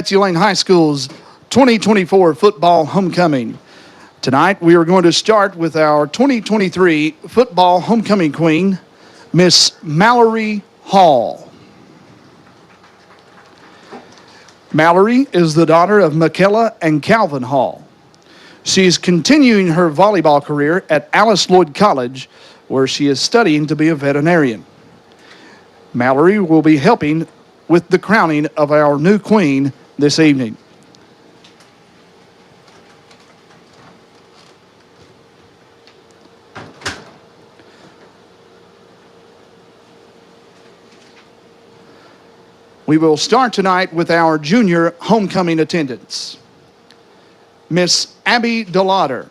Betsy Layne High School's 2024 football homecoming. Tonight, we are going to start with our 2023 football homecoming queen, Miss Mallory Hall. Mallory is the daughter of Michaela and Calvin Hall. She is continuing her volleyball career at Alice Lloyd College, where she is studying to be a veterinarian. Mallory will be helping with the crowning of our new queen this evening. We will start tonight with our junior homecoming attendants. Miss Abby DeLauder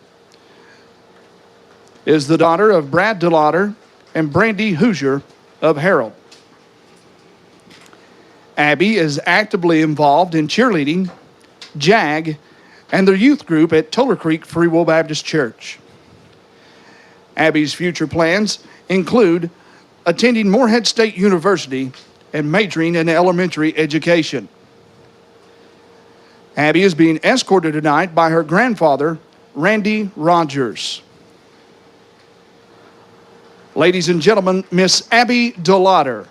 is the daughter of Brad DeLauder and Brandy Hoosier of Harold. Abby is actively involved in cheerleading, JAG, and the youth group at Toller Creek Free Will Baptist Church. Abby's future plans include attending Morehead State University and majoring in elementary education. Abby is being escorted tonight by her grandfather, Randy Rogers. Ladies and gentlemen, Miss Abby DeLauder.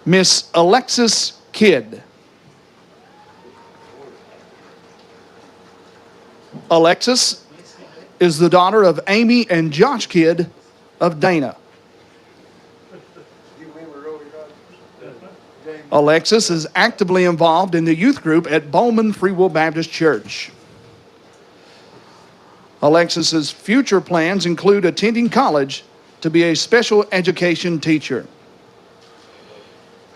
Miss Alexis Kidd. Alexis is the daughter of Amy and Josh Kidd of Dana. Alexis is actively involved in the youth group at Bowman Free Will Baptist Church. Alexis's future plans include attending college to be a special education teacher.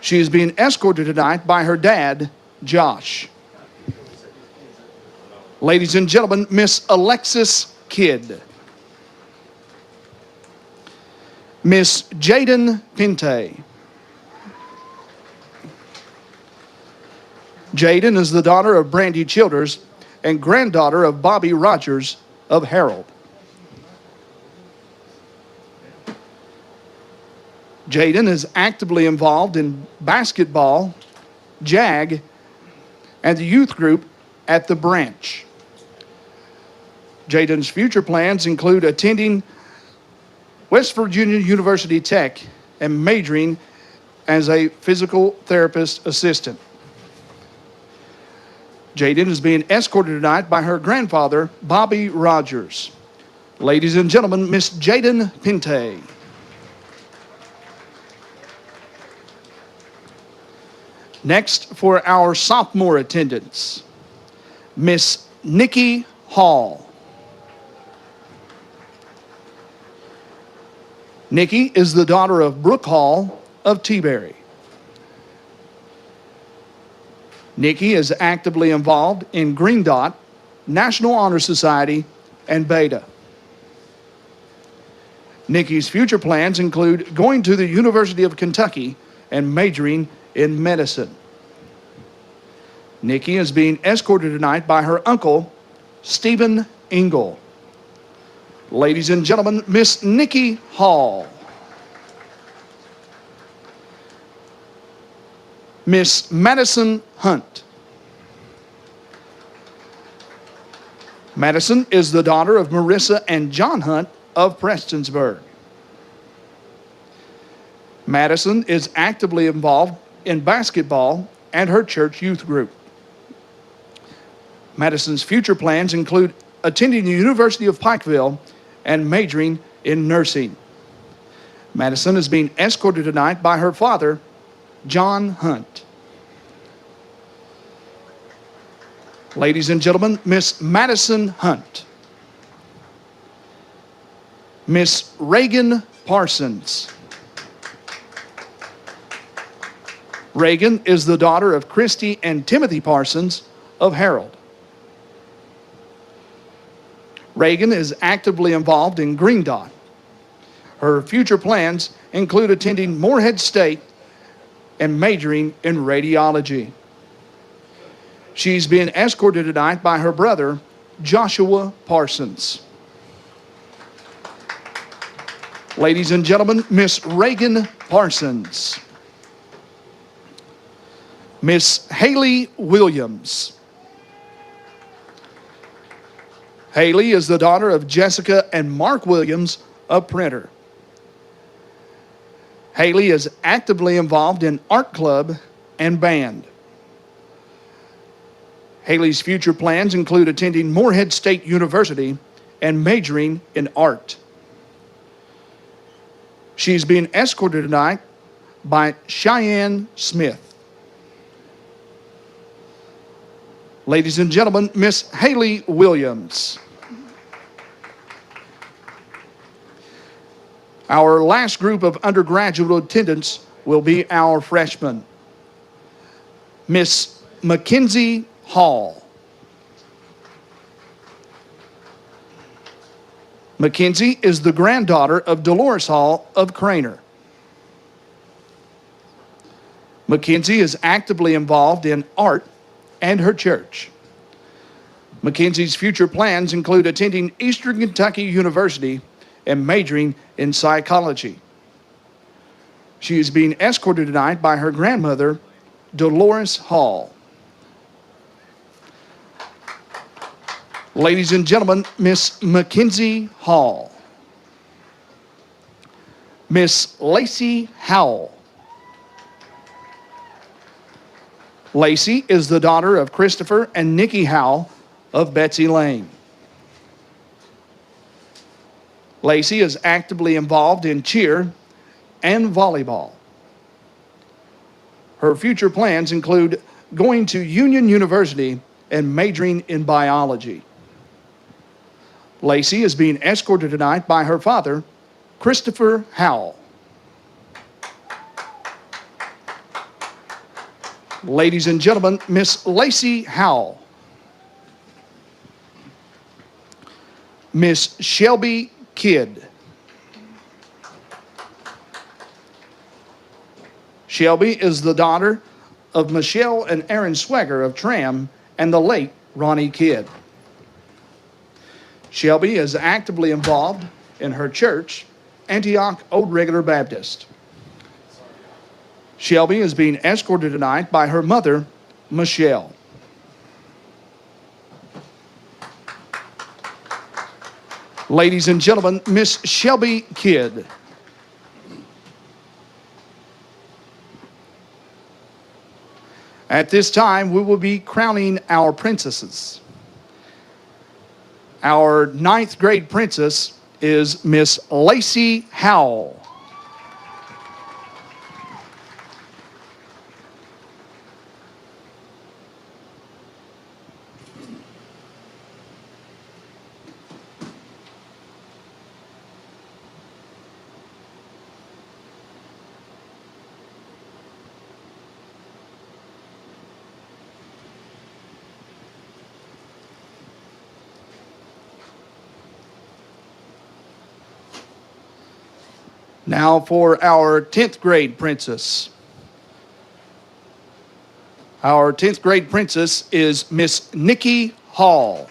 She is being escorted tonight by her dad, Josh. Ladies and gentlemen, Miss Alexis Kidd. Miss Jaden Pinte. Jaden is the daughter of Brandy Childers and granddaughter of Bobby Rogers of Harold. Jaden is actively involved in basketball, JAG, and the youth group at the branch. Jaden's future plans include attending West Virginia University Tech and majoring as a physical therapist assistant. Jaden is being escorted tonight by her grandfather, Bobby Rogers. Ladies and gentlemen, Miss Jaden Pinte. Next, for our sophomore attendants, Miss Nikki Hall. Nikki is the daughter of Brooke Hall of T-Berry. Nikki is actively involved in Green Dot, National Honor Society, and Beta. Nikki's future plans include going to the University of Kentucky and majoring in medicine. Nikki is being escorted tonight by her uncle, Stephen Engel. Ladies and gentlemen, Miss Nikki Hall. Miss Madison Hunt. Madison is the daughter of Marissa and John Hunt of Prestonsburg. Madison is actively involved in basketball and her church youth group. Madison's future plans include attending the University of Pikeville and majoring in nursing. Madison is being escorted tonight by her father, John Hunt. Ladies and gentlemen, Miss Madison Hunt. Miss Reagan Parsons. Reagan is the daughter of Christy and Timothy Parsons of Harold. Reagan is actively involved in Green Dot. Her future plans include attending Morehead State and majoring in radiology. She's being escorted tonight by her brother, Joshua Parsons. Ladies and gentlemen, Miss Reagan Parsons. Miss Haley Williams. Haley is the daughter of Jessica and Mark Williams, a printer. Haley is actively involved in art club and band. Haley's future plans include attending Morehead State University and majoring in art. She's being escorted tonight by Cheyenne Smith. Ladies and gentlemen, Miss Haley Williams. Our last group of undergraduate attendants will be our freshmen. Miss Mackenzie Hall. Mackenzie is the granddaughter of Dolores Hall of Craner. Mackenzie is actively involved in art and her church. Mackenzie's future plans include attending Eastern Kentucky University and majoring in psychology. She is being escorted tonight by her grandmother, Dolores Hall. Ladies and gentlemen, Miss Mackenzie Hall. Miss Lacey Howell. Lacey is the daughter of Christopher and Nikki Howell of Betsy, Layne. Lacey is actively involved in cheer and volleyball. Her future plans include going to Union University and majoring in biology. Lacey is being escorted tonight by her father, Christopher Howell. Ladies and gentlemen, Miss Lacey Howell. Miss Shelby Kidd. Shelby is the daughter of Michelle and Aaron Swagger of Tram and the late Ronnie Kidd. Shelby is actively involved in her church, Antioch Old Regular Baptist. Shelby is being escorted tonight by her mother, Michelle. Ladies and gentlemen, Miss Shelby Kidd. At this time, we will be crowning our princesses. Our 9th grade princess is Miss Lacey Howell. Now for our 10th grade princess. Our 10th grade princess is Miss Nikki Hall.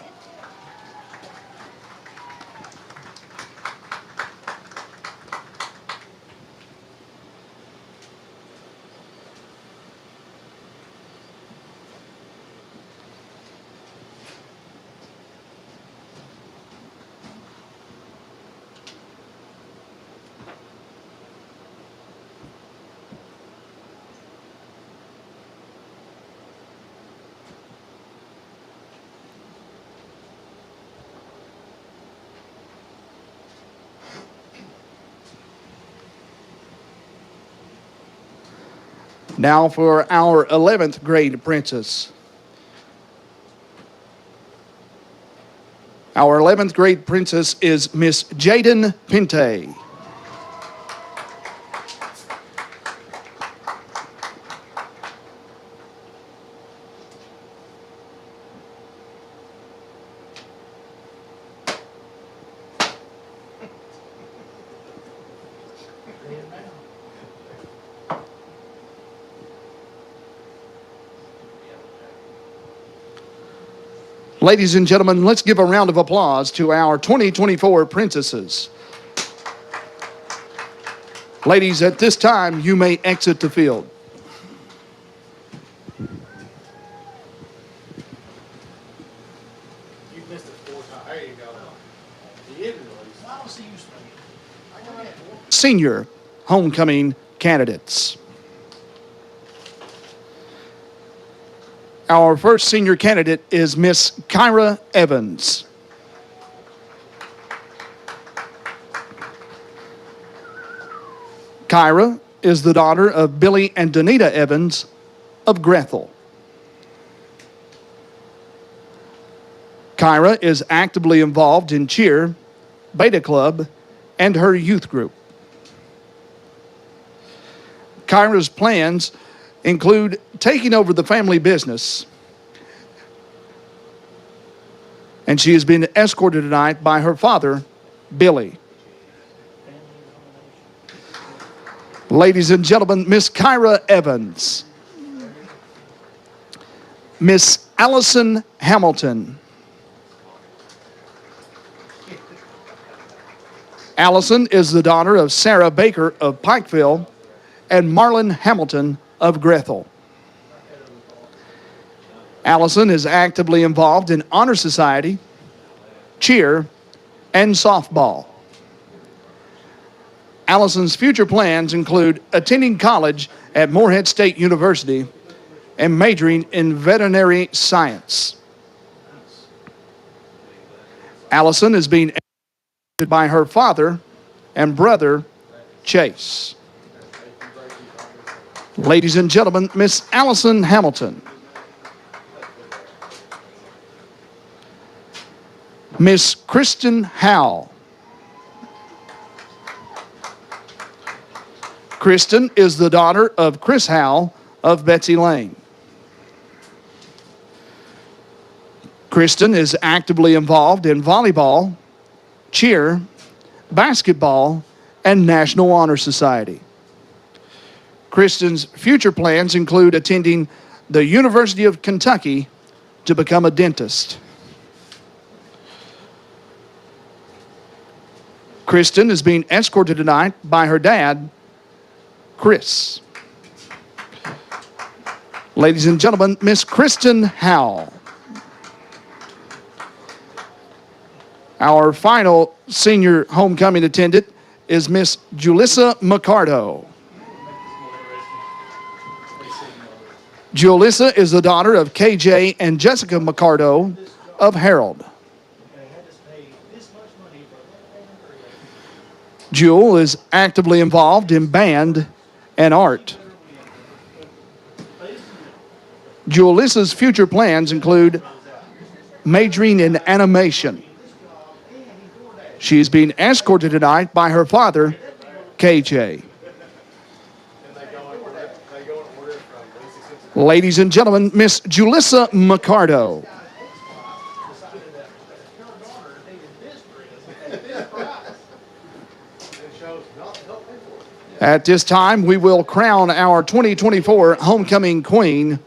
Now for our 11th grade princess. Our 11th grade princess is Miss Jaden Pinte. Ladies and gentlemen, let's give a round of applause to our 2024 princesses. Ladies, at this time, you may exit the field. Senior homecoming candidates. Our first senior candidate is Miss Kyra Evans. Kyra is the daughter of Billy and Donita Evans of Grethel. Kyra is actively involved in cheer, Beta Club, and her youth group. Kyra's plans include taking over the family business, and she has been escorted tonight by her father, Billy. Ladies and gentlemen, Miss Kyra Evans. Miss Allison Hamilton. Allison is the daughter of Sarah Baker of Pikeville and Marlon Hamilton of Grethel. Allison is actively involved in Honor Society, cheer, and softball. Allison's future plans include attending college at Morehead State University and majoring in veterinary science. Allison is being educated by her father and brother, Chase. Ladies and gentlemen, Miss Allison Hamilton. Miss Kristen Howell. Kristen is the daughter of Chris Howell of Betsy, Layne. Kristen is actively involved in volleyball, cheer, basketball, and National Honor Society. Kristen's future plans include attending the University of Kentucky to become a dentist. Kristen is being escorted tonight by her dad, Chris. Ladies and gentlemen, Miss Kristen Howell. Our final senior homecoming attendant is Miss Julissa McCardo. Julissa is the daughter of KJ and Jessica McCardo of Harold. Jewel is actively involved in band and art. Julissa's future plans include majoring in animation. She's being escorted tonight by her father, KJ. Ladies and gentlemen, Miss Julissa McCardo. At this time, we will crown our 2024 homecoming queen.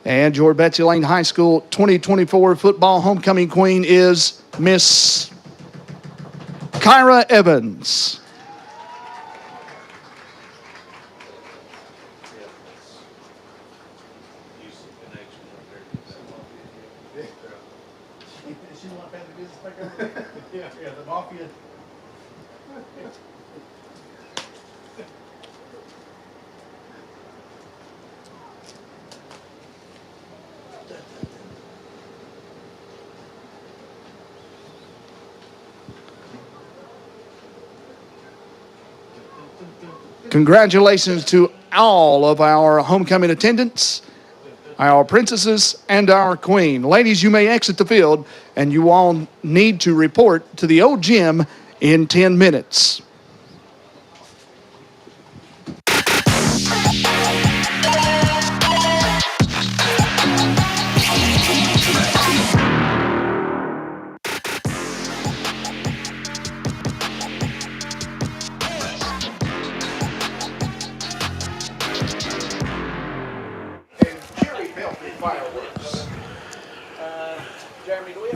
And your Betsy Layne High School 2024 football homecoming queen is Miss Kyra Evans. Congratulations to all of our homecoming attendants, our princesses, and our queen. Ladies, you may exit the field, and you all need to report to the old gym in 10 minutes.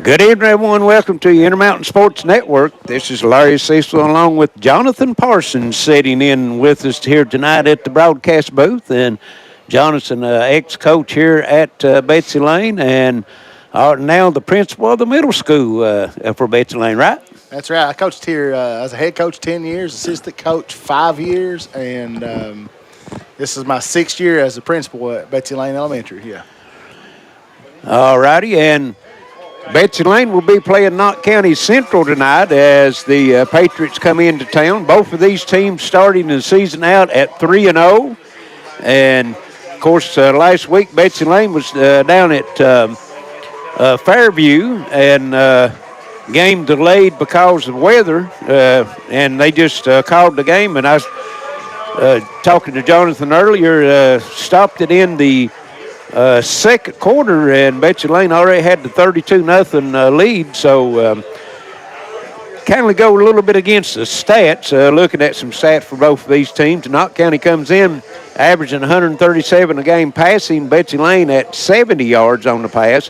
Good evening, everyone. Welcome to Intermountain Sports Network. This is Larry Cecil along with Jonathan Parsons sitting in with us here tonight at the broadcast booth. And Jonathan, ex-coach here at Betsy Layne. And Now the principal of the middle school for Betsy Layne, right? That's right. I coached here as a head coach 10 years, assistant coach 5 years, and this is my 6th year as a principal at Betsy Layne Elementary. Yeah. All righty, and Betsy Layne will be playing Knott County Central tonight as the Patriots come into town. Both of these teams starting the season out at 3-0. And, of course, last week Betsy Layne was down at Fairview and game delayed because of weather. And they just called the game. And I was talking to Jonathan earlier, stopped it in the second quarter, and Betsy Layne already had the 32-0 lead. So kind of go a little bit against the stats, looking at some stats for both of these teams. Knott County comes in averaging 137 a game passing. Betsy Layne at 70 yards on the pass.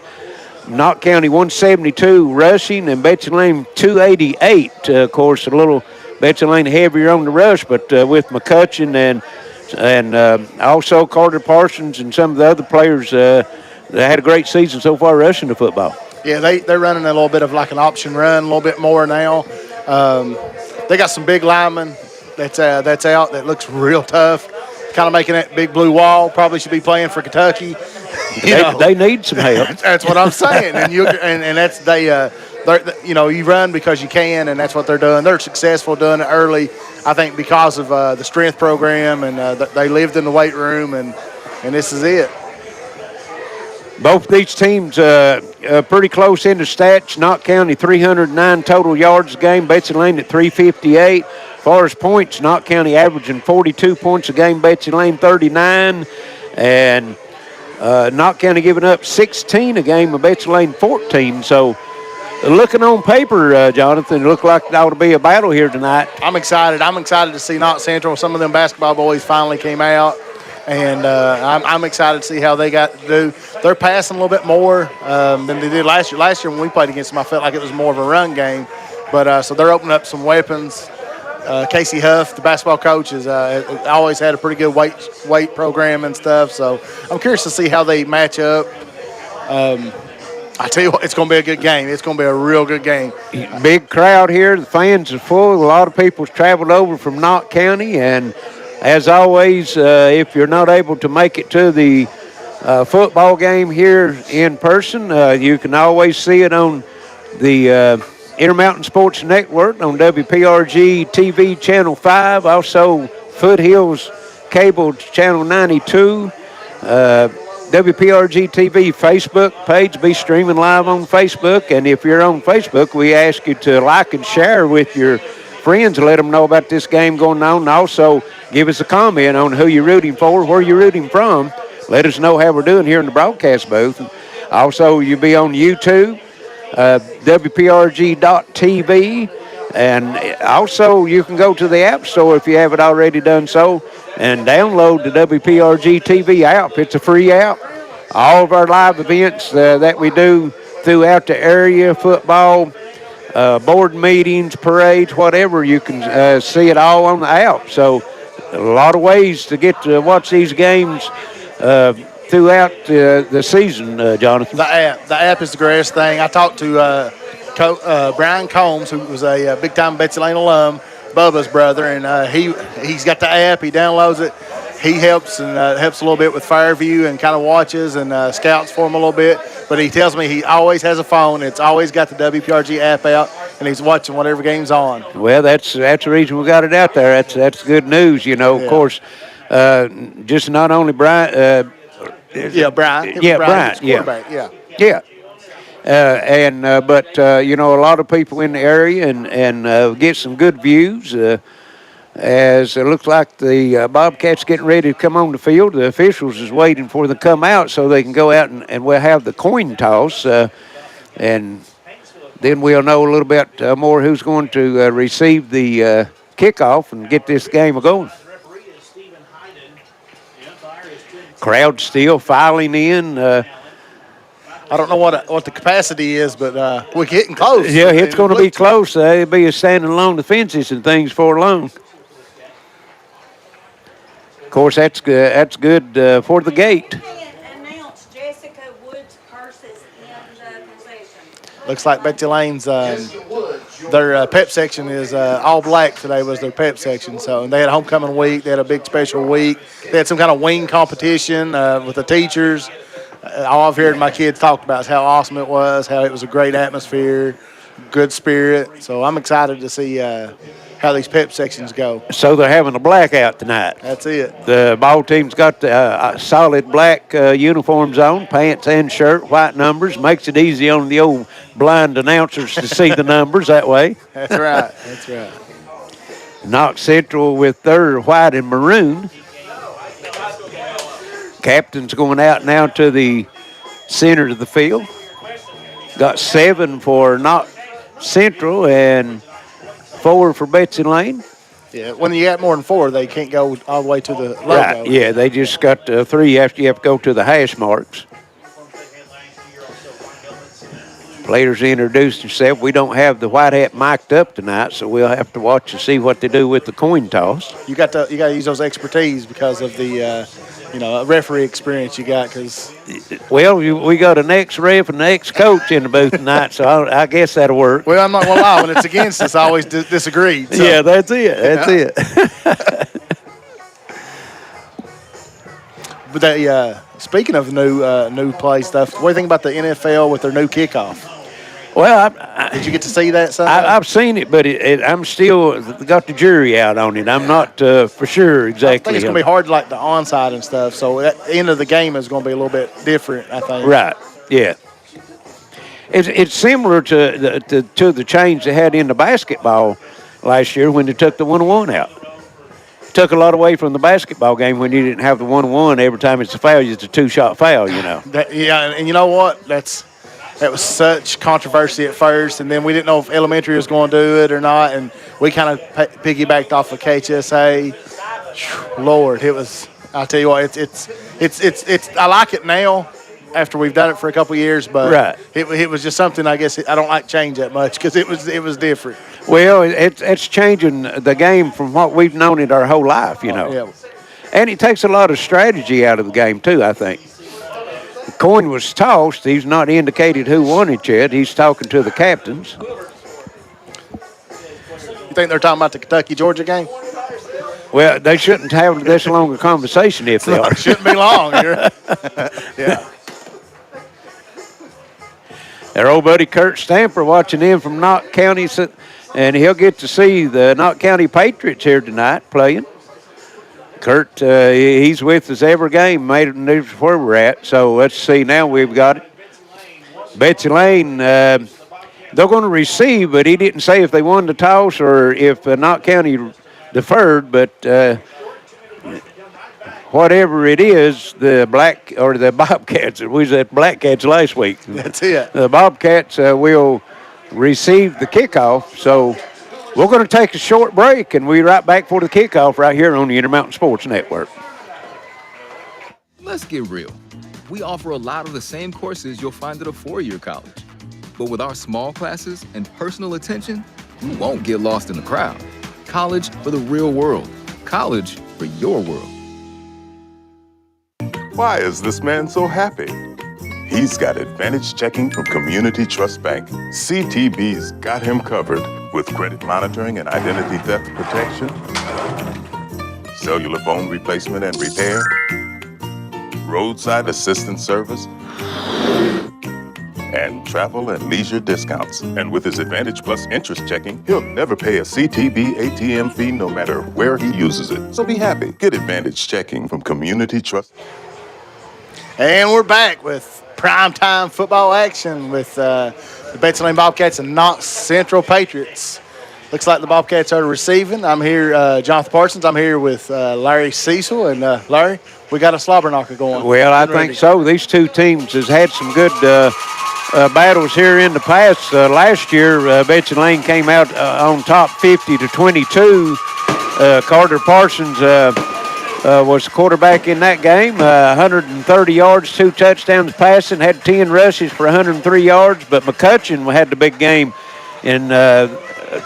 Knott County 172 rushing, and Betsy Layne 288. Of course, a little Betsy Layne heavier on the rush, but with McCutcheon and also Carter Parsons and some of the other players that had a great season so far rushing the football. Yeah, they're running a little bit of like an option run, a little bit more now. They got some big linemen that's out that looks real tough. Kind of making that big blue wall. Probably should be playing for Kentucky. They need some help. That's what I'm saying, and that's you run because you can, and that's what they're doing. They're successful doing it early, I think, because of the strength program, and they lived in the weight room, and this is it. Both these teams pretty close in the stats. Knott County 309 total yards a game. Betsy Layne at 358. As far as points, Knott County averaging 42 points a game. Betsy Layne 39. And Knott County giving up 16 a game, and Betsy Layne 14. So looking on paper, Jonathan, it looked like it ought to be a battle here tonight. I'm excited. I'm excited to see Knott Central. Some of them basketball boys finally came out. And I'm excited to see how they got to do. They're passing a little bit more than they did last year. Last year when we played against them, I felt like it was more of a run game. But so they're opening up some weapons. Casey Huff, the basketball coach, has always had a pretty good weight program and stuff. So I'm curious to see how they match up. I tell you what, it's going to be a good game. It's going to be a real good game. Big crowd here. The fans are full. A lot of people's traveled over from Knott County, and as always, if you're not able to make it to the football game here in person, you can always see it on the Intermountain Sports Network on WPRG TV Channel 5, also Foothills Cable Channel 92, WPRG TV Facebook page be streaming live on Facebook. And if you're on Facebook, we ask you to like and share with your friends and let them know about this game going on. And also give us a comment on who you're rooting for, where you're rooting from. Let us know how we're doing here in the broadcast booth. Also, you'll be on YouTube, WPRG.TV. And also, you can go to the App Store if you haven't already done so and download the WPRG TV app. It's a free app. All of our live events that we do throughout the area, football, board meetings, parades, whatever, you can see it all on the app. So a lot of ways to get to watch these games throughout the season, Jonathan. The app is the greatest thing. I talked to Brian Combs, who was a big-time Betsy Layne alum, Bubba's brother, and he's got the app. He downloads it. He helps a little bit with Fairview and kind of watches and scouts for him a little bit. But he tells me he always has a phone. It's always got the WPRG app out, and he's watching whatever game's on. Well, that's the reason we got it out there. That's good news, you know. Yeah. Of course, just not only Brian. Brian. Brian. Yeah. But you know, a lot of people in the area and get some good views. As it looks like the Bobcats getting ready to come on the field, the officials is waiting for them to come out so they can go out and we'll have the coin toss, and then we'll know a little bit more who's going to receive the kickoff and get this game going. Crowd still filing in. I don't know what the capacity is, but we're getting close. Yeah, it's going to be close. They'll be standing along the fences and things for long. Of course, that's good for the gate. Announce Jessica Woods' purses in the Looks like Betsy Layne's their pep section is all black today was their pep section. So and they had a homecoming week. They had a big special week. They had some kind of wing competition with the teachers. All I've heard my kids talk about is how awesome it was, how it was a great atmosphere, good spirit. So I'm excited to see how these pep sections go. So they're having a blackout tonight. That's it. The ball team's got the solid black uniforms on, pants and shirt, white numbers. Makes it easy on the old blind announcers to see the numbers that way. That's right. That's right. Knott Central with their white and maroon. Captain's going out now to the center of the field. Got 7 for Knott Central and 4 for Betsy Layne. Yeah, when you got more than 4, they can't go all the way to the logo. Right, yeah, they just got 3 after you have to go to the hash marks. Players introduce themselves. We don't have the white hat mic'd up tonight, so we'll have to watch and see what they do with the coin toss. You got to use those expertise because of the referee experience you got. Because we got an ex-ref and an ex-coach in the booth tonight, so I guess that'll work. Well, I'm not gonna lie. When it's against us, I always disagree. So. Yeah, that's it. That's it. But speaking of new play stuff, what do you think about the NFL with their new kickoff? Well, did you get to see that? I've seen it, but I'm still got the jury out on it. I'm not for sure exactly. I think it's going to be hard, like the onside and stuff. So at the end of the game is going to be a little bit different, I think. Right. Yeah. It's similar to the change they had in the basketball last year when they took the 1-on-1 out. Took a lot away from the basketball game when you didn't have the 1-on-1. Every time it's a foul, it's a 2-shot foul. And you know what? That was such controversy at first, and then we didn't know if elementary was going to do it or not, and we kind of piggybacked off of KHSA. Lord, it was. I'll tell you what, it's. I like it now, after we've done it for a couple of years, but right. it was just something. I guess I don't like change that much because it was different. Well, it's changing the game from what we've known it our whole life, Yeah. And it takes a lot of strategy out of the game too, I think. The coin was tossed. He's not indicated who won it yet. He's talking to the captains. You think they're talking about the Kentucky-Georgia game? Well, they shouldn't have this long a conversation if they are. It shouldn't be long. Yeah. Their old buddy Kurt Stamper watching in from Knott County, and he'll get to see the Knott County Patriots here tonight playing. Kurt, he's with us every game, made it news where we're at. So let's see now we've got it. Betsy Layne, they're going to receive, but he didn't say if they won the toss or if Knott County deferred. But whatever it is, the Bobcats, we was at Black Cats last week. That's it. The Bobcats will receive the kickoff. So we're going to take a short break, and we'll be right back for the kickoff right here on the Intermountain Sports Network. Let's get real. We offer a lot of the same courses you'll find at a four-year college. But with our small classes and personal attention, you won't get lost in the crowd. College for the real world. College for your world. Why is this man so happy? He's got Advantage Checking from Community Trust Bank. CTB's got him covered with credit monitoring and identity theft protection, cellular phone replacement and repair, roadside assistance service, and travel and leisure discounts. And with his Advantage Plus interest checking, he'll never pay a CTB ATM fee no matter where he uses it. So be happy. Get Advantage Checking from Community Trust. And we're back with primetime football action with the Betsy Layne Bobcats and Knott Central Patriots. Looks like the Bobcats are receiving. I'm here, Jonathan Parsons. I'm here with Larry Cecil. And Larry, we got a slobber knocker going. Well, I think so. These two teams has had some good battles here in the past. Last year, Betsy Layne came out on top 50-22. Carter Parsons was the quarterback in that game. 130 yards, 2 touchdowns passing, had 10 rushes for 103 yards. But McCutcheon had the big game in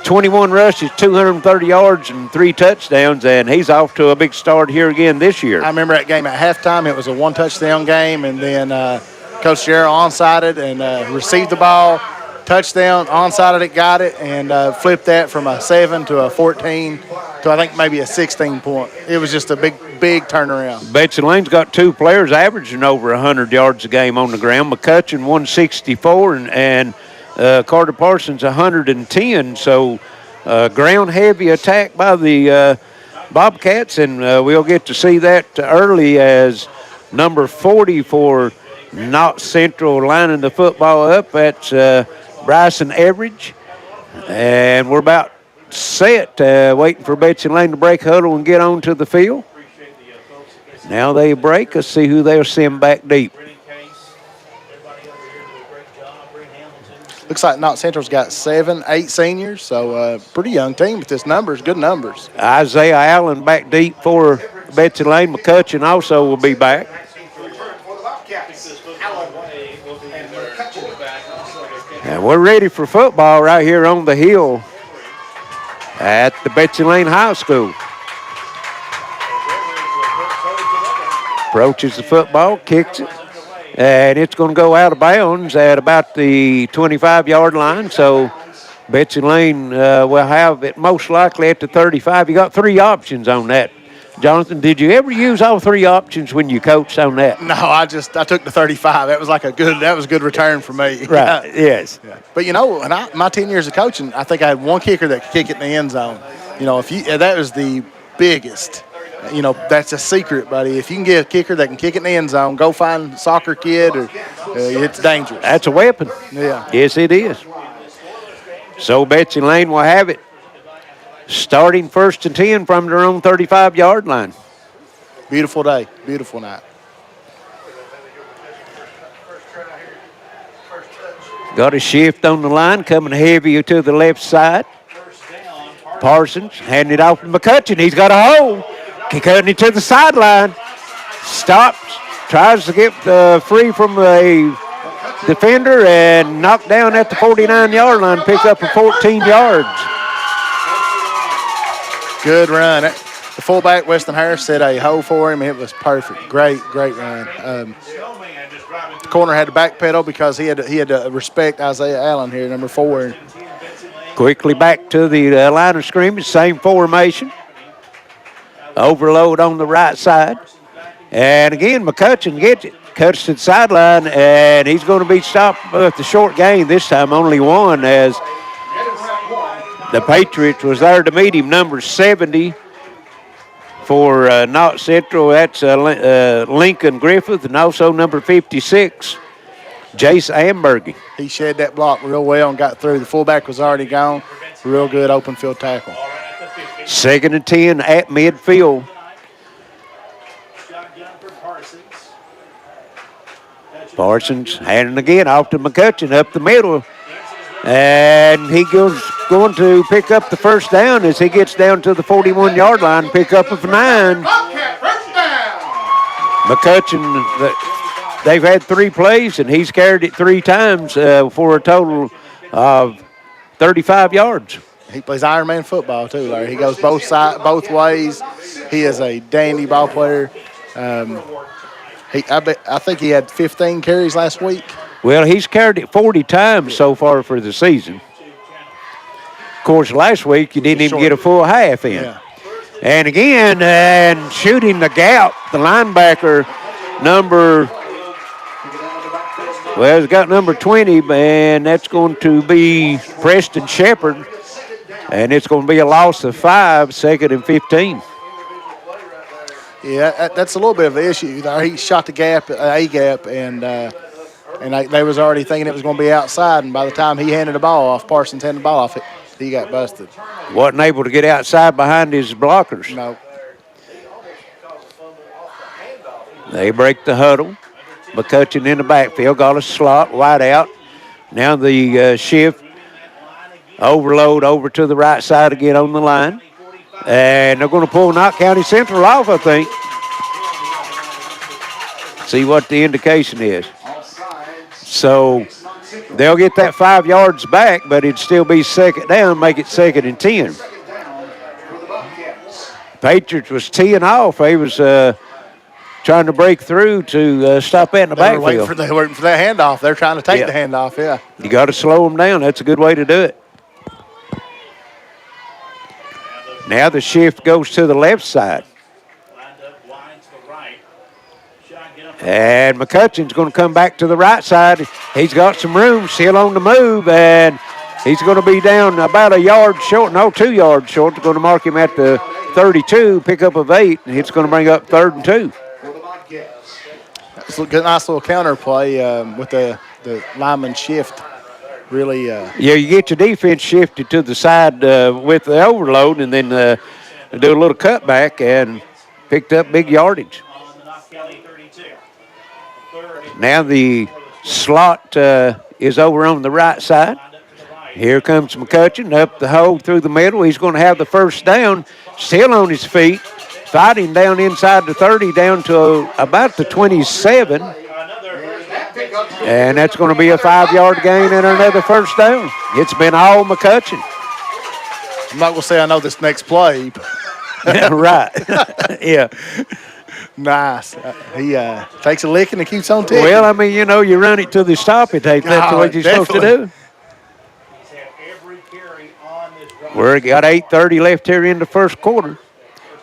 21 rushes, 230 yards, and 3 touchdowns, and he's off to a big start here again this year. I remember that game at halftime. It was a 1-touchdown game, and then Coach Gearheart onsided and received the ball. touchdown, onside it, got it, and flipped that from a 7 to a 14 to I think maybe a 16 point. It was just a big turnaround. Betsy Layne's got 2 players averaging over 100 yards a game on the ground. McCutcheon 164 and Carter Parsons 110. So ground heavy attack by the Bobcats, and we'll get to see that early as number 40 for Knott Central lining the football up. That's Bryson Everidge. And we're about set, waiting for Betsy Layne to break huddle and get onto the field. Now they break. Let's see who they'll send back deep. Looks like Knott Central's got 7, 8 seniors, so pretty young team with this numbers, good numbers. Isaiah Allen back deep for Betsy Layne. McCutcheon also will be back. And we're ready for football right here on the hill at the Betsy Layne High School. Approaches the football, kicks it, and it's going to go out of bounds at about the 25-yard line. So Betsy Layne will have it most likely at the 35. You got 3 options on that. Jonathan, did you ever use all 3 options when you coached on that? No, I took the 35. That was a good return for me. Right. Yes. Yeah. But my 10 years of coaching, I think I had one kicker that could kick it in the end zone. That was the biggest. That's a secret, buddy. If you can get a kicker that can kick it in the end zone, go find a soccer kid, or it's dangerous. That's a weapon. Yeah. Yes, it is. So Betsy Layne will have it starting 1st and 10 from their own 35-yard line. Beautiful day. Beautiful night. Got a shift on the line, coming heavy to the left side. Parsons handing it off to McCutcheon. He's got a hole. Cutting it to the sideline. Stops, tries to get free from a defender and knocked down at the 49-yard line, pick up a 14 yards. Good run. The fullback, Weston Harris, said a hole for him. It was perfect. Great run. The corner had to backpedal because he had to respect Isaiah Allen here, number 4. Quickly back to the line of scrimmage, same formation. Overload on the right side. And again, McCutcheon gets it. Cuts to the sideline, and he's going to be stopped with the short gain this time, only 1, as the Patriots was there to meet him. Number 70 for Knott Central. That's Lincoln Griffith, and also number 56, Jace Ambergy. He shed that block real well and got through. The fullback was already gone. Real good open field tackle. 2nd and 10 at midfield. Parsons handing again off to McCutcheon up the middle. And he goes going to pick up the first down as he gets down to the 41-yard line, pick up of 9. McCutcheon, they've had 3 plays, and he's carried it 3 times for a total of 35 yards. He plays Ironman football too, Larry. He goes both ways. He is a dandy ball player. I think he had 15 carries last week. Well, he's carried it 40 times so far for the season. Of course, last week you didn't even get a full half in. Yeah. And again, and shooting the gap, the linebacker, he's got number 20, and that's going to be Preston Shepard. And it's going to be a loss of 5, 2nd and 15. Yeah, that's a little bit of an issue there. He shot the gap, and they was already thinking it was going to be outside. And by the time he handed the ball off, Parsons handed the ball off, he got busted. Wasn't able to get outside behind his blockers. No. They break the huddle. McCutcheon in the backfield, got a slot, wide out. Now the shift, overload over to the right side again on the line. And they're going to pull Knott County Central off, I think. See what the indication is. So they'll get that 5 yards back, but it'd still be 2nd down, make it 2nd and 10. Patriots was teeing off. He was trying to break through to stop that in the They were waiting backfield. for, they were waiting for that handoff. They're trying to take the handoff, yeah. You got to slow them down. That's a good way to do it. Now the shift goes to the left side. And McCutcheon's going to come back to the right side. He's got some room, still on the move, and he's going to be down about a yard short. No, 2 yards short. They're going to mark him at the 32, pick up of 8, and it's going to bring up 3rd and 2. It's a good, nice little counter play with the lineman shift. Really. Yeah, you get your defense shifted to the side with the overload, and then do a little cutback and picked up big yardage. Now the slot is over on the right side. Here comes McCutcheon up the hole through the middle. He's going to have the first down, still on his feet, fighting down inside the 30, down to about the 27. And that's going to be a 5-yard gain and another first down. It's been all McCutcheon. I'm not going to say I know this next play. Right. Yeah. Nice. He takes a licking and keeps on ticking. Well, I mean, you know, you run it till they stop it. That's what you're supposed to do. We're got 8:30 left here in the first quarter.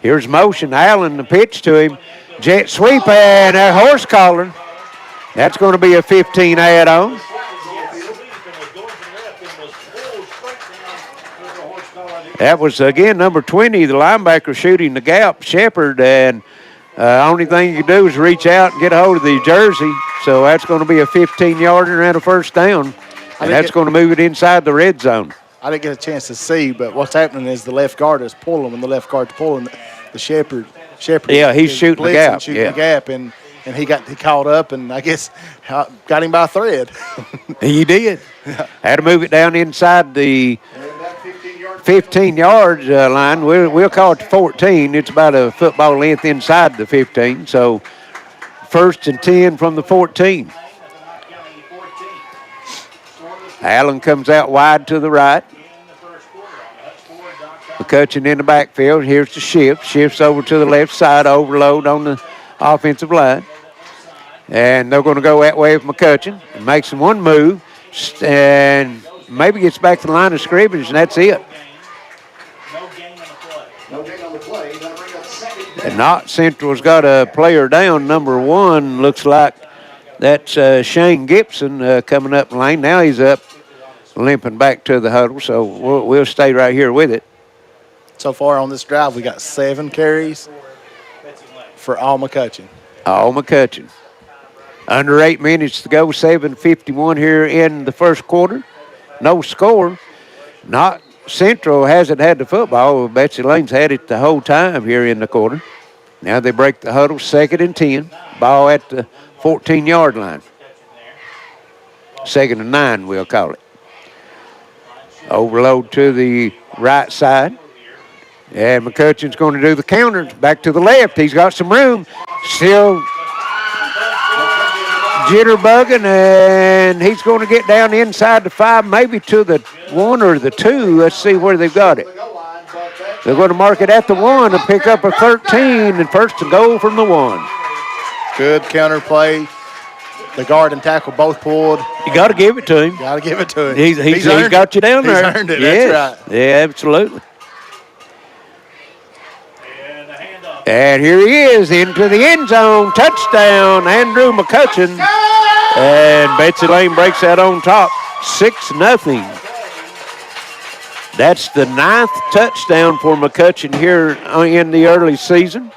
Here's motion. Allen, the pitch to him. Jet sweep and a horse collar. That's going to be a 15 add-on. That was, again, number 20, the linebacker shooting the gap, Shepard, and only thing you can do is reach out and get a hold of the jersey. So that's going to be a 15-yarder and a first down, and that's going to move it inside the red zone. I didn't get a chance to see, but what's happening is the left guard is pulling, and the left guard's pulling the Shepard. Yeah, he's shooting the gap. Shooting the gap, and he caught up, and I guess got him by a thread. He did. Had to move it down inside the 15-yard line. We'll call it the 14. It's about a football length inside the 15. So 1st and 10 from the 14. Allen comes out wide to the right. McCutcheon in the backfield. Here's the shift. Shifts over to the left side. Overload on the offensive line. And they're going to go that way with McCutcheon. Makes one move and maybe gets back to the line of scrimmage, and that's it. And Knott Central's got a player down. Number 1 looks like that's Shane Gibson coming up the lane. Now he's up, limping back to the huddle, so we'll stay right here with it. So far on this drive, we got 7 carries for all McCutcheon. All McCutcheon. Under 8 minutes to go, 7:51 here in the first quarter. No score. Knott Central hasn't had the football. Betsy Layne's had it the whole time here in the quarter. Now they break the huddle, 2nd and 10. Ball at the 14-yard line. 2nd and 9, we'll call it. Overload to the right side. And McCutcheon's going to do the counter. Back to the left. He's got some room. Still jitterbugging, and he's going to get down inside the 5, maybe to the 1 or the 2. Let's see where they've got it. They're going to mark it at the 1 and pick up a 13, and first to goal from the 1. Good counter play. The guard and tackle both pulled. You got to give it to him. Got to give it to him. He's got you down there. He's earned it. Yes. That's right. Yeah, absolutely. And here he is into the end zone. Touchdown, Andrew McCutcheon. And Betsy Layne breaks that on top. 6-0. That's the 9th touchdown for McCutcheon here in the early season.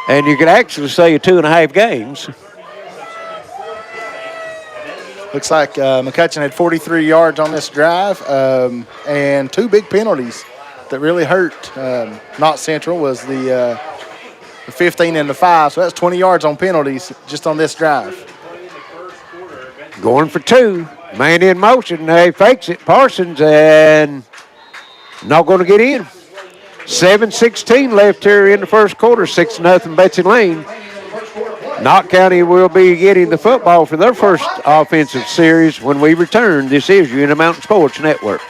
And you could actually say 2.5 games. Looks like McCutcheon had 43 yards on this drive and 2 big penalties that really hurt. Knott Central was the 15 and the 5, so that's 20 yards on penalties just on this drive. Going for 2. Man in motion. He fakes it. Parsons, and not going to get in. 7:16 left here in the first quarter. 6-0 Betsy Layne. Knott County will be getting the football for their first offensive series when we return. This is Unity Mountain Sports Network.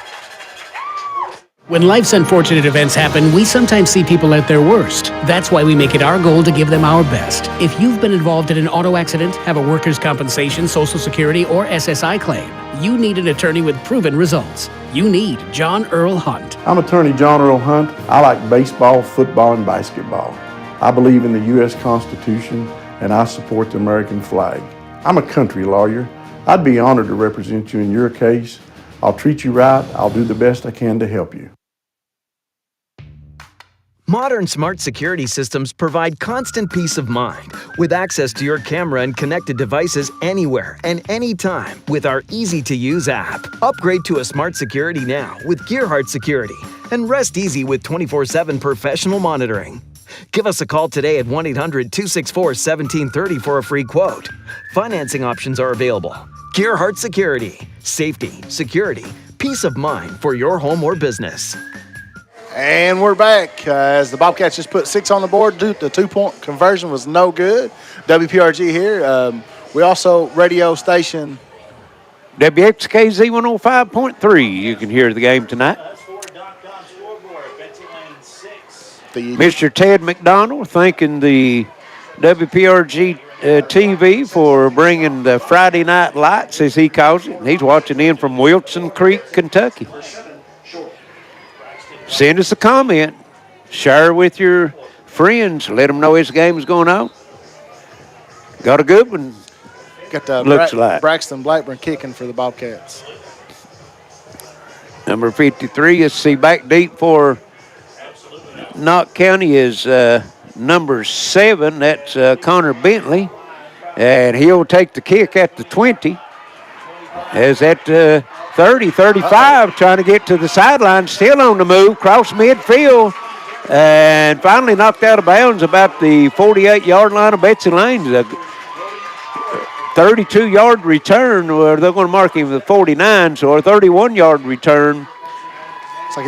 When life's unfortunate events happen, we sometimes see people at their worst. That's why we make it our goal to give them our best. If you've been involved in an auto accident, have a workers' compensation, Social Security, or SSI claim, you need an attorney with proven results. You need John Earl Hunt. I'm attorney John Earl Hunt. I like baseball, football, and basketball. I believe in the U.S. Constitution, and I support the American flag. I'm a country lawyer. I'd be honored to represent you in your case. I'll treat you right. I'll do the best I can to help you. Modern smart security systems provide constant peace of mind with access to your camera and connected devices anywhere and anytime with our easy-to-use app. Upgrade to a smart security now with Gearheart Security and rest easy with 24/7 professional monitoring. Give us a call today at 1-800-264-1730 for a free quote. Financing options are available. Gearheart Security. Safety, security, peace of mind for your home or business. And we're back as the Bobcats just put 6 on the board. The 2-point conversion was no good. WPRG here. We also radio station. WXKZ 105.3. You can hear the game tonight. Mr. Ted McDonald thanking the WPRG TV for bringing the Friday night lights, as he calls it. He's watching in from Wilson Creek, Kentucky. Send us a comment. Share with your friends. Let them know this game is going on. Got a good one. Got Looks like Braxton Blackburn kicking for the Bobcats. Number 53 is see back deep for Knott County is number 7. That's Connor Bentley. And he'll take the kick at the 20. As at 30, 35, trying to get to the sideline, still on the move, cross midfield, and finally knocked out of bounds about the 48-yard line of Betsy Layne. A 32-yard return, or they're going to mark him the 49, so a 31-yard return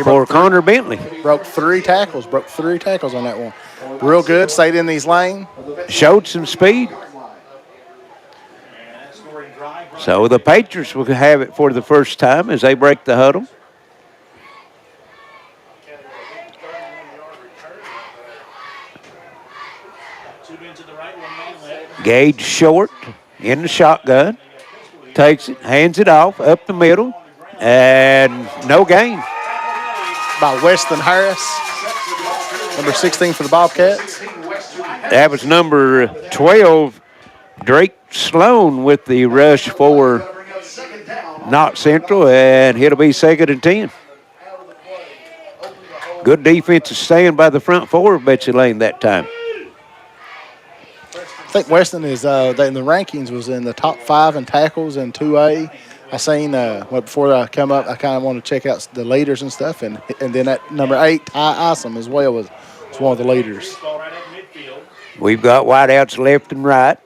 for Connor Bentley. Broke three tackles on that one. Real good, stayed in these lanes. Showed some speed. So the Patriots will have it for the first time as they break the huddle. Gage short in the shotgun. Takes it, hands it off, up the middle, and no gain. By Weston Harris, number 16 for the Bobcats. That was number 12, Drake Sloan with the rush for Knott Central, and it'll be 2nd and 10. Good defensive stand by the front four of Betsy Layne that time. I think Weston is in the rankings was in the top 5 in tackles in 2A. I seen before I come up, I kind of want to check out the leaders and stuff, and then that number 8, Ty Isom as well was one of the leaders. We've got wideouts left and right.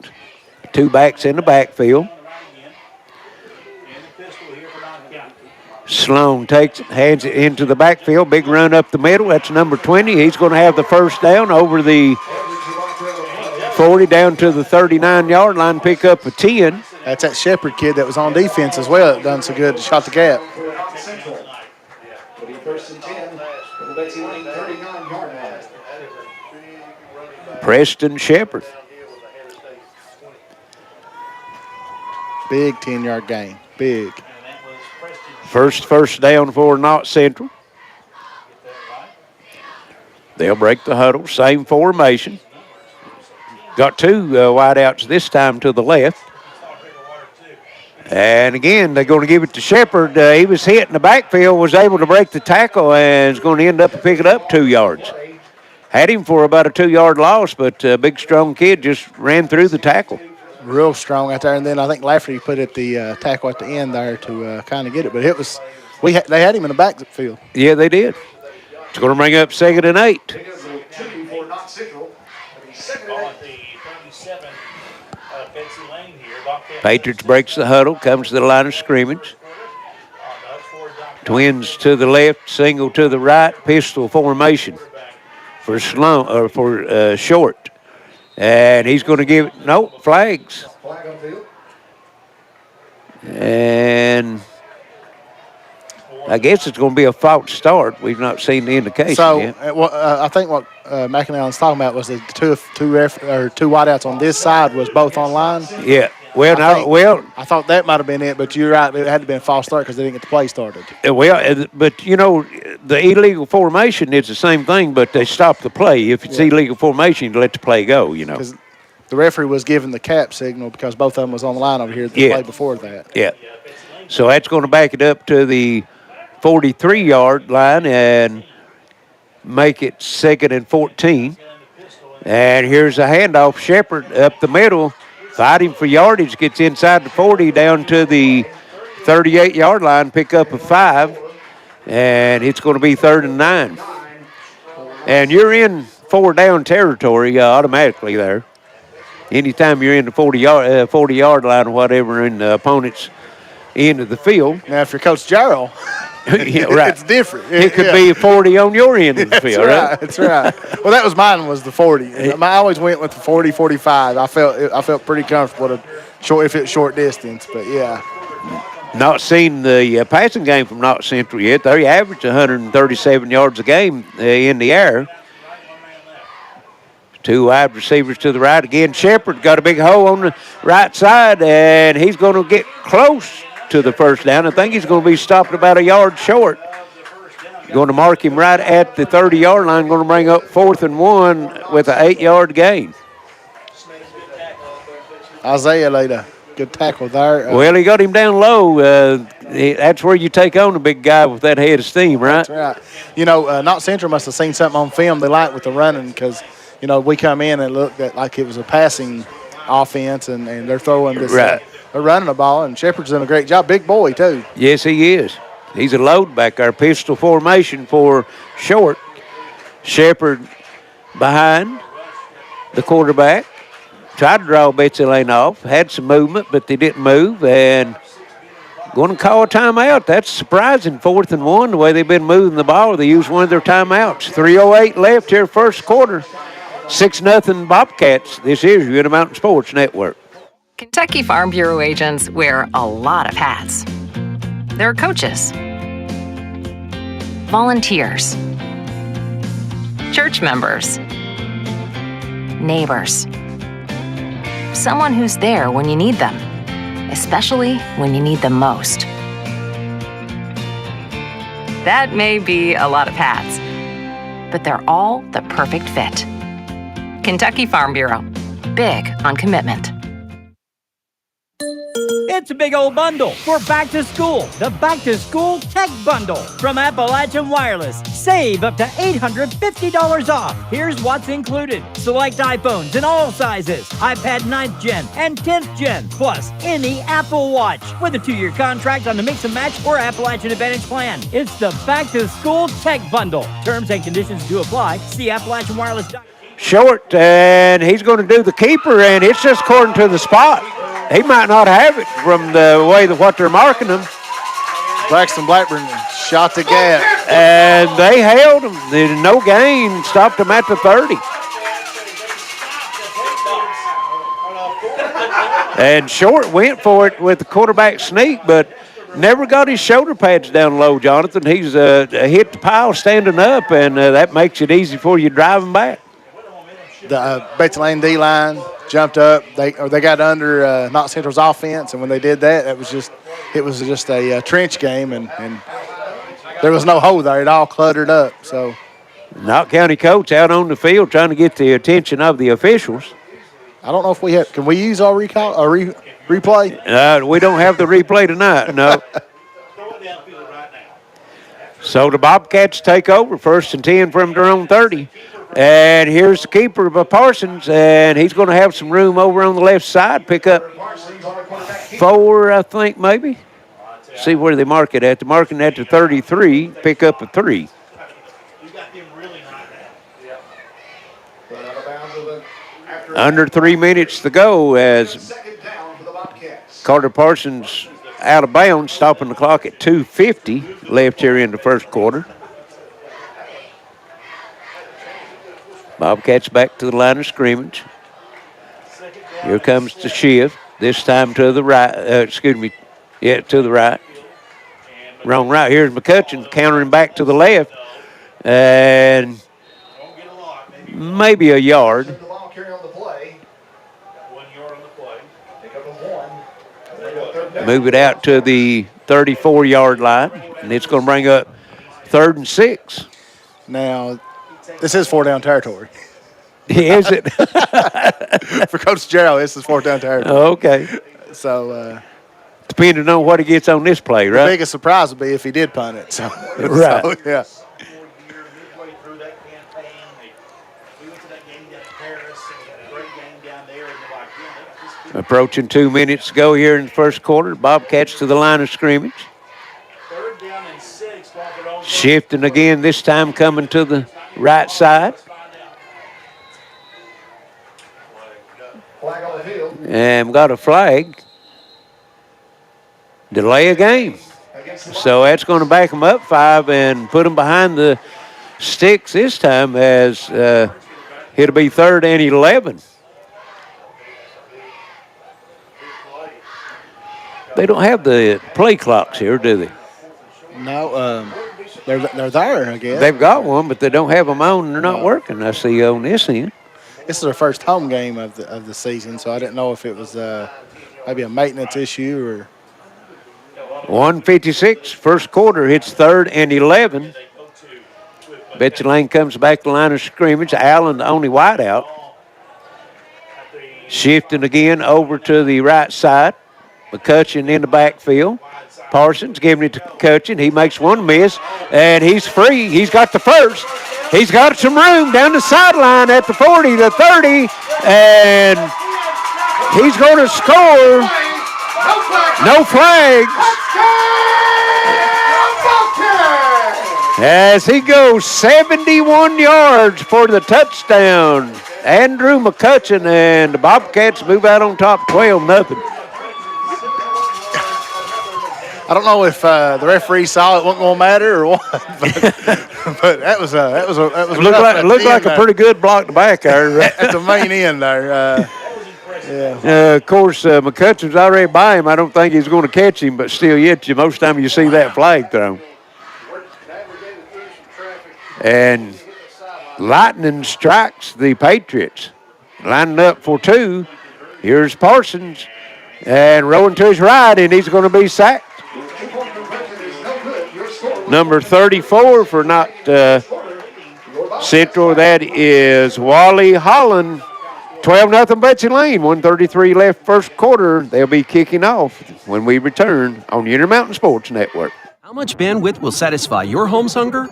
2 backs in the backfield. Sloan takes it, hands it into the backfield. Big run up the middle. That's number 20. He's going to have the first down over the 40 down to the 39-yard line, pick up a 10. That's that Shepherd kid that was on defense as well. That done so good, shot the gap. Preston Shepherd. Big 10-yard gain. Big. First down for Knott Central. They'll break the huddle. Same formation. Got 2 wideouts this time to the left. And again, they're going to give it to Shepherd. He was hit in the backfield, was able to break the tackle, and is going to end up picking up 2 yards. Had him for about a 2-yard loss, but a big, strong kid just ran through the tackle. Real strong out there. And then I think Lafferty put it the tackle at the end there to kind of get it. But it was they had him in the backfield. Yeah, they did. It's going to bring up 2nd and 8. Patriots breaks the huddle, comes to the line of scrimmage. Twins to the left, single to the right, pistol formation for Sloan or for Short. And he's going to give it, no, flags. And I guess it's going to be a false start. We've not seen the indication So yet. I think what McAnallen's talking about was the two wideouts on this side was both online. Yeah. Well, I thought that might have been it, but you're right. It had to be a false start because they didn't get the play started. But the illegal formation is the same thing, but they stop the play. If it's illegal formation, you let the play go. Because the referee was giving the cap signal because both of them was on the line over here. The play before that. Yeah. So that's going to back it up to the 43-yard line and make it 2nd and 14. And here's a handoff. Shepherd up the middle, fighting for yardage, gets inside the 40 down to the 38-yard line, pick up a 5, and it's going to be 3rd and 9. And you're in 4-down territory automatically there. Anytime you're in the 40-yard line or whatever in the opponent's end of the field. Now, if you're Coach Jarrell, right. It's different. It could be 40 on your end of the field, right? That's right. Well, that was mine was the 40. I always went with the 40, 45. I felt pretty comfortable if it's short distance, but yeah. Not seen the passing game from Knott Central yet. They average 137 yards a game in the air. 2 wide receivers to the right. Again, Shepherd got a big hole on the right side, and he's going to get close to the first down. I think he's going to be stopped about a yard short. Going to mark him right at the 30-yard line. Going to bring up 4th and 1 with an 8-yard gain. Isaiah laid a good tackle there. Well, he got him down low. That's where you take on a big guy with that head of steam, right? That's right. Knott Central must have seen something on film they liked with the running because, we come in and looked at like it was a passing offense, and they're throwing this. Right. They're running the ball, and Shepherd's doing a great job. Big boy, too. Yes, he is. He's a load back there. Pistol formation for Short. Shepherd behind the quarterback. Tried to draw Betsy Layne off. Had some movement, but they didn't move. And going to call a timeout. That's surprising. 4th and 1, the way they've been moving the ball. They used one of their timeouts. 3:08 left here, first quarter. 6-0 Bobcats. This is Uinta Mountain Sports Network. Kentucky Farm Bureau agents wear a lot of hats. They're coaches, volunteers, church members, neighbors, someone who's there when you need them, especially when you need them most. That may be a lot of hats, but they're all the perfect fit. Kentucky Farm Bureau, big on commitment. It's a big old bundle for back to school. The Back to School Tech Bundle from Appalachian Wireless. Save up to $850 off. Here's what's included. Select iPhones in all sizes, iPad 9th Gen and 10th Gen, plus any Apple Watch with a 2-year contract on the Mix and Match or Appalachian Advantage plan. It's the Back to School Tech Bundle. Terms and conditions do apply. See AppalachianWireless.com. Short, and he's going to do the keeper, and it's just according to the spot. He might not have it from the way what they're marking him. Braxton Blackburn shot the gap. And they held him. There's no gain. Stopped him at the 30. And Short went for it with the quarterback sneak, but never got his shoulder pads down low, Jonathan. He's hit the pile standing up, and that makes it easy for you driving back. The Betsy Layne D-line jumped up. They got under Knott Central's offense, and when they did that, it was just a trench game, and there was no hole there. It all cluttered up. So, Knott County coach out on the field trying to get the attention of the officials. I don't know if we have. Can we use our replay? We don't have the replay tonight. No. So the Bobcats take over, 1st and 10 from their own 30. And here's the keeper by Parsons, and he's going to have some room over on the left side. Pick up 4, I think, maybe. See where they mark it at. They're marking at the 33. Pick up a 3. Under 3 minutes to go as Carter Parsons out of bounds, stopping the clock at 2:50 left here in the first quarter. Bobcats back to the line of scrimmage. Here comes the shift, this time to the right. To the right. Wrong right. Here's McCutcheon countering back to the left. And maybe a yard. The ball carry on the play. 1 yard on the play. Pick up a 1. Move it out to the 34-yard line, and it's going to bring up 3rd and 6. Now, this is 4 down territory. Is it? For Coach Gerald, this is 4th down territory. Okay. So, depending on what he gets on this play, right? The biggest surprise would be if he did punt it. So, right. So, yeah. Approaching 2 minutes to go here in the first quarter. Bobcats to the line of scrimmage. 3rd down and 6. Shifting again, this time coming to the right side. Flag on the field. And we got a flag. Delay a game. So that's going to back them up 5 and put them behind the sticks this time as it'll be 3rd and 11. They don't have the play clocks here, do they? No, they're there, I guess. They've got one, but they don't have them on, and they're not working. I see on this end. This is their first home game of the season, so I didn't know if it was maybe a maintenance issue or. 1:56, first quarter. It's 3rd and 11. Betsy Layne comes back to the line of scrimmage. Allen, the only wide out. Shifting again over to the right side. McCutcheon in the backfield. Parsons giving it to McCutcheon. He makes one miss, and he's free. He's got the first. He's got some room down the sideline at the 40, the 30, and he's going to score. No flags. As he goes 71 yards for the touchdown. Andrew McCutcheon, and the Bobcats move out on top 12-0. I don't know if the referee saw it wasn't going to matter or what, but that was looked like a pretty good block to back there at the main end there. Yeah. Of course, McCutcheon's already by him. I don't think he's going to catch him, but still, yet most time you see that flag thrown. And lightning strikes the Patriots, lining up for 2. Here's Parsons, and rolling to his right, and he's going to be sacked. Number 34 for Knott Central, that is Wally Holland. 12-0 Betsy Layne, 1:33 left first quarter. They'll be kicking off when we return on the Intermountain Sports Network. How much bandwidth will satisfy your home's hunger?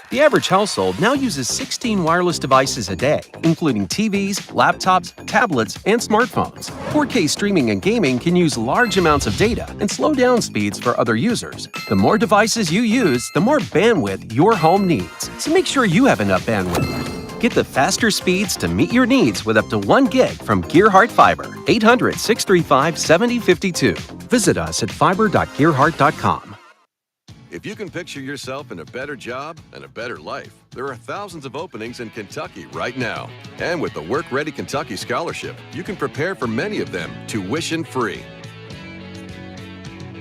The average household now uses 16 wireless devices a day, including TVs, laptops, tablets, and smartphones. 4K streaming and gaming can use large amounts of data and slow down speeds for other users. The more devices you use, the more bandwidth your home needs. So make sure you have enough bandwidth. Get the faster speeds to meet your needs with up to 1 gig from Gearheart Fiber. 800-635-7052. Visit us at fiber.gearheart.com. If you can picture yourself in a better job and a better life, there are thousands of openings in Kentucky right now. And with the Work Ready Kentucky Scholarship, you can prepare for many of them tuition-free.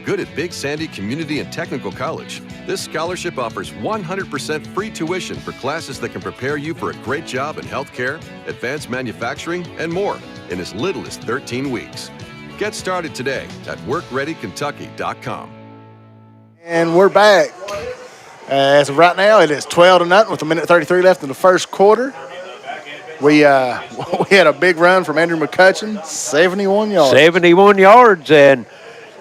Good at Big Sandy Community and Technical College, this scholarship offers 100% free tuition for classes that can prepare you for a great job in healthcare, advanced manufacturing, and more in as little as 13 weeks. Get started today at workreadykentucky.com. And we're back. As of right now, it is 12-0 with 1:33 left in the first quarter. We had a big run from Andrew McCutcheon, 71 yards. 71 yards, and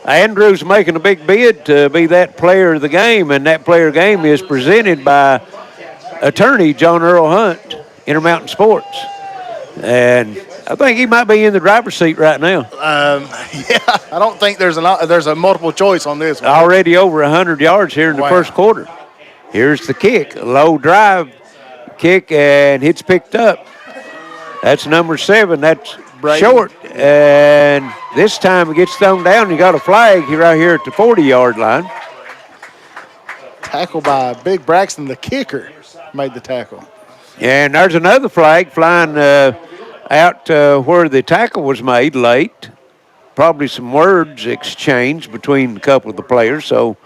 Andrew's making a big bid to be that player of the game, and that player of the game is presented by attorney John Earl Hunt, Intermountain Sports. And I think he might be in the driver's seat right now. Yeah, I don't think there's a multiple choice on this one. Already over 100 yards here in the first quarter. Here's the kick, a low drive kick, and it's picked up. That's number 7. That's Brady. Short, and this time it gets thrown down. You got a flag right here at the 40-yard line. Tackle by Big Braxton, the kicker, made the tackle. And there's another flag flying out where the tackle was made late. Probably some words exchanged between a couple of the players. So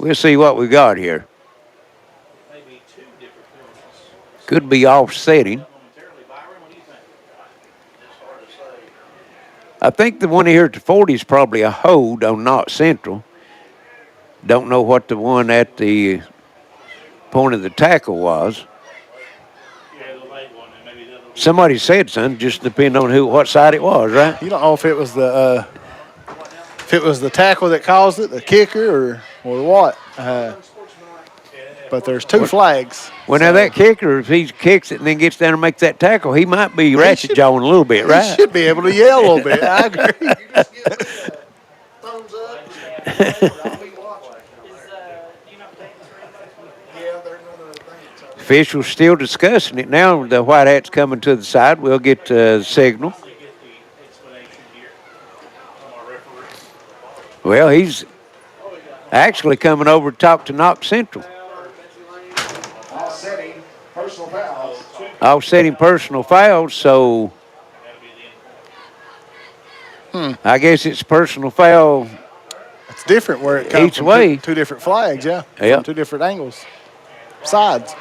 We'll see what we got here. Could be offsetting. I think the one here at the 40 is probably a hold on Knott Central. Don't know what the one at the point of the tackle was. Somebody said something, just depending on what side it was, right? You don't know if it was the tackle that caused it, the kicker, or what. But there's two flags. Well, now that kicker, if he kicks it and then gets down and makes that tackle, he might be ratchet jawing a little bit, right? He should be able to yell a little bit. I agree. Officials still discussing it. Now the white hat's coming to the side. We'll get the signal. Well, he's actually coming over to talk to Knott Central. Offsetting personal fouls, so I guess it's personal foul. It's different where it comes each from way. Two different flags, yeah. Yeah. From two different angles, sides.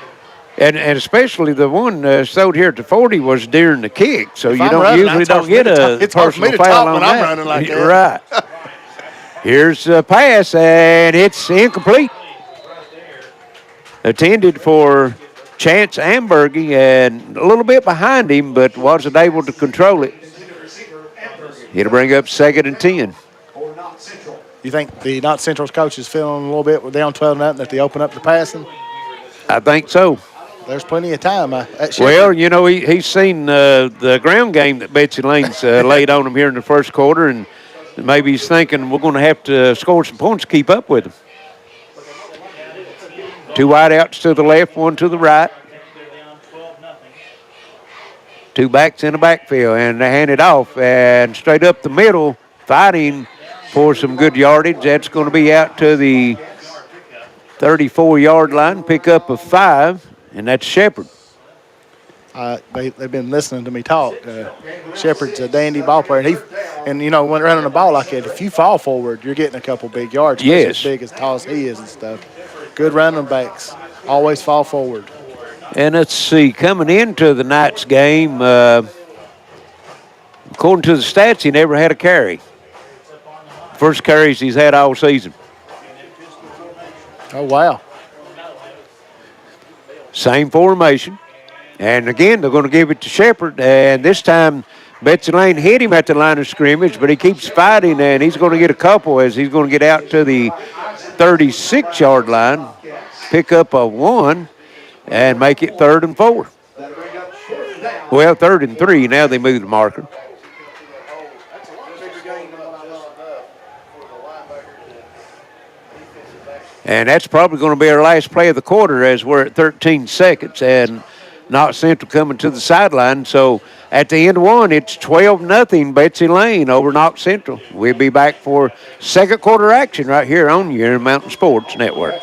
And especially the one showed here at the 40 was during the kick, so If you I'm don't running, usually it's hard don't for me get to a talk- it's hard for me personal to foul talk on when I'm that. running like that. Right. Here's a pass, and it's incomplete. Intended for Chance Ambergy, and a little bit behind him, but wasn't able to control it. It'll bring up 2nd and 10. You think the Knott Central's coach is feeling a little bit, we're down 12-0, that they open up the passing? I think so. There's plenty of time. Well, you know, he's seen the ground game that Betsy Layne's laid on him here in the first quarter, and maybe he's thinking we're going to have to score some points to keep up with them. Two wide outs to the left, one to the right. Two backs in the backfield, and they hand it off, and straight up the middle, fighting for some good yardage. That's going to be out to the 34-yard line, pick up of 5, and that's Shepard. They've been listening to me talk. Shepard's a dandy ball player, and you know, when running the ball like that, if you fall forward, you're getting a couple big yards. Yes. As big as tall as he is and stuff. Good running backs. Always fall forward. And let's see, coming into the Knights game, according to the stats, he never had a carry. First carries he's had all season. Oh, wow. Same formation. And again, they're going to give it to Shepard. And this time, Betsy Layne hit him at the line of scrimmage, but he keeps fighting, and he's going to get a couple as he's going to get out to the 36-yard line, pick up a 1, and make it 3rd and 4. Well, 3rd and 3. Now they move the marker. And that's probably going to be our last play of the quarter as we're at 13 seconds and Knott Central coming to the sideline. So at the end of one, it's 12-0 Betsy Layne over Knott Central. We'll be back for second quarter action right here on your Mountain Sports Network.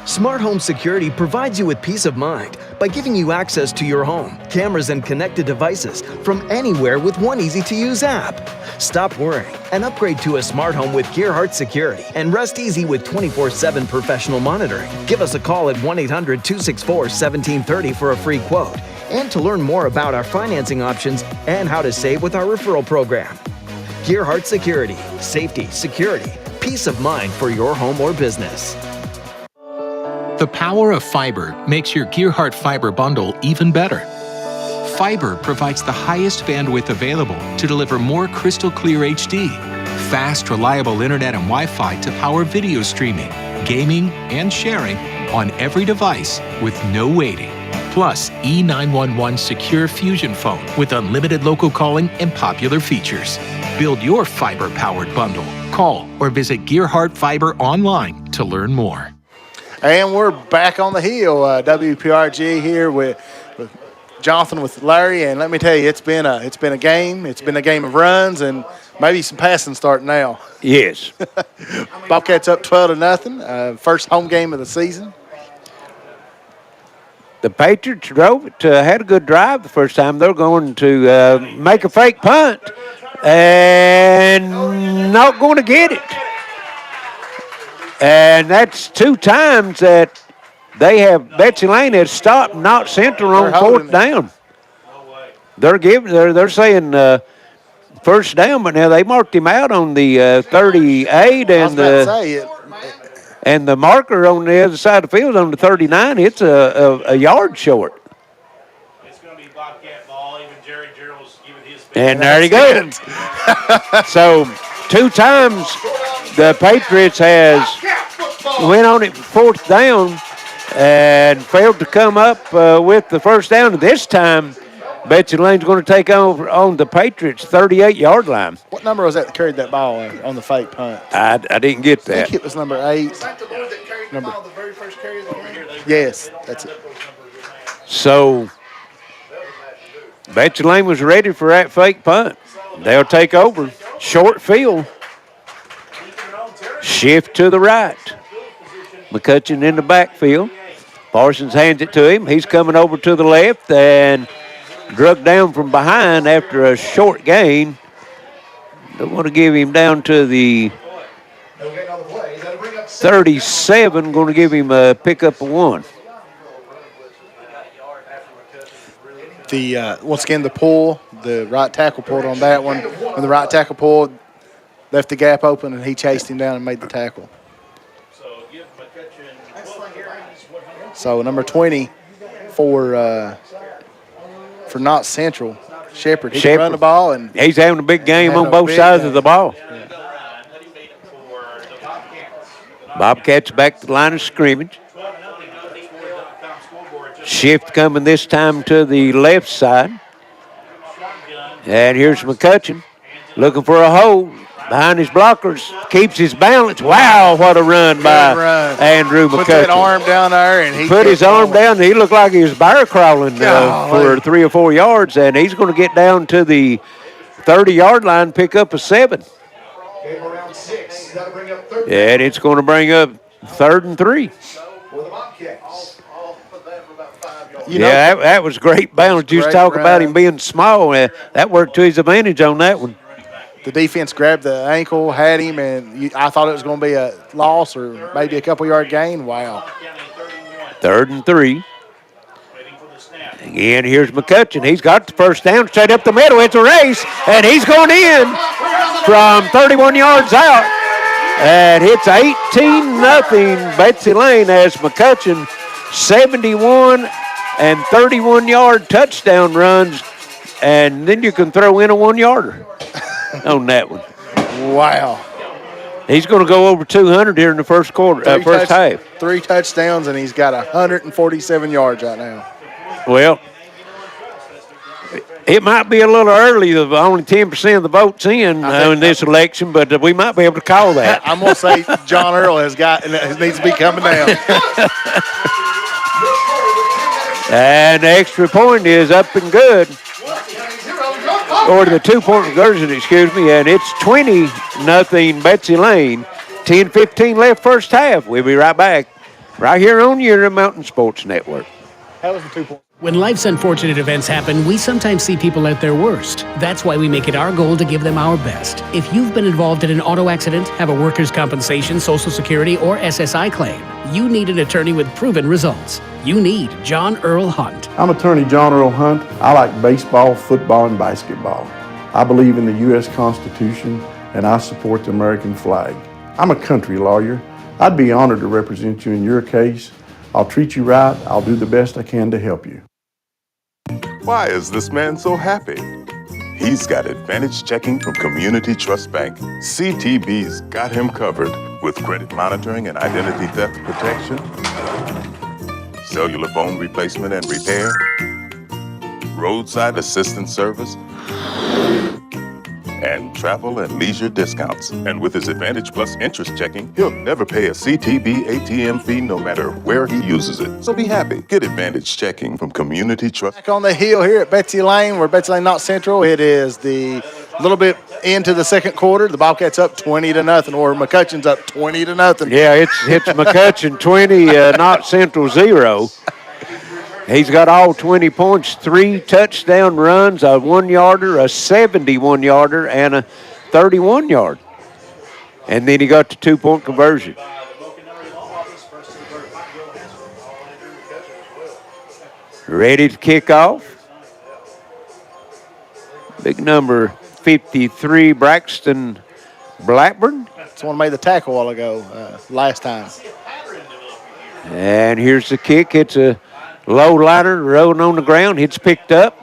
Smart Home Security provides you with peace of mind by giving you access to your home, cameras, and connected devices from anywhere with one easy-to-use app. Stop worrying and upgrade to a smart home with Gearheart Security and rest easy with 24/7 professional monitoring. Give us a call at 1-800-264-1730 for a free quote and to learn more about our financing options and how to save with our referral program. Gearheart Security, safety, security, peace of mind for your home or business. The power of fiber makes your Gearheart fiber bundle even better. Fiber provides the highest bandwidth available to deliver more crystal clear HD, fast, reliable internet and Wi-Fi to power video streaming, gaming, and sharing on every device with no waiting. Plus, E911 Secure Fusion Phone with unlimited local calling and popular features. Build your fiber-powered bundle. Call or visit Gearheart Fiber online to learn more. And we're back on the hill. WPRG here with Jonathan, with Larry, and let me tell you, it's been a game. It's been a game of runs and maybe some passing starting now. Yes. Bobcats up 12-0. First home game of the season. The Patriots drove it, had a good drive the first time. They're going to make a fake punt and not going to get it. And that's 2 times that Betsy Layne has stopped Knott Central on 4th down. They're saying first down, but now they marked him out on the 38 and the marker on the other side of the field on the 39. It's a yard short. It's going to be Bobcat ball. Even Jerry Gerald's giving his. And there he goes. So 2 times the Patriots has went on it 4th down and failed to come up with the first down. This time, Betsy Layne's going to take over on the Patriots' 38-yard line. What number was that carried that ball on the fake punt? I didn't get that. I think it was number 8. Yes, that's it. So Betsy Layne was ready for that fake punt. They'll take over. Short field. Shift to the right. McCutcheon in the backfield. Parsons hands it to him. He's coming over to the left and drug down from behind after a short gain. They want to give him down to the 37. Going to give him a pickup of 1. Once again, the pull, the right tackle pulled on that one. When the right tackle pulled, left the gap open, and he chased him down and made the tackle. So number 20 for Knott Central, Shepherd. He can run the ball, and he's having a big game on both sides of the ball. Yeah. Bobcats back to the line of scrimmage. Shift coming this time to the left side. And here's McCutcheon looking for a hole behind his blockers. Keeps his balance. Wow, what a run by Andrew McCutcheon. Put that arm down there, and he put his arm down. He looked like he was bear crawling for 3 or 4 yards, and he's going to get down to the 30-yard line, pick up a 7. And it's going to bring up 3rd and 3. That was great balance. You talk about him being small. That worked to his advantage on that one. The defense grabbed the ankle, had him, and I thought it was going to be a loss or maybe a couple-yard gain. Wow. 3rd and 3. Again, here's McCutcheon. He's got the first down straight up the middle. It's a race, and he's going in from 31 yards out. And it's 18-0 Betsy Layne as McCutcheon 71 and 31-yard touchdown runs, and then you can throw in a 1-yarder on that one. Wow. He's going to go over 200 here in the first half. 3 touchdowns, and he's got 147 yards right now. Well, it might be a little early. Only 10% of the votes in this election, but we might be able to call that. I'm going to say John Earl needs to be coming down. And the extra point is up and good. Or the 2-point conversion, and it's 20-0 Betsy Layne. 10:15 left first half. We'll be right back right here on your Mountain Sports Network. That was the 2-point. When life's unfortunate events happen, we sometimes see people at their worst. That's why we make it our goal to give them our best. If you've been involved in an auto accident, have a workers' compensation, Social Security, or SSI claim, you need an attorney with proven results. You need John Earl Hunt. I'm attorney John Earl Hunt. I like baseball, football, and basketball. I believe in the U.S. Constitution, and I support the American flag. I'm a country lawyer. I'd be honored to represent you in your case. I'll treat you right. I'll do the best I can to help you. Why is this man so happy? He's got Advantage Checking from Community Trust Bank. CTB's got him covered with credit monitoring and identity theft protection, cellular phone replacement and repair, roadside assistance service, and travel and leisure discounts. And with his Advantage Plus interest checking, he'll never pay a CTB ATM fee no matter where he uses it. So be happy. Get Advantage Checking from Community Trust. Back on the hill here at Betsy Layne, where Betsy Layne Knott Central. It is the little bit into the second quarter. The Bobcats up 20-0, or McCutcheon's up 20-0. Yeah, it's McCutcheon 20, Knott Central 0. He's got all 20 points, 3 touchdown runs, a 1-yarder, a 71-yarder, and a 31-yard. And then he got the 2-point conversion. Ready to kick off. Big number 53, Braxton Blackburn. That's the one who made the tackle a while ago, last time. And here's the kick. It's a low liner rolling on the ground. It's picked up.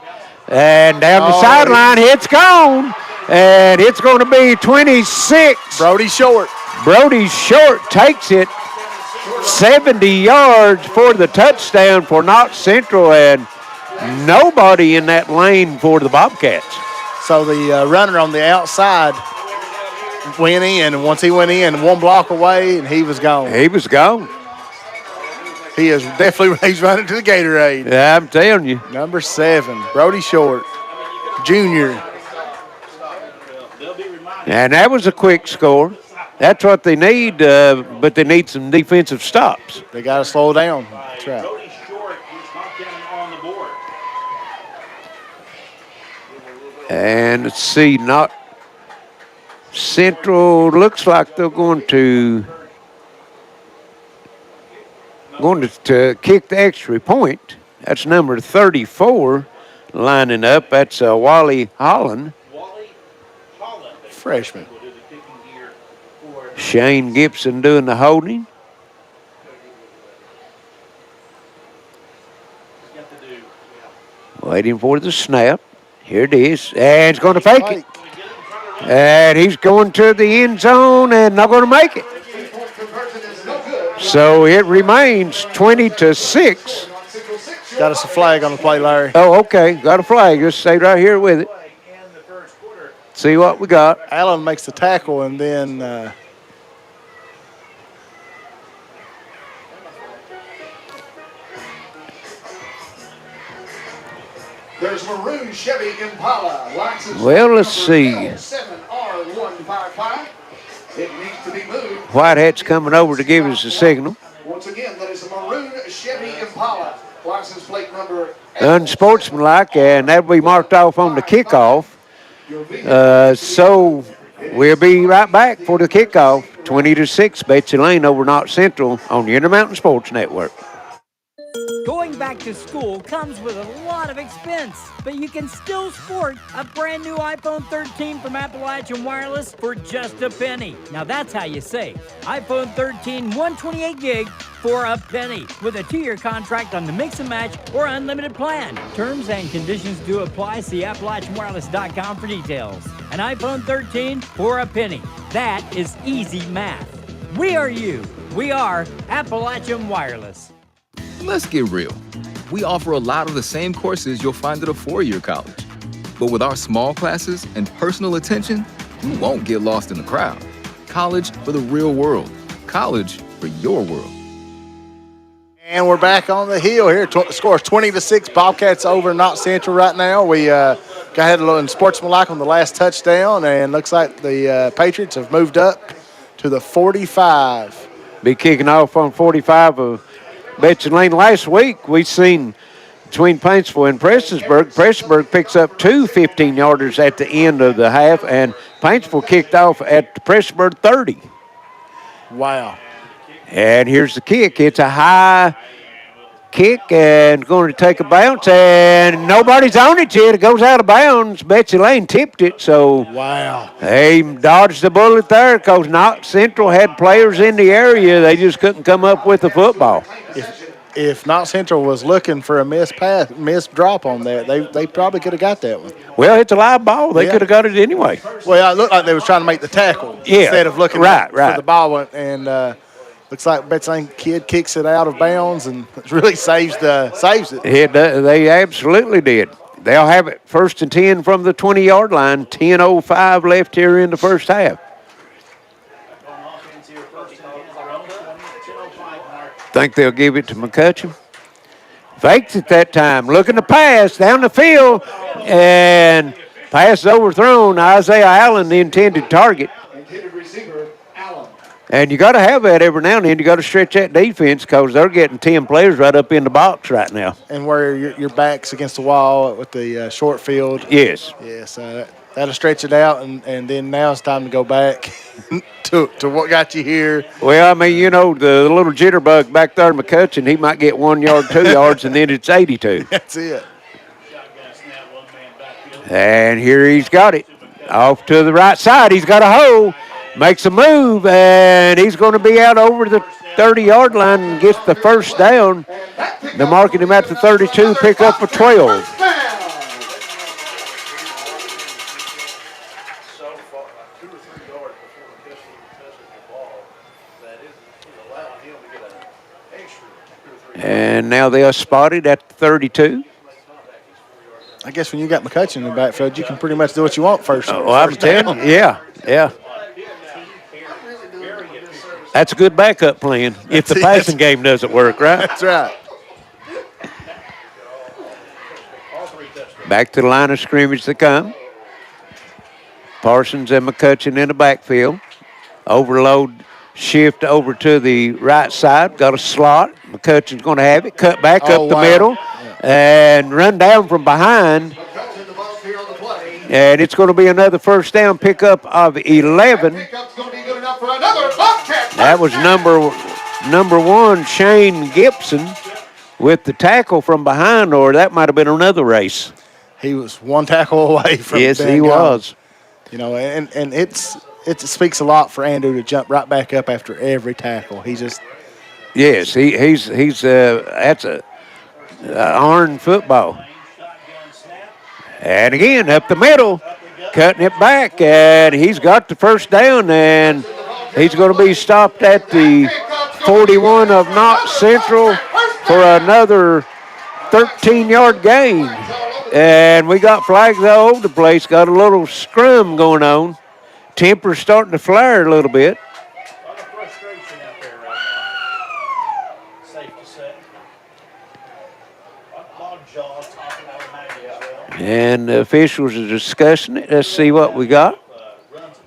And down the sideline, it's gone. And it's going to be 26. Brody Short. Brody Short takes it 70 yards for the touchdown for Knott Central, and nobody in that lane for the Bobcats. So the runner on the outside went in, and once he went in, one block away, and he was gone. He was gone. He is definitely he's running to the Gatorade. Yeah, I'm telling you. Number 7, Brody Short, Jr. And that was a quick score. That's what they need, but they need some defensive stops. They got to slow down. That's right. And let's see, Knott Central looks like they're going to kick the extra point. That's number 34 lining up. That's Wally Holland. Freshman. Shane Gibson doing the holding. Waiting for the snap. Here it is. And he's going to fake it. And he's going to the end zone and not going to make it. So it remains 20-6. Got us a flag on the play, Larry. Oh, okay. Got a flag. Just stay right here with it. See what we got. Allen makes the tackle, and then there's maroon Chevy Impala. Well, let's see. 7R155. It needs to be moved. Whitehead's coming over to give us a signal. Once again, that is a maroon Chevy Impala. License plate number Unsportsmanlike, and that'll be marked off on the kickoff. So we'll be right back for the kickoff. 20-6, Betsy Layne over Knott Central on the Intermountain Sports Network. Going back to school comes with a lot of expense, but you can still sport a brand new iPhone 13 from Appalachian Wireless for just a penny. Now that's how you save. iPhone 13 128 gig for a penny with a 2-year contract on the mix and match or unlimited plan. Terms and conditions do apply. See AppalachianWireless.com for details. An iPhone 13 for a penny. That is easy math. We are you. We are Appalachian Wireless. Let's get real. We offer a lot of the same courses you'll find at a 4-year college. But with our small classes and personal attention, you won't get lost in the crowd. College for the real world. College for your world. And we're back on the hill here. Scores 20-6. Bobcats over Knott Central right now. We got ahead a little in sportsmanlike on the last touchdown, and looks like the Patriots have moved up to the 45. Be kicking off on 45 of Betsy Layne. Last week we seen between Paintsville and Prestonsburg picks up 2 15-yarders at the end of the half, and Paintsville kicked off at the Prestonsburg 30. Wow. And here's the kick. It's a high kick and going to take a bounce, and nobody's on it yet. It goes out of bounds. Betsy Layne tipped it, so wow. They dodged the bullet there because Knott Central had players in the area. They just couldn't come up with the football. If Knott Central was looking for a missed drop on that, they probably could have got that one. Well, it's a live ball. They could have got it anyway. Well, it looked like they was trying to make the tackle instead of looking for the ball, and looks like Betsy Layne kid kicks it out of bounds and really saves it. They absolutely did. They'll have it 1st and 10 from the 20-yard line. 10:05 left here in the first half. Think they'll give it to McCutcheon. Fakes it that time. Looking to pass down the field, and pass overthrown. Isaiah Allen, the intended target. And you got to have that every now and then. You got to stretch that defense because they're getting 10 players right up in the box right now. And where your back's against the wall with the short field. Yes. Yes. That'll stretch it out, and then now it's time to go back to what got you here. Well, I mean, the little jitterbug back there, McCutcheon, he might get 1 yard, 2 yards, and then it's 82. That's it. And here he's got it. Off to the right side. He's got a hole. Makes a move, and he's going to be out over the 30-yard line and gets the first down. They're marking him at the 32, pick up a 12. And now they are spotted at the 32. I guess when you got McCutcheon in the backfield, you can pretty much do what you want first. Well, I'm telling you, yeah. That's a good backup plan if the passing game doesn't work, right? That's right. Back to the line of scrimmage they come. Parsons and McCutcheon in the backfield. Overload shift over to the right side. Got a slot. McCutcheon's going to have it. Cut back up the middle and run down from behind. And it's going to be another first down pickup of 11. That was number 1, Shane Gibson, with the tackle from behind, or that might have been another race. He was one tackle away from Yes, being he was. And it speaks a lot for Andrew to jump right back up after every tackle. He just Yes, he's that's a iron football. And again, up the middle, cutting it back, and he's got the first down, and he's going to be stopped at the 41 of Knott Central for another 13-yard gain. And we got flags all over the place, got a little scrum going on. Temper's starting to flare a little bit. And the officials are discussing it. Let's see what we got.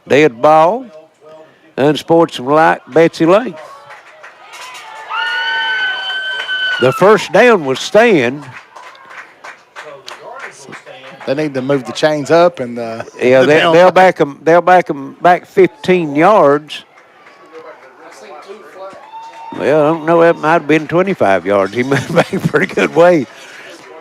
Dead ball. Unsportsmanlike Betsy Layne. The first down was staying. They need to move the chains up and they'll back them. They'll back them back 15 yards. Well, I don't know. That might have been 25 yards. He moved back a pretty good way.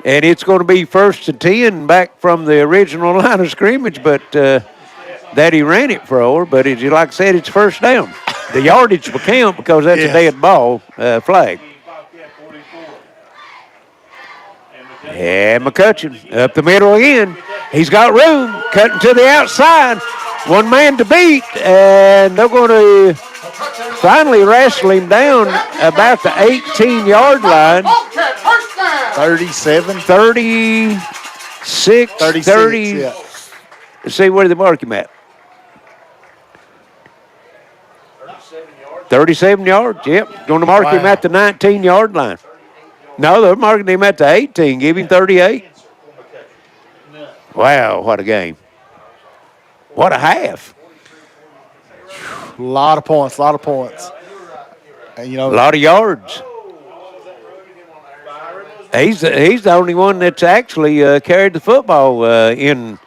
And it's going to be 1st and 10 back from the original line of scrimmage, but that he ran it for. But like I said, it's first down. The yardage will count because that's a dead ball flag. And McCutcheon up the middle again. He's got room, cutting to the outside. One man to beat, and they're going to finally wrestle him down about the 18-yard line. 37. 36, 30. Yeah. Let's see where they mark him at. 37 yards, yep. Going to mark him at the 19-yard line. No, they're marking him at the 18. Give him 38. Wow, what a game. What a half. A lot of points. And, a lot of yards. He's the only one that's actually carried the football in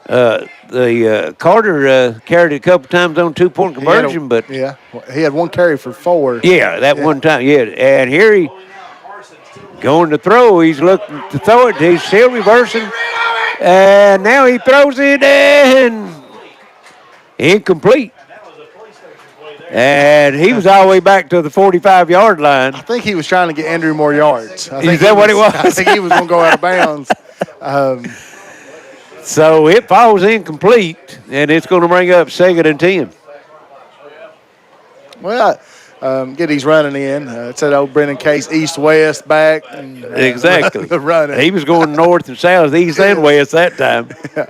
the Carter carried it a couple times on 2-point conversion, but he had one carry for 4. Yeah, that one time. Yeah, and here he going to throw. He's looking to throw it. He's still reversing, and now he throws it and incomplete. And he was all the way back to the 45-yard line. I think he was trying to get Andrew more yards. Is that what it was? I think he was going to go out of bounds. So it falls incomplete, and it's going to bring up 2nd and 10. Well, get these running in. It's that old Brennan Case east-west back. And, exactly. Running. He was going north and south, east and west that time. Yeah.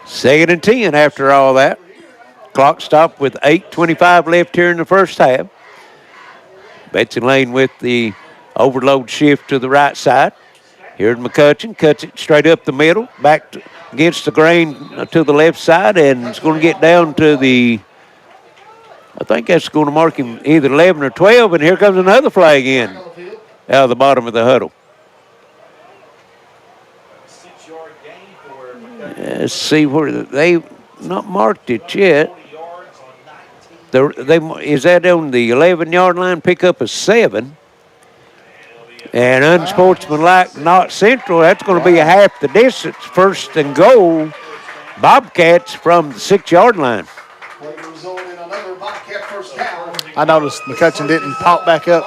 Second and 10 after all that. Clock stopped with 8:25 left here in the first half. Betsy Layne with the overload shift to the right side. Here's McCutcheon, cuts it straight up the middle, back against the grain to the left side, and it's going to get down to I think that's going to mark him either 11 or 12, and here comes another flag in out of the bottom of the huddle. Let's see where they not marked it yet. Is that on the 11-yard line? Pick up a 7. And unsportsmanlike, Knott Central. That's going to be a half the distance. First and goal. Bobcats from the 6-yard line. I noticed McCutcheon didn't pop back up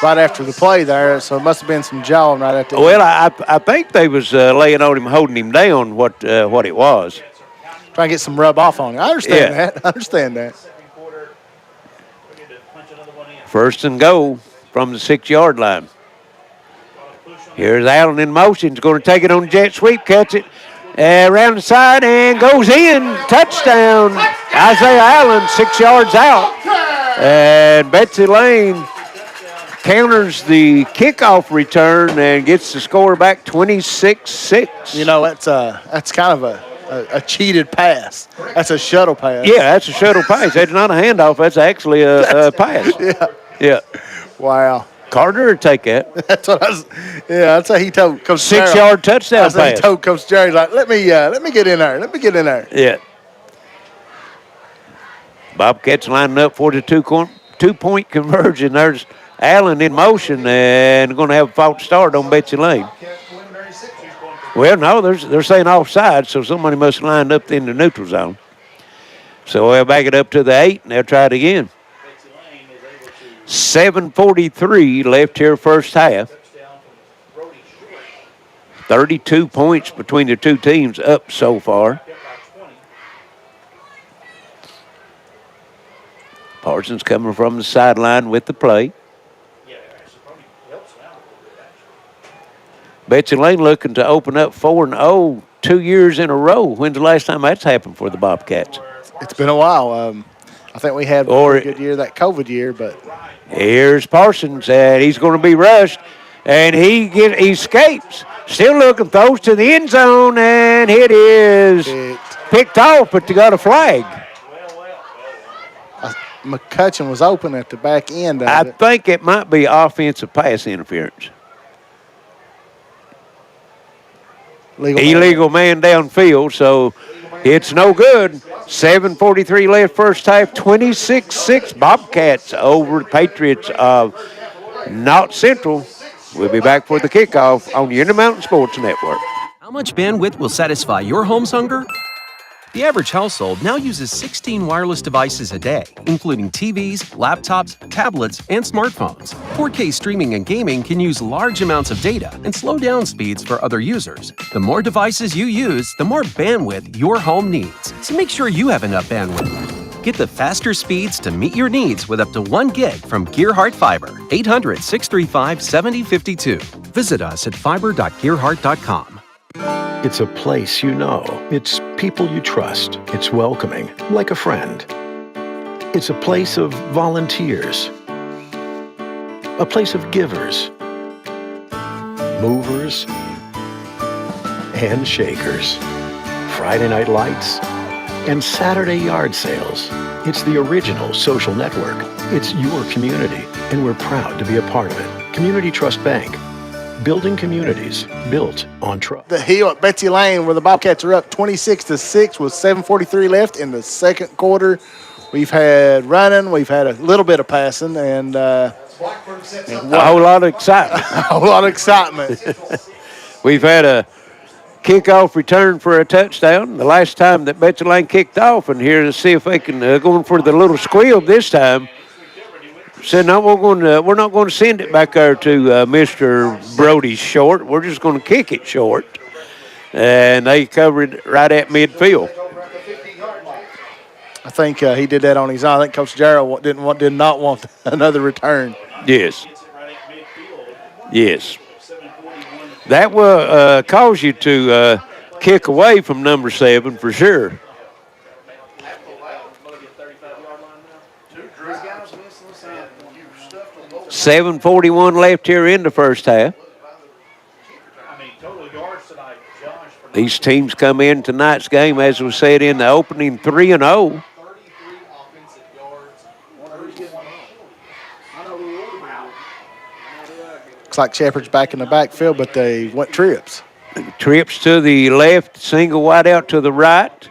right after the play there, so it must have been some jawing right at the Well, I think they was laying on him, holding him down, what it was. Trying to get some rub off on him. I understand that. I understand that. First and goal from the 6-yard line. Here's Allen in motion. He's going to take it on the jet sweep, catch it around the side, and goes in. Touchdown. Isaiah Allen, 6 yards out. And Betsy Layne counters the kickoff return and gets the score back 26-6. You know, that's kind of a cheated pass. That's a shuttle pass. Yeah, that's a shuttle pass. That's not a handoff. That's actually a pass. Yeah. Wow. Carter would take that. That's what I was. Yeah, that's how he told Coach 6-yard touchdown that's how pass. he told Coach Jerry, like, let me get in there. Let me get in there. Yeah. Bobcats lining up for the two-point conversion. There's Allen in motion and going to have a false start on Betsy Layne. Well, no, they're saying offside, so somebody must have lined up in the neutral zone. So they'll back it up to the 8, and they'll try it again. 7:43 left here first half. 32 points between the two teams up so far. Parsons coming from the sideline with the play. Betsy Layne looking to open up 4-0 2 years in a row. When's the last time that's happened for the Bobcats? It's been a while. I think we had a pretty good year that COVID year, but here's Parsons, and he's going to be rushed, and he escapes. Still looking, throws to the end zone, and it is picked off, but they got a flag. McCutcheon was open at the back end of I it. think it might be offensive pass interference. Illegal man downfield, so it's no good. 7:43 left first half, 26-6 Bobcats over the Patriots of Knott Central. We'll be back for the kickoff on the Intermountain Sports Network. How much bandwidth will satisfy your home's hunger? The average household now uses 16 wireless devices a day, including TVs, laptops, tablets, and smartphones. 4K streaming and gaming can use large amounts of data and slow down speeds for other users. The more devices you use, the more bandwidth your home needs. So make sure you have enough bandwidth. Get the faster speeds to meet your needs with up to 1 gig from Gearheart Fiber. 800-635-7052. Visit us at fiber.gearheart.com. It's a place you know. It's people you trust. It's welcoming, like a friend. It's a place of volunteers. A place of givers. Movers. And shakers. Friday night lights. And Saturday yard sales. It's the original social network. It's your community, and we're proud to be a part of it. Community Trust Bank. Building communities built on trust. The hill at Betsy Layne, where the Bobcats are up 26-6 with 7:43 left in the second quarter. We've had running, we've had a little bit of passing, and a whole lot of excitement. A whole lot of excitement. We've had a kickoff return for a touchdown. The last time that Betsy Layne kicked off, and here to see if they can go in for the little squeal this time. Said, no, we're not going to send it back there to Mr. Brody Short. We're just going to kick it short. And they covered it right at midfield. I think he did that on his own. I think Coach Jarrell did not want another return. Yes. Yes. That will cause you to kick away from number 7 for sure. 7:41 left here in the first half. These teams come in tonight's game, as we said in the opening, 3-0. Looks like Shepherd's back in the backfield, but they went trips. Trips to the left, single wide out to the right.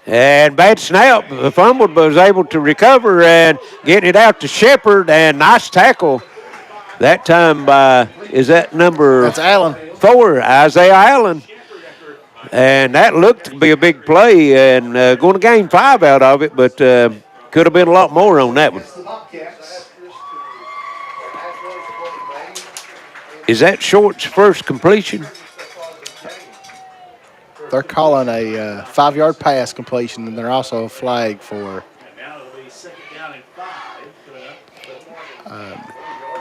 And bad snap, fumbled, but was able to recover and get it out to Shepard. And nice tackle that time by, is that number? That's Allen. 4, Isaiah Allen. And that looked to be a big play and going to gain 5 out of it, but could have been a lot more on that one. Is that Short's first completion? They're calling a 5-yard pass completion, and they're also a flag for.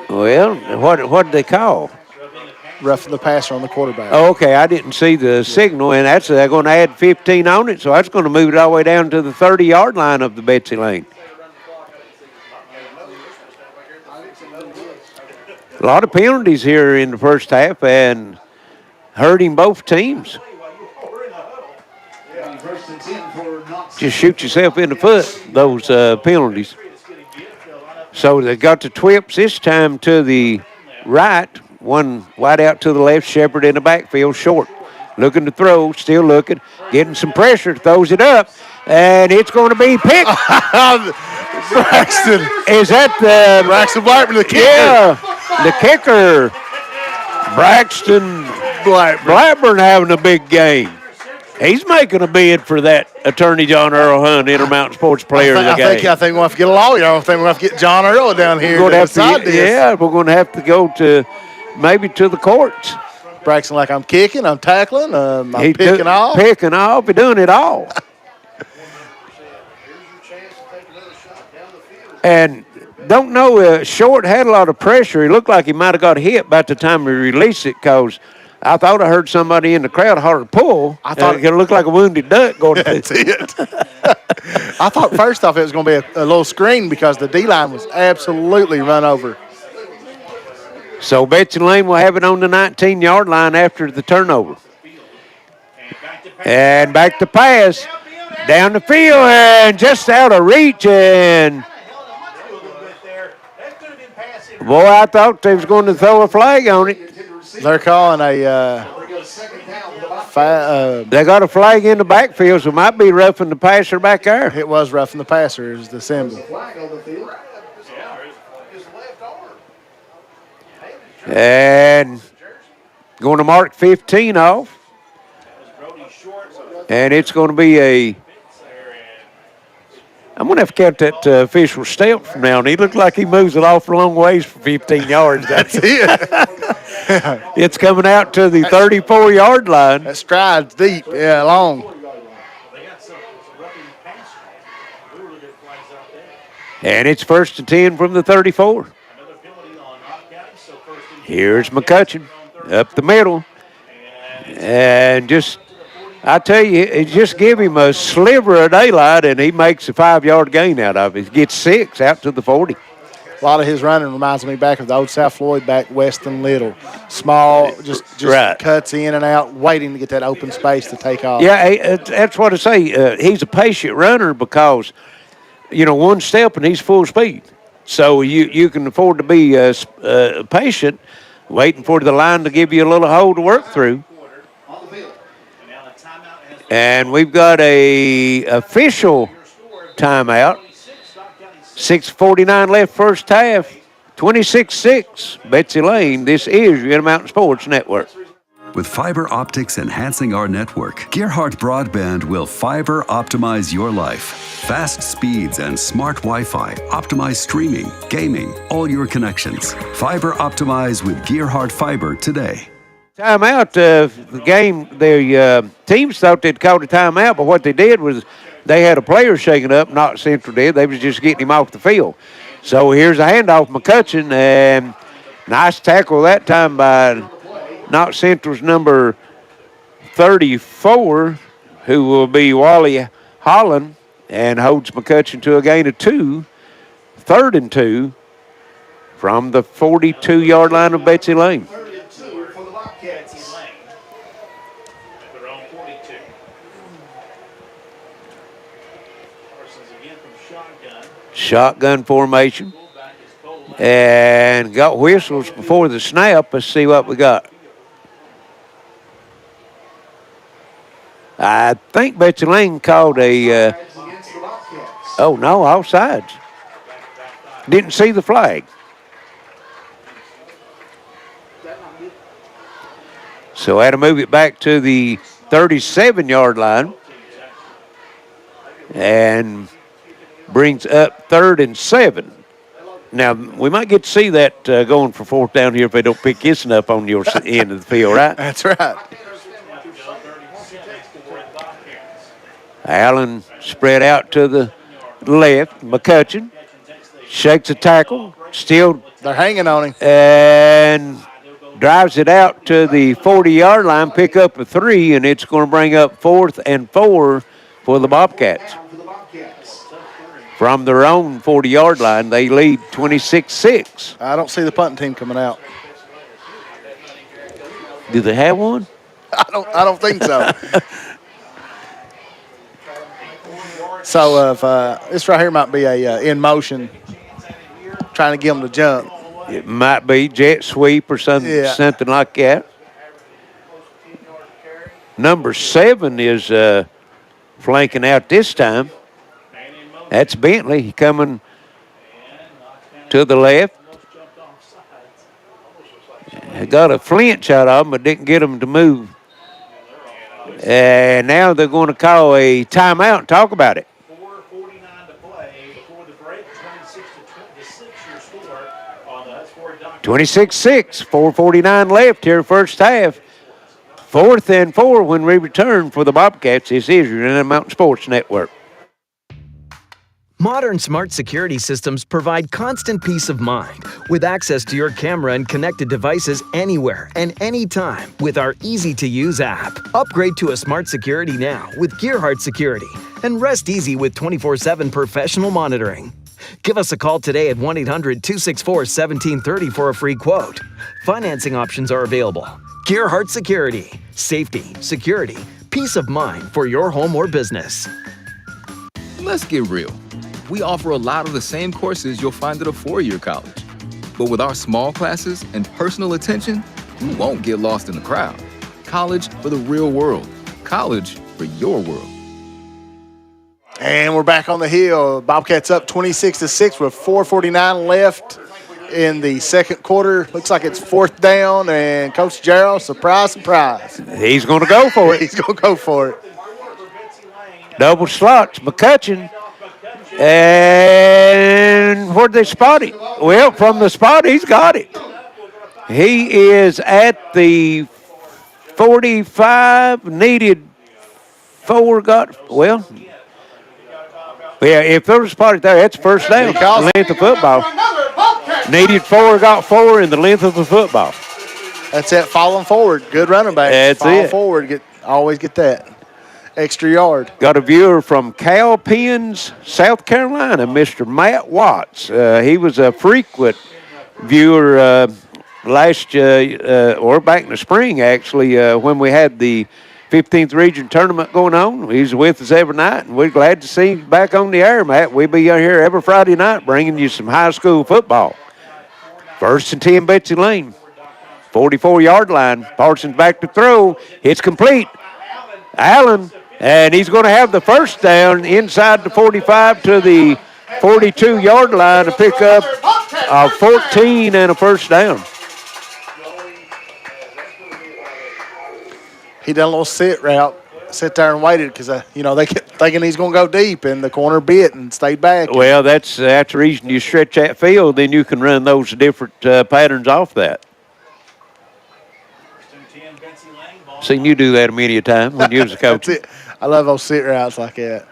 Well, what did they call? Roughing the passer on the quarterback. Oh, okay, I didn't see the signal, and that's they're going to add 15 on it, so that's going to move it all the way down to the 30-yard line of the Betsy Layne. A lot of penalties here in the first half, and hurting both teams. Just shoot yourself in the foot, those penalties. So they got the Twips this time to the right, one wide out to the left, Shepard in the backfield, Short. Looking to throw, still looking, getting some pressure, throws it up, and it's going to be picked. Braxton. Is that the... Braxton Blackburn, the kicker. Yeah, the kicker. Braxton Blackburn having a big game. He's making a bid for that Attorney John Earl Hunt Intermountain Sports Player of the Game. I think we're going to have to get a lawyer. I think we're going to have to get John Earl down here we're to decide this. Yeah, we're going to have to go to maybe to the courts. Braxton, like I'm kicking, I'm tackling, I'm picking off. Picking off, he's doing it all. And don't know, Short had a lot of pressure. He looked like he might have got hit by the time he released it because I thought I heard somebody in the crowd holler, pull. I thought it looked like a wounded duck going to That's it. I thought first off it was going to be a little screen because the D-line was absolutely run over. So Betsy Layne will have it on the 19-yard line after the turnover. And back to pass. Down the field and just out of reach. And boy, I thought they was going to throw a flag on it. They're calling a they got a flag in the backfield, so it might be roughing the passer back there. It was roughing the passer is the symbol. And going to mark 15 off. And it's going to be I'm going to have to count that official step from now on. He looked like he moves it off a long ways for 15 yards. That's it. It's coming out to the 34-yard line. That stride's deep, yeah, long. And it's 1st and 10 from the 34. Here's McCutcheon up the middle. And I tell you, just give him a sliver of daylight, and he makes a 5-yard gain out of it. He gets 6 out to the 40. A lot of his running reminds me back of the old South Floyd back Weston Little. Small, just right. Cuts in and out, waiting to get that open space to take off. Yeah, that's what I say. He's a patient runner because, one step and he's full speed. So you can afford to be patient, waiting for the line to give you a little hole to work through. And we've got a official timeout. 6:49 left first half. 26-6, Betsy Layne. This is your Intermountain Sports Network. With fiber optics enhancing our network, Gearheart Broadband will fiber optimize your life. Fast speeds and smart Wi-Fi optimize streaming, gaming, all your connections. Fiber optimize with Gearheart Fiber today. Timeout. The game, the teams thought they'd called a timeout, but what they did was they had a player shaking up, Knott Central did. They was just getting him off the field. So here's a handoff, McCutcheon, and nice tackle that time by Knott Central's number 34, who will be Wally Holland, and holds McCutcheon to a gain of 2, 3rd and 2, from the 42-yard line of Betsy Layne. Shotgun formation. And got whistles before the snap. Let's see what we got. I think Betsy Layne called a, oh, no, offsides. Didn't see the flag. So had to move it back to the 37-yard line and brings up 3rd and 7. Now, we might get to see that going for 4th down here if they don't pick this up on your end of the field, right? That's right. Allen spread out to the left. McCutcheon shakes a tackle. Still. They're hanging on him. And drives it out to the 40-yard line, pick up a 3, and it's going to bring up 4th and 4 for the Bobcats. From their own 40-yard line, they lead 26-6. I don't see the punting team coming out. Do they have one? I don't think so. So if this right here might be a in motion, trying to get them to jump. It might be jet sweep or something, something like that. Number 7 is flanking out this time. That's Bentley coming to the left. Got a flinch out of him, but didn't get him to move. And now they're going to call a timeout and talk about it. 4:49 to play before the break. 26-6 your score on the 26-6, 4:49 left here first half. 4th and 4 when we return for the Bobcats. This is your Intermountain Mountain Sports Network. Modern smart security systems provide constant peace of mind with access to your camera and connected devices anywhere and anytime with our easy-to-use app. Upgrade to a smart security now with Gearheart Security and rest easy with 24/7 professional monitoring. Give us a call today at 1-800-264-1730 for a free quote. Financing options are available. Gearheart Security. Safety, security, peace of mind for your home or business. Let's get real. We offer a lot of the same courses you'll find at a four-year college. But with our small classes and personal attention, you won't get lost in the crowd. College for the real world. College for your world. And we're back on the hill. Bobcats up 26-6 with 4:49 left in the second quarter. Looks like it's 4th down, and Coach Gerald, surprise, surprise. He's going to go for it. He's going to go for it. Double slots, McCutcheon. And where'd they spot it? Well, from the spot, he's got it. He is at the 45, needed 4, well, yeah, if there was a spot there, that's first down. Length of football. Needed 4, got 4 in the length of the football. That's it, falling forward. Good running back. That's Fall it. forward, always get that extra yard. Got a viewer from Cowpens, South Carolina, Mr. Matt Watts. He was a frequent viewer last or back in the spring, actually, when we had the 15th Region Tournament going on. He's with us every night, and we're glad to see him back on the air, Matt. We'll be here every Friday night bringing you some high school football. 1st and 10, Betsy Layne. 44-yard line. Parsons back to throw. It's complete. Allen. And he's going to have the first down inside the 45 to the 42-yard line to pick up a 14 and a first down. He done a little sit route, sit there and waited because, they kept thinking he's going to go deep, and the corner bit and stayed back. Well, that's the reason you stretch that field, then you can run those different patterns off that. Seen you do that many a time when you was a coach. That's it. I love those sit routes like that.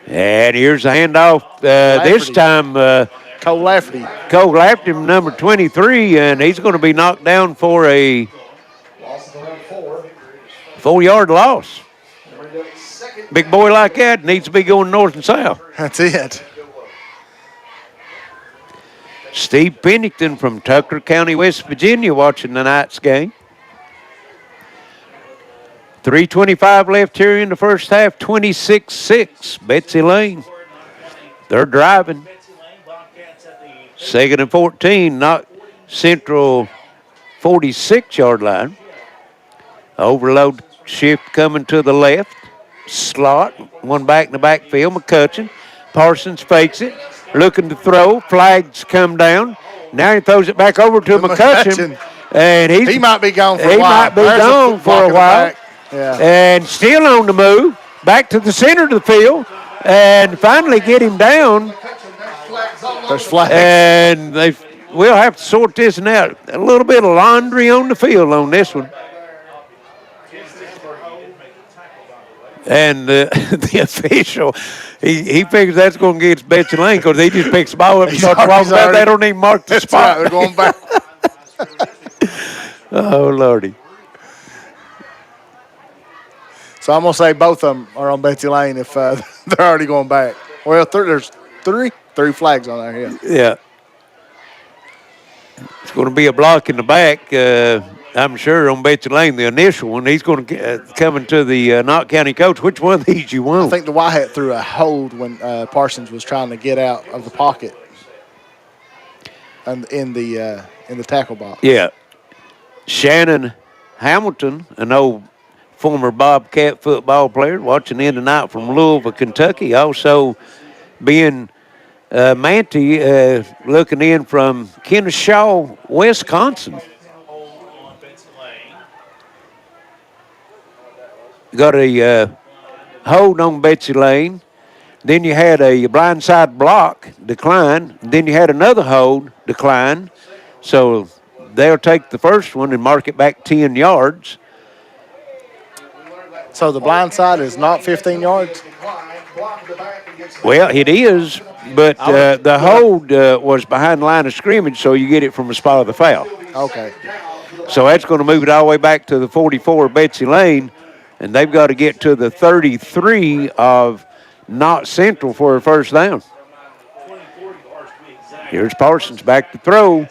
And here's a handoff. This time, Cole Lafferty. Cole Lafferty, number 23, and he's going to be knocked down for a 4-yard loss. Big boy like that needs to be going north and south. That's it. Steve Pennington from Tucker County, West Virginia, watching tonight's game. 3:25 left here in the first half, 26-6, Betsy Layne. They're driving. 2nd and 14, Knott Central 46-yard line. Overload shift coming to the left. Slot, one back in the backfield. McCutcheon. Parsons fakes it, looking to throw. Flags come down. Now he throws it back over to McCutcheon. And he might be gone for a while. He might be gone for a while. Yeah. And still on the move. Back to the center of the field. And finally get him down. There's flags. And we'll have to sort this one out. A little bit of laundry on the field on this one. And the official, he figures that's going to get Betsy Layne because he just picks the ball up and starts walking back. They don't even mark the spot. Right, they're going back. Oh, Lordy. So I'm going to say both of them are on Betsy Layne if they're already going back. Well, there's three flags on there, yeah. Yeah. It's going to be a block in the back. I'm sure on Betsy Layne, the initial one, he's going to come into the Knott County coach. Which one of these you want? I think the Whitehead threw a hold when Parsons was trying to get out of the pocket and in the tackle box. Yeah. Shannon Hamilton, an old former Bobcat football player, watching in tonight from Louisville, Kentucky. Also being Manty, looking in from Kennesaw, Wisconsin. Got a hold on Betsy Layne. Then you had a blindside block decline. Then you had another hold decline. So they'll take the first one and mark it back 10 yards. So the blindside is not 15 yards? Well, it is, but the hold was behind the line of scrimmage, so you get it from the spot of the foul. Okay. So that's going to move it all the way back to the 44 of Betsy Layne. And they've got to get to the 33 of Knott Central for a first down. Here's Parsons back to throw.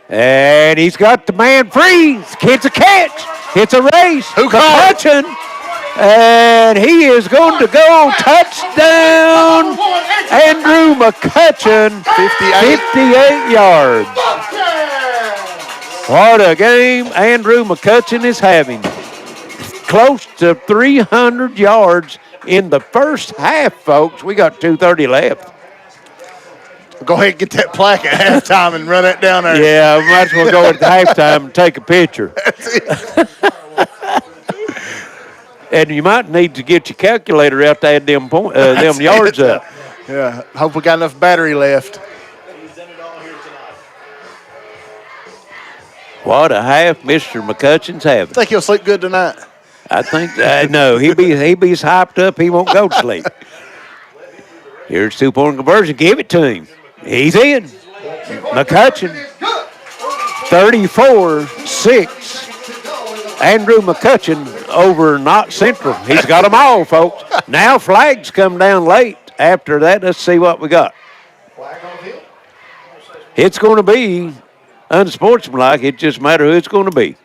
And he's got the man free. It's a catch. It's a race. McCutcheon. And he is going to go touchdown. Andrew McCutcheon, 58 yards. What a game Andrew McCutcheon is having. Close to 300 yards in the first half, folks. We got 2:30 left. Go ahead and get that plaque at halftime and run it down there. Yeah, we might as well go at halftime and take a picture. And you might need to get your calculator out to add them yards up. Yeah, hope we got enough battery left. What a half Mr. McCutcheon's having. Think he'll sleep good tonight? I think no, he'll be hyped up. He won't go to sleep. Here's 2-point conversion. Give it to him. He's in. McCutcheon, 34-6. Andrew McCutcheon over Knott Central. He's got them all, folks. Now flags come down late. After that, let's see what we got. It's going to be unsportsmanlike. It just matters who it's going to be.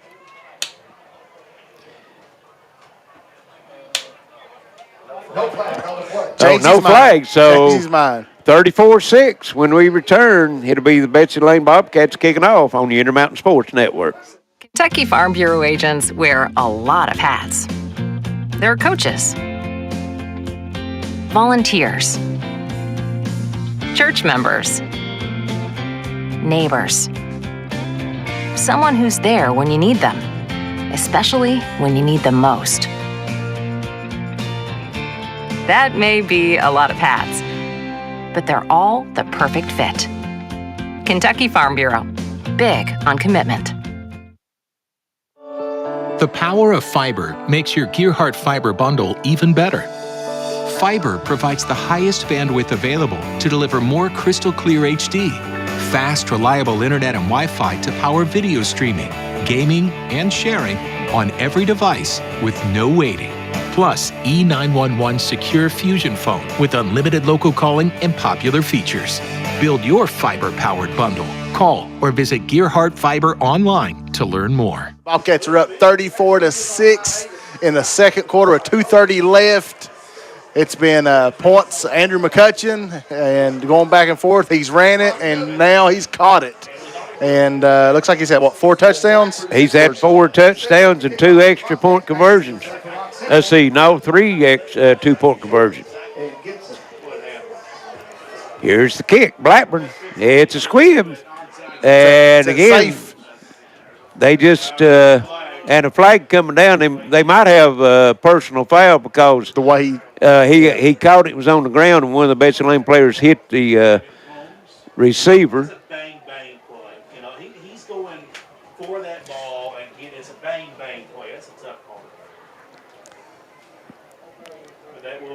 No flags. So 34-6. When we return, it'll be the Betsy Layne Bobcats kicking off on the Intermountain Sports Network. Kentucky Farm Bureau agents wear a lot of hats. They're coaches, volunteers, church members, neighbors, someone who's there when you need them, especially when you need them most. That may be a lot of hats, but they're all the perfect fit. Kentucky Farm Bureau, big on commitment. The power of fiber makes your Gearheart fiber bundle even better. Fiber provides the highest bandwidth available to deliver more crystal clear HD, fast, reliable internet and Wi-Fi to power video streaming, gaming, and sharing on every device with no waiting. Plus, E911 Secure Fusion Phone with unlimited local calling and popular features. Build your fiber-powered bundle. Call or visit Gearheart Fiber online to learn more. Bobcats are up 34-6 in the second quarter with 2:30 left. It's been points, Andrew McCutcheon, and going back and forth. He's ran it, and now he's caught it. And looks like he's had, 4 touchdowns? He's had 4 touchdowns and 2 extra point conversions. Let's see, no, 2-point conversion. Here's the kick, Blackburn. It's a squib. And again, they just, and a flag coming down, they might have a personal foul because the way he caught it, was on the ground, and one of the Betsy Layne players hit the receiver. Bang, bang play. You know, he's going for that ball, and it's a bang, bang play. That's a tough call.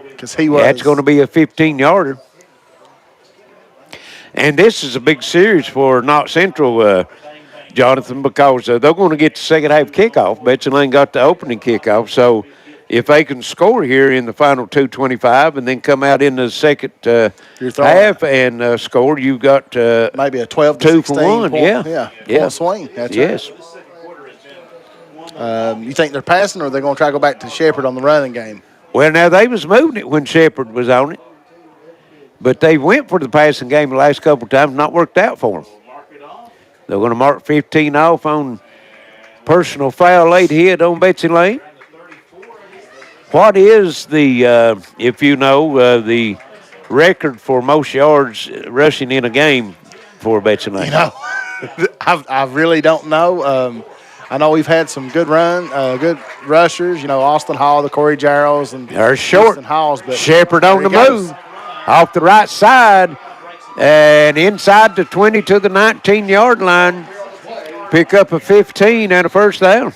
Because he was. That's going to be a 15-yarder. And this is a big series for Knott Central, Jonathan, because they're going to get the second half kickoff. Betsy Layne got the opening kickoff. So if they can score here in the final 2:25 and then come out in the second half and score, you've got maybe a 12 to 2 16 for 1. Point, yeah. Swing. That's yes. Right. You think they're passing, or are they going to try to go back to Shepherd on the running game? Well, now they was moving it when Shepherd was on it. But they went for the passing game the last couple of times, not worked out for them. They're going to mark 15 off on personal foul late hit on Betsy Layne. What is the, if you know, the record for most yards rushing in a game for Betsy Layne? You know, I really don't know. I know we've had some good good rushers. You know, Austin Hall, the Corey Jarrows, and they're short. Halls, but Shepherd on the move. Off the right side and inside the 20 to the 19-yard line. Pick up a 15 and a first down.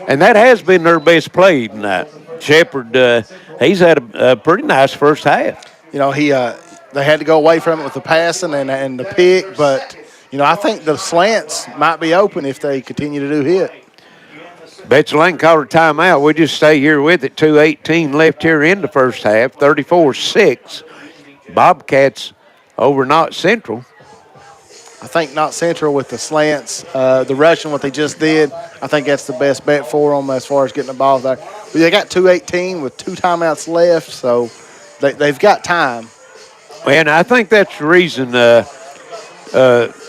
And that has been their best play tonight. Shepherd, he's had a pretty nice first half. You know, they had to go away from it with the passing and the pick, but, you know, I think the slants might be open if they continue to do hit. Betsy Layne called a timeout. We'll just stay here with it. 2:18 left here in the first half. 34-6. Bobcats over Knott Central. I think Knott Central with the slants, the rushing, what they just did, I think that's the best bet for them as far as getting the ball there. But they got 2:18 with 2 timeouts left, so they've got time. And I think that's the reason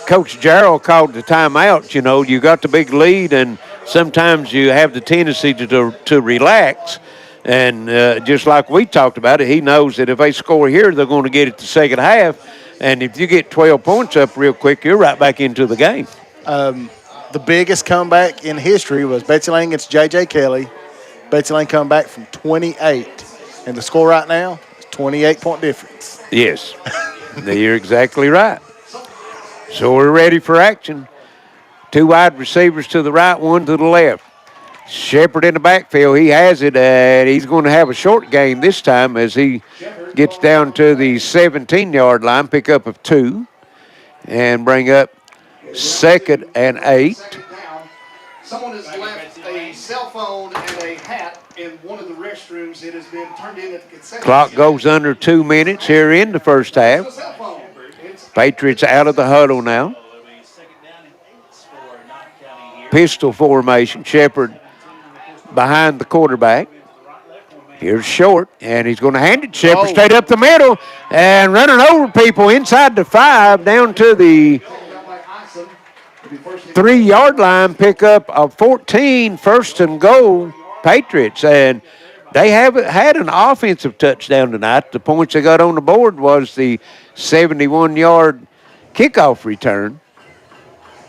Coach Jarrell called the timeout. You know, you got the big lead, and sometimes you have the tendency to relax. And just like we talked about it, he knows that if they score here, they're going to get it the second half. And if you get 12 points up real quick, you're right back into the game. The biggest comeback in history was Betsy Layne against J.J. Kelly. Betsy Layne come back from 28. And the score right now is 28-point difference. Yes, you're exactly right. So we're ready for action. 2 wide receivers to the right, 1 to the left. Shepherd in the backfield. He has it, and he's going to have a short game this time as he gets down to the 17-yard line, pick up of 2, and bring up 2nd and 8. Someone has left a cell phone and a hat in one of the restrooms. It has been turned in at the concession. Clock goes under 2 minutes here in the first half. Patriots out of the huddle now. Pistol formation. Shepherd behind the quarterback. Here's Short, and he's going to hand it to Shepherd straight up the middle and running over people inside the 5 down to the 3-yard line. Pick up of 14, first and goal, Patriots. And they haven't had an offensive touchdown tonight. The points they got on the board was the 71-yard kickoff return.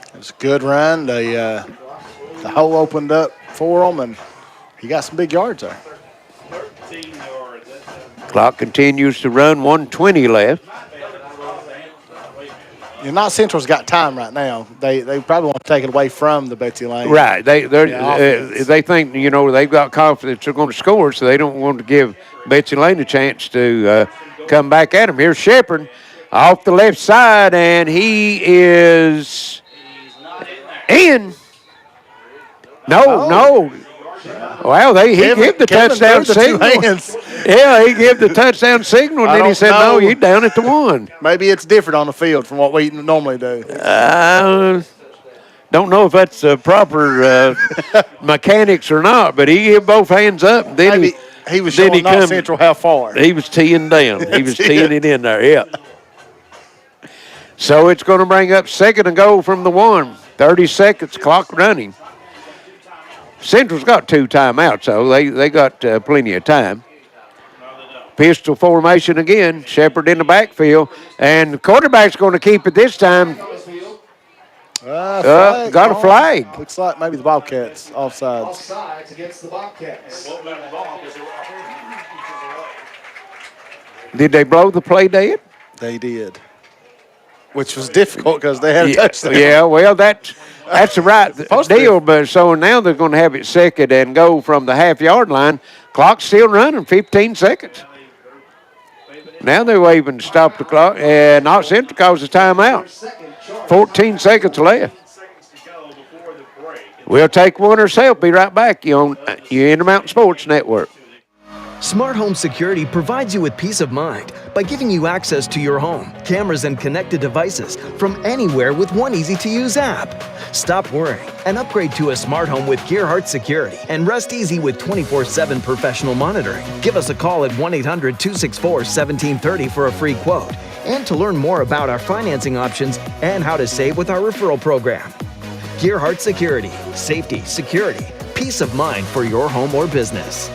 It was a good run. The hole opened up for them, and he got some big yards there. Clock continues to run, 1:20 left. Knott Central's got time right now. They probably want to take it away from the Betsy Layne. Right. They think, you know, they've got confidence they're going to score, so they don't want to give Betsy Layne a chance to come back at them. Here's Shepherd off the left side, and he is in. No. Well, he gave the touchdown signal. Yeah, he gave the touchdown signal, and then he said, no, you're down at the 1. Maybe it's different on the field from what we normally do. Don't know if that's proper mechanics or not, but he gave both hands up. And then Maybe he was showing Knott Central how far. He was teeing down. He was teeing it in there, yeah. So it's going to bring up 2nd and goal from the 1. 30 seconds, clock running. Central's got 2 timeouts, so they got plenty of time. Pistol formation again. Shepard in the backfield. And the quarterback's going to keep it this time. Got a flag. Looks like maybe the Bobcats offsides. Offsides against the Bobcats. Did they blow the play dead? They did. Which was difficult because they had a touchdown. Yeah, well, that's the right deal. But so now they're going to have it second and go from the half-yard line. Clock's still running, 15 seconds. Now they're waving to stop the clock, and Knott Central calls a timeout. 14 seconds left. We'll take one ourselves. Be right back. You're in the Mountain Sports Network. Smart Home Security provides you with peace of mind by giving you access to your home, cameras, and connected devices from anywhere with one easy-to-use app. Stop worrying and upgrade to a smart home with Gearheart Security and rest easy with 24/7 professional monitoring. Give us a call at 1-800-264-1730 for a free quote and to learn more about our financing options and how to save with our referral program. Gearheart Security. Safety, security, peace of mind for your home or business.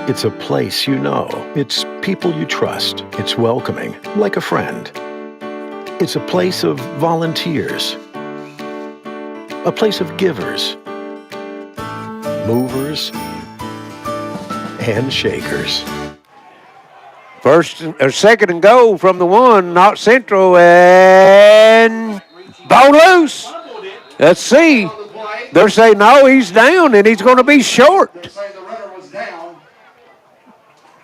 It's a place you know. It's people you trust. It's welcoming, like a friend. It's a place of volunteers. A place of givers, movers, and shakers. Second and goal from the 1, Knott Central, and ball loose. Let's see. They're saying, no, he's down, and he's going to be short.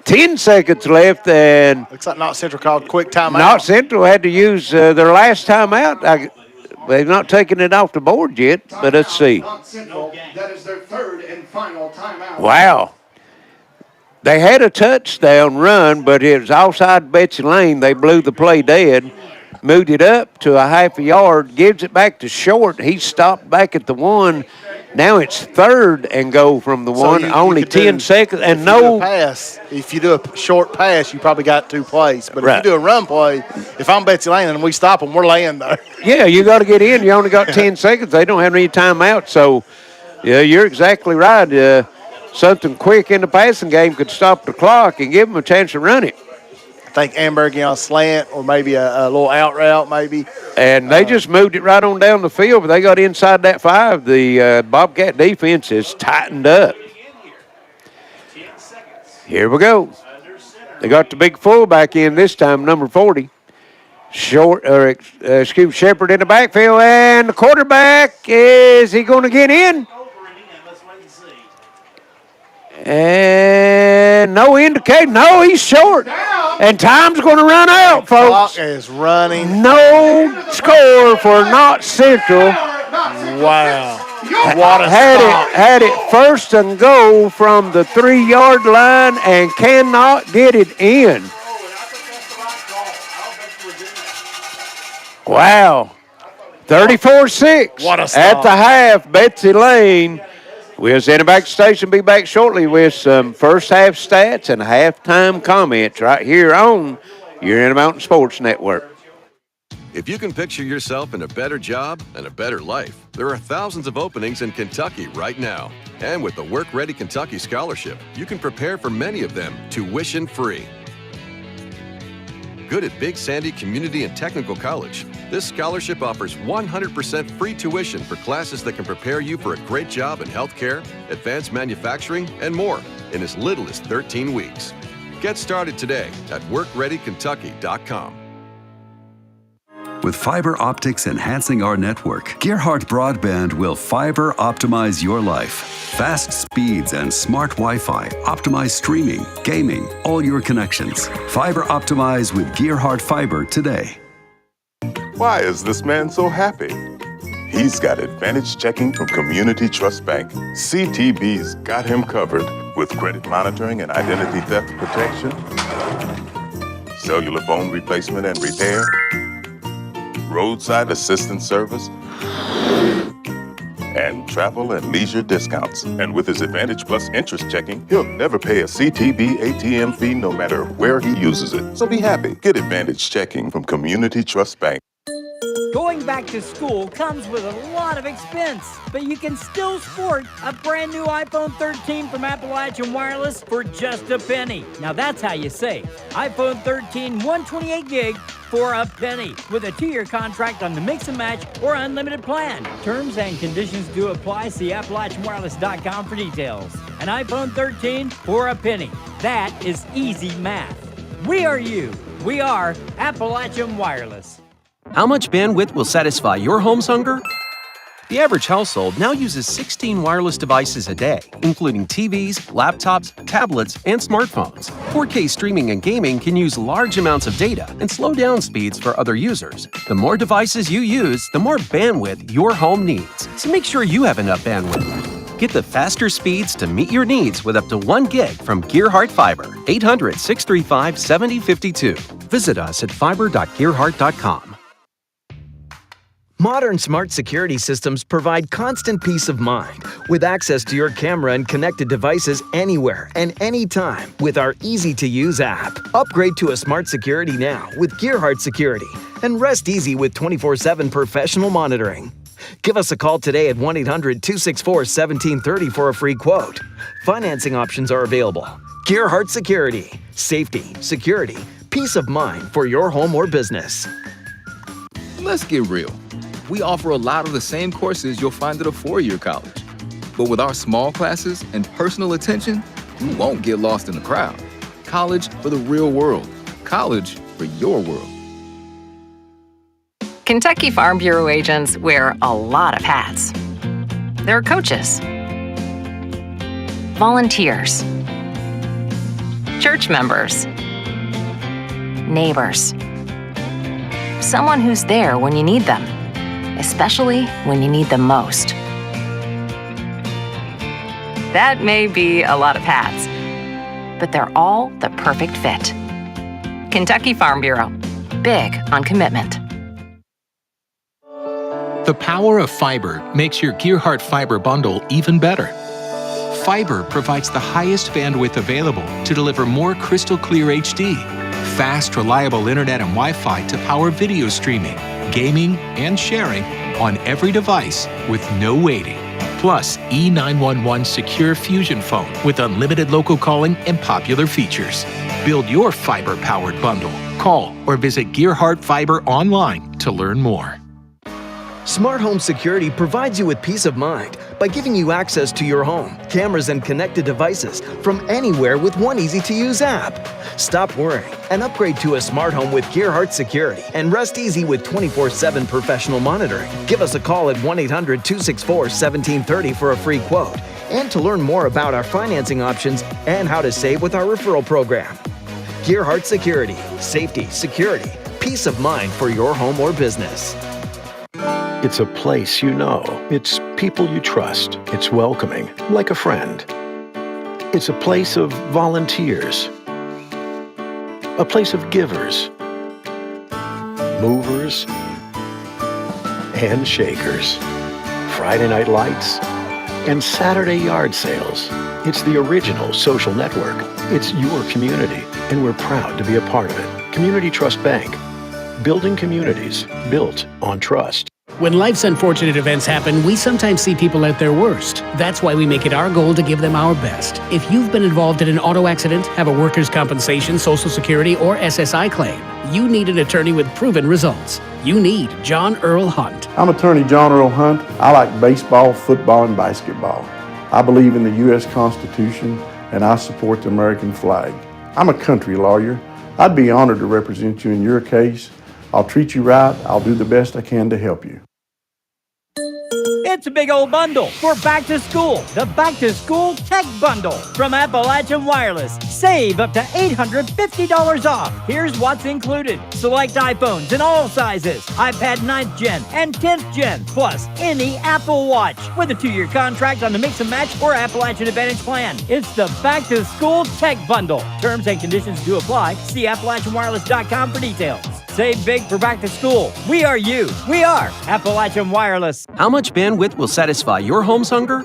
10 seconds left, and looks like Knott Central called quick timeout. Knott Central had to use their last timeout. They've not taken it off the board yet, but let's see. That is their 3rd and final timeout. Wow. They had a touchdown run, but it was outside Betsy Layne. They blew the play dead, moved it up to a half a yard, gives it back to Short. He stopped back at the 1. Now it's 3rd and goal from the 1. Only 10 seconds and no pass. If you do a short pass, you probably got 2 plays. But if you do a run play, if I'm Betsy Layne and we stop them, we're laying there. Yeah, you got to get in. You only got 10 seconds. They don't have any timeout. So, yeah, you're exactly right. Something quick in the passing game could stop the clock and give them a chance to run it. I think Amberg on a slant or maybe a little out route maybe. And they just moved it right on down the field, but they got inside that 5. The Bobcat defense is tightened up. Here we go. They got the big fullback in this time, number 40. Shepard in the backfield, and the quarterback, is he going to get in? And no indication. No, he's short. And time's going to run out, folks. Clock is running. No score for Knott Central. Wow. What a had it 1st and goal from the 3-yard line and cannot get it in. Wow. 34-6. What a at stop. the half. Betsy Layne. We'll send it back to station. Be back shortly with some first half stats and halftime comments right here on your Intermountain Sports Network. If you can picture yourself in a better job and a better life, there are thousands of openings in Kentucky right now. And with the Work Ready Kentucky Scholarship, you can prepare for many of them tuition-free. Good at Big Sandy Community and Technical College, this scholarship offers 100% free tuition for classes that can prepare you for a great job in healthcare, advanced manufacturing, and more in as little as 13 weeks. Get started today at workreadykentucky.com. With fiber optics enhancing our network, Gearheart Broadband will fiber optimize your life. Fast speeds and smart Wi-Fi optimize streaming, gaming, all your connections. Fiber optimize with Gearheart Fiber today. Why is this man so happy? He's got advantage checking from Community Trust Bank. CTB's got him covered with credit monitoring and identity theft protection, cellular phone replacement and repair, roadside assistance service, and travel and leisure discounts. And with his Advantage Plus interest checking, he'll never pay a CTB ATM fee no matter where he uses it. So be happy. Get Advantage checking from Community Trust Bank. Going back to school comes with a lot of expense, but you can still sport a brand new iPhone 13 from Appalachian Wireless for just a penny. Now that's how you save. iPhone 13 128 gig for a penny with a 2-year contract on the Mix and Match or unlimited plan. Terms and conditions do apply. See AppalachianWireless.com for details. An iPhone 13 for a penny. That is easy math. We are you. We are Appalachian Wireless. How much bandwidth will satisfy your home's hunger? The average household now uses 16 wireless devices a day, including TVs, laptops, tablets, and smartphones. 4K streaming and gaming can use large amounts of data and slow down speeds for other users. The more devices you use, the more bandwidth your home needs. So make sure you have enough bandwidth. Get the faster speeds to meet your needs with up to 1 gig from Gearheart Fiber. 800-635-7052. Visit us at fiber.gearheart.com. Modern smart security systems provide constant peace of mind with access to your camera and connected devices anywhere and anytime with our easy-to-use app. Upgrade to a smart security now with Gearheart Security and rest easy with 24/7 professional monitoring. Give us a call today at 1-800-264-1730 for a free quote. Financing options are available. Gearheart Security. Safety, security, peace of mind for your home or business. Let's get real. We offer a lot of the same courses you'll find at a 4-year college. But with our small classes and personal attention, you won't get lost in the crowd. College for the real world. College for your world. Kentucky Farm Bureau agents wear a lot of hats. They're coaches, volunteers, church members, neighbors, someone who's there when you need them, especially when you need them most. That may be a lot of hats, but they're all the perfect fit. Kentucky Farm Bureau, big on commitment. The power of fiber makes your Gearheart fiber bundle even better. Fiber provides the highest bandwidth available to deliver more crystal clear HD, fast, reliable internet and Wi-Fi to power video streaming, gaming, and sharing on every device with no waiting. Plus, E911 Secure Fusion Phone with unlimited local calling and popular features. Build your fiber-powered bundle. Call or visit Gearheart Fiber online to learn more. Smart Home Security provides you with peace of mind by giving you access to your home, cameras, and connected devices from anywhere with one easy-to-use app. Stop worrying and upgrade to a smart home with Gearheart Security and rest easy with 24/7 professional monitoring. Give us a call at 1-800-264-1730 for a free quote and to learn more about our financing options and how to save with our referral program. Gearheart Security. Safety, security, peace of mind for your home or business. It's a place you know. It's people you trust. It's welcoming, like a friend. It's a place of volunteers. A place of givers, movers, and shakers. Friday night lights and Saturday yard sales. It's the original social network. It's your community, and we're proud to be a part of it. Community Trust Bank. Building communities built on trust. When life's unfortunate events happen, we sometimes see people at their worst. That's why we make it our goal to give them our best. If you've been involved in an auto accident, have a workers' compensation, Social Security, or SSI claim, you need an attorney with proven results. You need John Earl Hunt. I'm attorney John Earl Hunt. I like baseball, football, and basketball. I believe in the U.S. Constitution, and I support the American flag. I'm a country lawyer. I'd be honored to represent you in your case. I'll treat you right. I'll do the best I can to help you. It's a big old bundle for back to school. The Back to School Tech Bundle from Appalachian Wireless. Save up to $850 off. Here's what's included. Select iPhones in all sizes, iPad 9th Gen and 10th Gen, plus any Apple Watch with a 2-year contract on the Mix and Match or Appalachian Advantage plan. It's the Back to School Tech Bundle. Terms and conditions do apply. See AppalachianWireless.com for details. Save big for back to school. We are you. We are Appalachian Wireless. How much bandwidth will satisfy your home's hunger?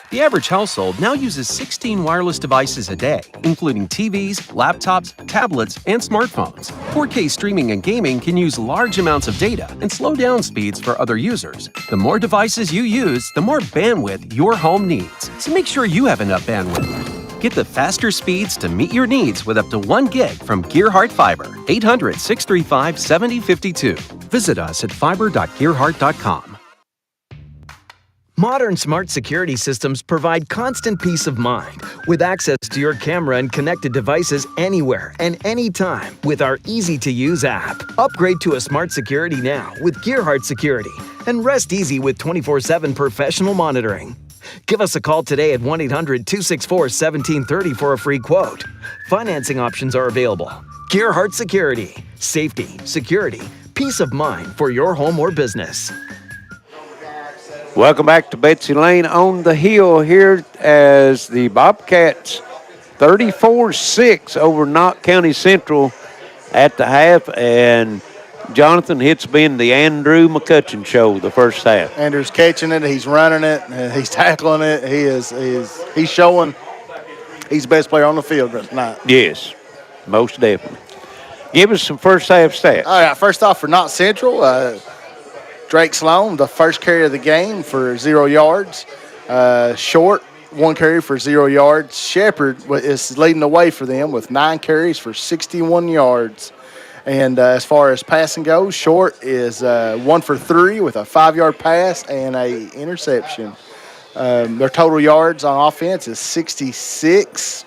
The average household now uses 16 wireless devices a day, including TVs, laptops, tablets, and smartphones. 4K streaming and gaming can use large amounts of data and slow down speeds for other users. The more devices you use, the more bandwidth your home needs. So make sure you have enough bandwidth. Get the faster speeds to meet your needs with up to 1 gig from Gearheart Fiber. 800-635-7052. Visit us at fiber.gearheart.com. Modern smart security systems provide constant peace of mind with access to your camera and connected devices anywhere and anytime with our easy-to-use app. Upgrade to a smart security now with Gearheart Security and rest easy with 24/7 professional monitoring. Give us a call today at 1-800-264-1730 for a free quote. Financing options are available. Gearheart Security. Safety, security, peace of mind for your home or business. Welcome back to Betsy Layne on the Hill here as the Bobcats 34-6 over Knott County Central at the half. And Jonathan, it's been the Andrew McCutcheon show the first half. Andrew's catching it. He's running it. He's tackling it. He's showing he's the best player on the field tonight. Yes, most definitely. Give us some first half stats. All right, first off for Knott Central, Drake Sloan, the first carry of the game for 0 yards. Short, 1 carry for 0 yards. Shepard is leading the way for them with 9 carries for 61 yards. And as far as passing goes, Short is 1 for 3 with a 5-yard pass and a interception. Their total yards on offense is 66.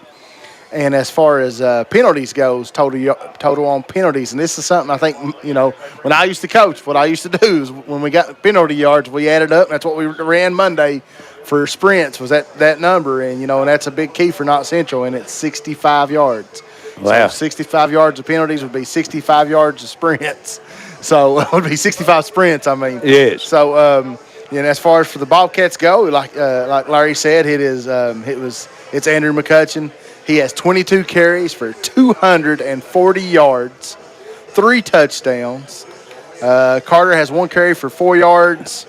And as far as penalties goes, total on penalties, and this is something I think, when I used to coach, what I used to do is when we got penalty yards, we added up, and that's what we ran Monday for sprints was that number. And, and that's a big key for Knott Central, and it's 65 yards. Wow. So 65 yards of penalties would be 65 yards of sprints. So it would be 65 sprints, I mean. Yes. So, as far as for the Bobcats go, like Larry said, it's Andrew McCutcheon. He has 22 carries for 240 yards, 3 touchdowns. Carter has 1 carry for 4 yards,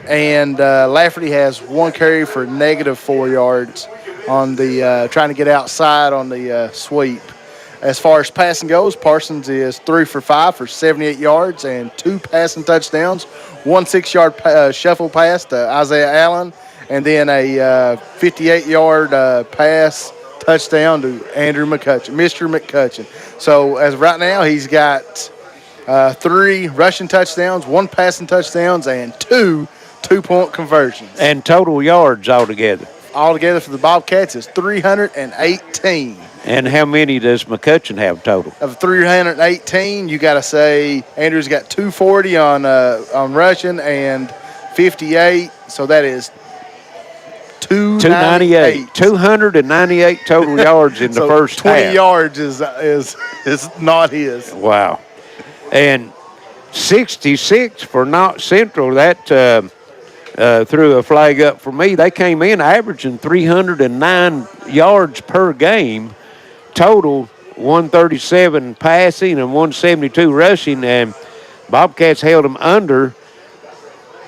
and Lafferty has 1 carry for -4 yards on the trying to get outside on the sweep. As far as passing goes, Parsons is 3 for 5 for 78 yards and 2 passing touchdowns, 1 6-yard shuffle pass to Isaiah Allen, and then a 58-yard pass touchdown to Andrew McCutcheon, Mr. McCutcheon. So as of right now, he's got 3 rushing touchdowns, 1 passing touchdowns, and 2 two-point conversions. And total yards altogether? Altogether for the Bobcats is 318. And how many does McCutcheon have total? Of 318, you got to say Andrew's got 240 on rushing and 58, so that is 298. 298 total yards in the first 20 half. yards is not his. Wow. And 66 for Knott Central. That threw a flag up for me. They came in averaging 309 yards per game. Total 137 passing and 172 rushing. And Bobcats held them under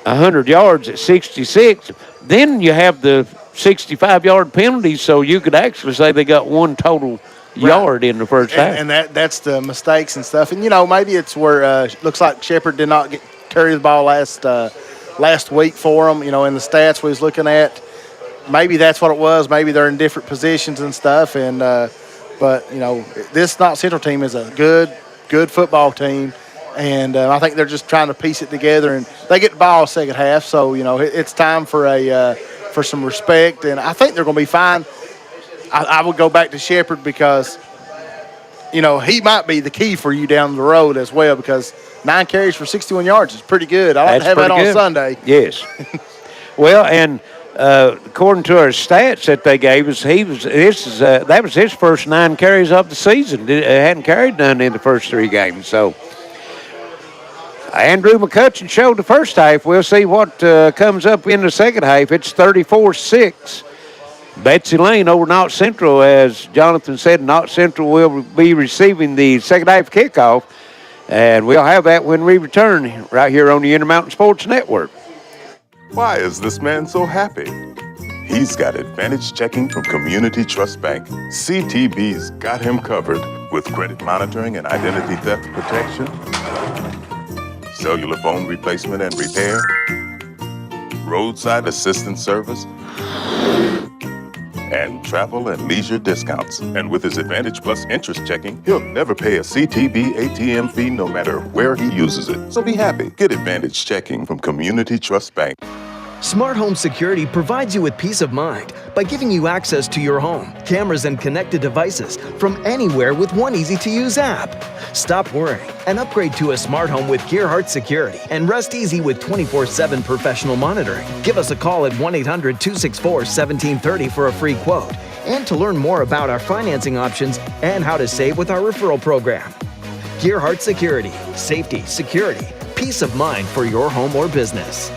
100 yards at 66. Then you have the 65-yard penalties, so you could actually say they got 1 total yard in the first half. And that's the mistakes and stuff. And, maybe it's where looks like Shepard did not carry the ball last week for them, in the stats we was looking at. Maybe that's what it was. Maybe they're in different positions and stuff. And but, this Knott Central team is a good football team. And I think they're just trying to piece it together, and they get the ball second half. So it's time for for some respect, and I think they're going to be fine. I would go back to Shepard because he might be the key for you down the road as well. Because 9 carries for 61 yards is pretty good. I like to have that on Sunday. Yes. Well, and according to our stats that they gave us, that was his first 9 carries of the season. He hadn't carried none in the first 3 games, so. Andrew McCutcheon showed the first half. We'll see what comes up in the second half. It's 34-6. Betsy Layne over Knott Central. As Jonathan said, Knott Central will be receiving the second half kickoff. And we'll have that when we return right here on the Intermountain Sports Network. Why is this man so happy? He's got advantage checking from Community Trust Bank. CTB's got him covered with credit monitoring and identity theft protection, cellular phone replacement and repair, roadside assistance service, and travel and leisure discounts. And with his Advantage Plus interest checking, he'll never pay a CTB ATM fee no matter where he uses it. So be happy. Get Advantage checking from Community Trust Bank. Smart Home Security provides you with peace of mind by giving you access to your home, cameras, and connected devices from anywhere with one easy-to-use app. Stop worrying and upgrade to a smart home with Gearheart Security and rest easy with 24/7 professional monitoring. Give us a call at 1-800-264-1730 for a free quote and to learn more about our financing options and how to save with our referral program. Gearheart Security. Safety, security, peace of mind for your home or business.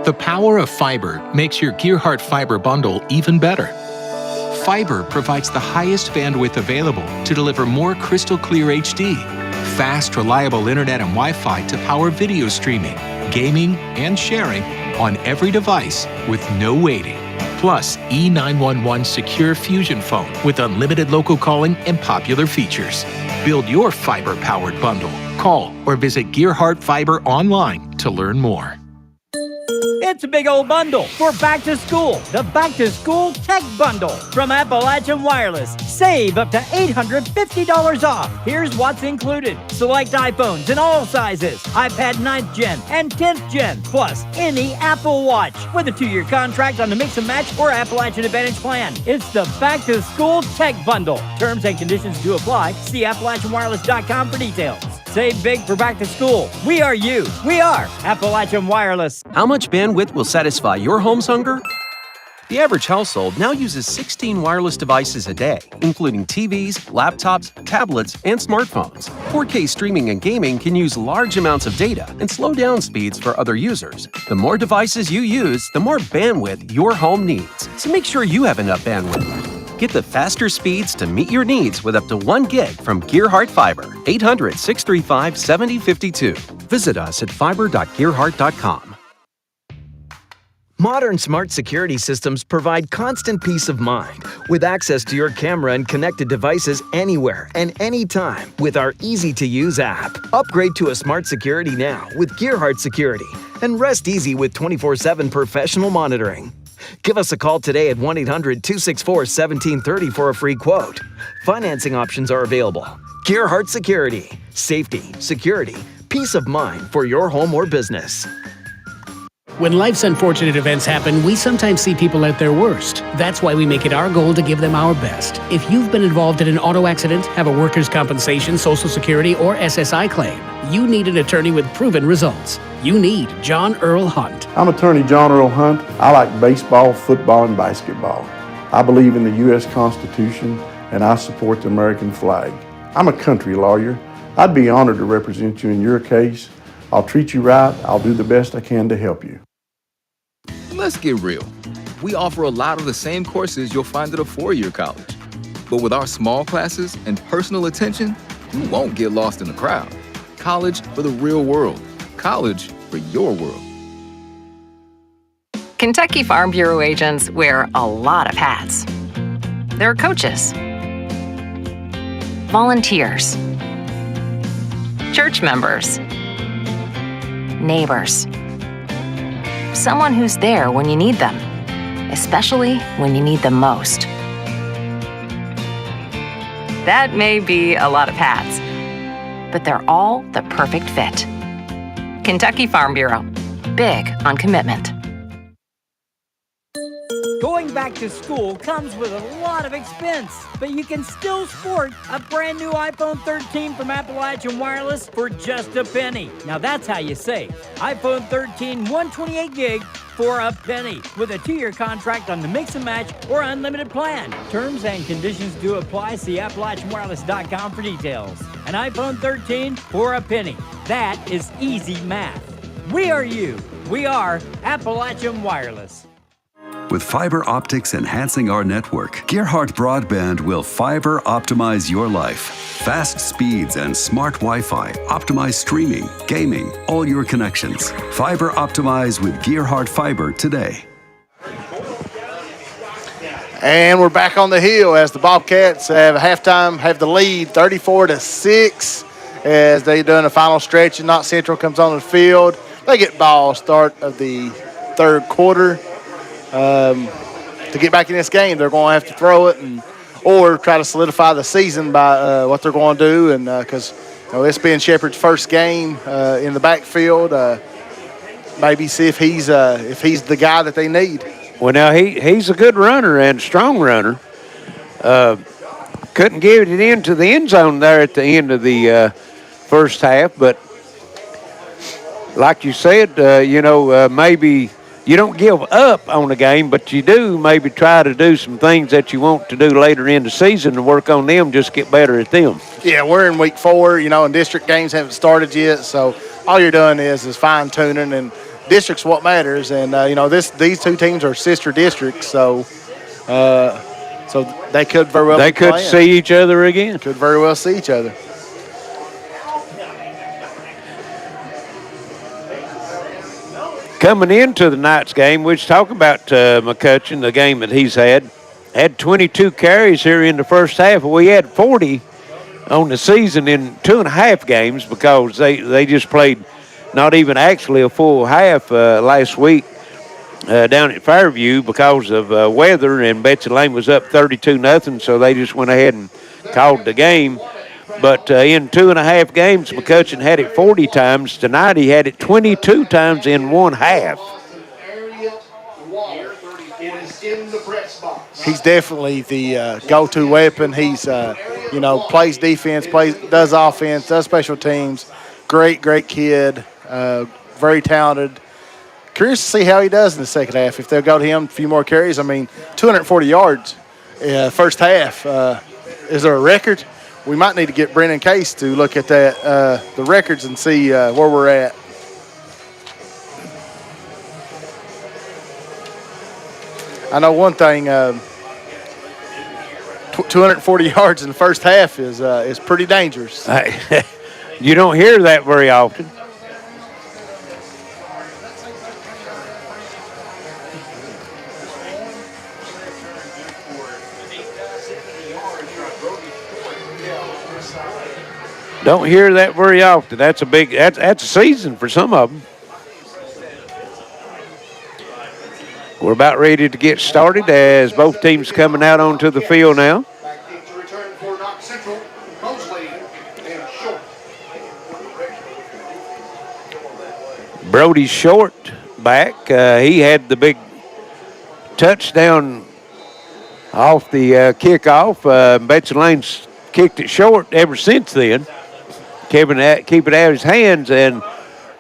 The power of fiber makes your Gearheart fiber bundle even better. Fiber provides the highest bandwidth available to deliver more crystal clear HD, fast, reliable internet and Wi-Fi to power video streaming, gaming, and sharing on every device with no waiting. Plus, E911 Secure Fusion Phone with unlimited local calling and popular features. Build your fiber-powered bundle. Call or visit Gearheart Fiber online to learn more. It's a big old bundle for back to school. The Back to School Tech Bundle from Appalachian Wireless. Save up to $850 off. Here's what's included. Select iPhones in all sizes, iPad 9th Gen and 10th Gen, plus any Apple Watch with a 2-year contract on the Mix and Match or Appalachian Advantage plan. It's the Back to School Tech Bundle. Terms and conditions do apply. See AppalachianWireless.com for details. Save big for back to school. We are you. We are Appalachian Wireless. How much bandwidth will satisfy your home's hunger? The average household now uses 16 wireless devices a day, including TVs, laptops, tablets, and smartphones. 4K streaming and gaming can use large amounts of data and slow down speeds for other users. The more devices you use, the more bandwidth your home needs. So make sure you have enough bandwidth. Get the faster speeds to meet your needs with up to 1 gig from Gearheart Fiber. 800-635-7052. Visit us at fiber.gearheart.com. Modern smart security systems provide constant peace of mind with access to your camera and connected devices anywhere and anytime with our easy-to-use app. Upgrade to a smart security now with Gearheart Security and rest easy with 24/7 professional monitoring. Give us a call today at 1-800-264-1730 for a free quote. Financing options are available. Gearheart Security. Safety, security, peace of mind for your home or business. When life's unfortunate events happen, we sometimes see people at their worst. That's why we make it our goal to give them our best. If you've been involved in an auto accident, have a workers' compensation, Social Security, or SSI claim, you need an attorney with proven results. You need John Earl Hunt. I'm attorney John Earl Hunt. I like baseball, football, and basketball. I believe in the U.S. Constitution, and I support the American flag. I'm a country lawyer. I'd be honored to represent you in your case. I'll treat you right. I'll do the best I can to help you. Let's get real. We offer a lot of the same courses you'll find at a 4-year college. But with our small classes and personal attention, you won't get lost in the crowd. College for the real world. College for your world. Kentucky Farm Bureau agents wear a lot of hats. They're coaches, volunteers, church members, neighbors, someone who's there when you need them, especially when you need them most. That may be a lot of hats, but they're all the perfect fit. Kentucky Farm Bureau, big on commitment. Going back to school comes with a lot of expense, but you can still sport a brand new iPhone 13 from Appalachian Wireless for just a penny. Now that's how you save. iPhone 13 128 gig for a penny with a 2-year contract on the Mix and Match or unlimited plan. Terms and conditions do apply. See AppalachianWireless.com for details. An iPhone 13 for a penny. That is easy math. We are you. We are Appalachian Wireless. With fiber optics enhancing our network, Gearheart Broadband will fiber optimize your life. Fast speeds and smart Wi-Fi optimize streaming, gaming, all your connections. Fiber optimize with Gearheart Fiber today. And we're back on the hill as the Bobcats have halftime, have the lead 34-6 as they done a final stretch and Knott Central comes on the field. They get ball start of the third quarter. To get back in this game, they're going to have to throw it or try to solidify the season by what they're going to do. And because this being Shepherd's first game in the backfield, maybe see if he's the guy that they need. Well, now he's a good runner and strong runner. Couldn't get it into the end zone there at the end of the first half, but like you said, maybe you don't give up on the game, but you do maybe try to do some things that you want to do later in the season and work on them, just get better at them. Yeah, we're in week 4, and district games haven't started yet, so all you're doing is fine-tuning, and district's what matters. And, these two teams are sister districts, so they could very well They be could playing. see each other again. Could very well see each other. Coming into the night's game, we was talking about McCutcheon, the game that he's had 22 carries here in the first half. We had 40 on the season in 2.5 games because they just played not even actually a full half last week down at Fairview because of weather, and Betsy Layne was up 32-0, so they just went ahead and called the game. But in 2.5 games, McCutcheon had it 40 times. Tonight he had it 22 times in one half. He's definitely the go-to weapon. He's, plays defense, does offense, does special teams. Great kid, very talented. Curious to see how he does in the second half. If they'll go to him a few more carries, 240 yards first half. Is there a record? We might need to get Brennan Case to look at that, the records, and see where we're at. I know one thing, 240 yards in the first half is pretty dangerous. You don't hear that very often. Don't hear that very often. That's a season for some of them. We're about ready to get started as both teams coming out onto the field now. Brody Short back. He had the big touchdown off the kickoff. Betsy Layne's kicked it short ever since then. Keep it out of his hands, and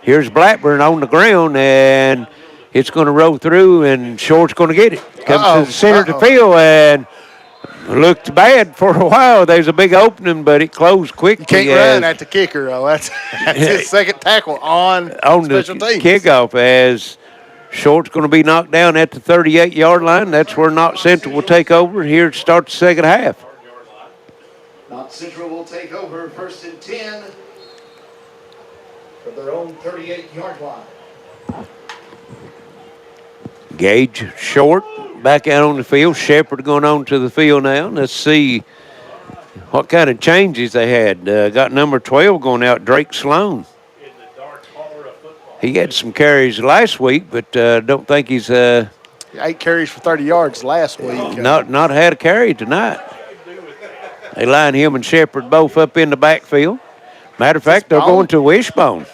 here's Blackburn on the ground, and it's going to roll through, and Short's going to get it. Comes to the center of the field, and looked bad for a while. There's a big opening, but it closed quickly. You can't run at the kicker, though. That's his second tackle on special the teams. Kickoff, as Short's going to be knocked down at the 38-yard line. That's where Knott Central will take over here to start the second half. Knott Central will take over 1st and 10 from their own 38-yard line. Gage Short back out on the field. Shepherd going on to the field now. Let's see what kind of changes they had. Got number 12 going out, Drake Sloan. He had some carries last week, but don't think he's 8 carries for 30 yards last week. Not had a carry tonight. They line him and Shepherd both up in the backfield. Matter of fact, they're going to Wishbone.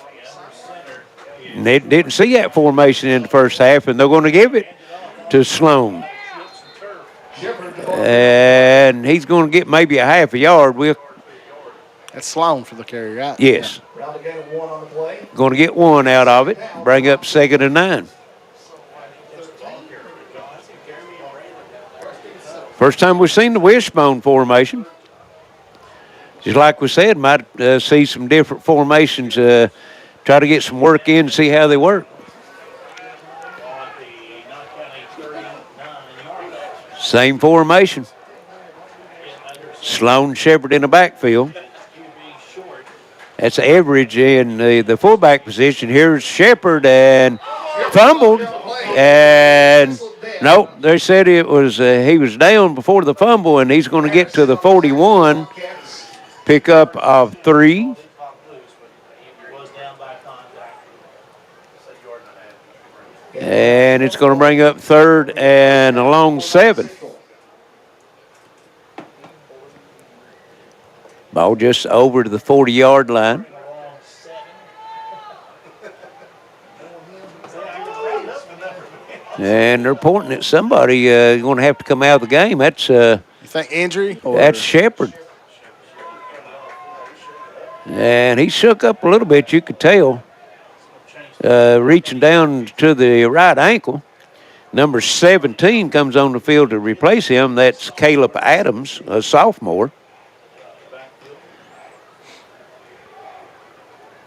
And they didn't see that formation in the first half, and they're going to give it to Sloan. And he's going to get maybe a half a yard. That's Sloan for the carry, right? Yes. Going to get one out of it. Bring up 2nd and 9. First time we've seen the wishbone formation. Just like we said, might see some different formations, try to get some work in, see how they work. Same formation. Sloan, Shepherd in the backfield. That's average in the fullback position. Here's Shepherd and fumbled, and Nope, they said it was he was down before the fumble, and he's going to get to the 41. Pickup of 3. And it's going to bring up 3rd and a long 7. Ball just over to the 40-yard line. And they're pointing at somebody going to have to come out of the game. That's You think injury? that's Shepard. And he shook up a little bit, you could tell, reaching down to the right ankle. Number 17 comes on the field to replace him. That's Caleb Adams, a sophomore.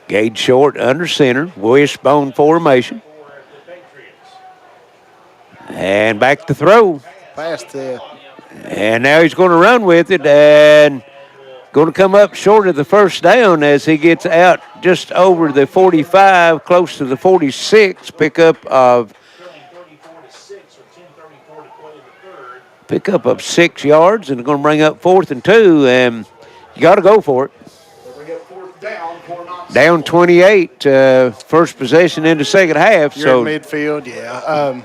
Gage short under center, wishbone formation. And back to throw. Pass to. And now he's going to run with it and going to come up short of the first down as he gets out just over the 45, close to the 46. Pickup of 6 yards, and they're going to bring up 4th and 2, and you got to go for it. Down 28, first possession in the second half. You're in midfield, yeah.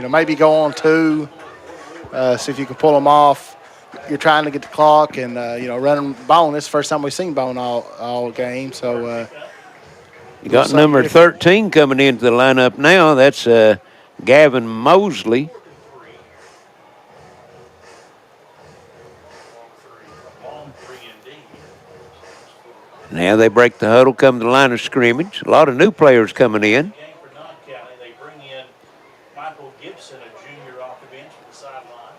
Maybe go on 2, see if you can pull them off. You're trying to get the clock and, running Bone. This is the first time we've seen Bone all game. So you got number 13 coming into the lineup now. That's Gavin Mosley. Now they break the huddle, come to the line of scrimmage. A lot of new players coming in. They bring in Michael Gibson, a junior off the bench for the sideline.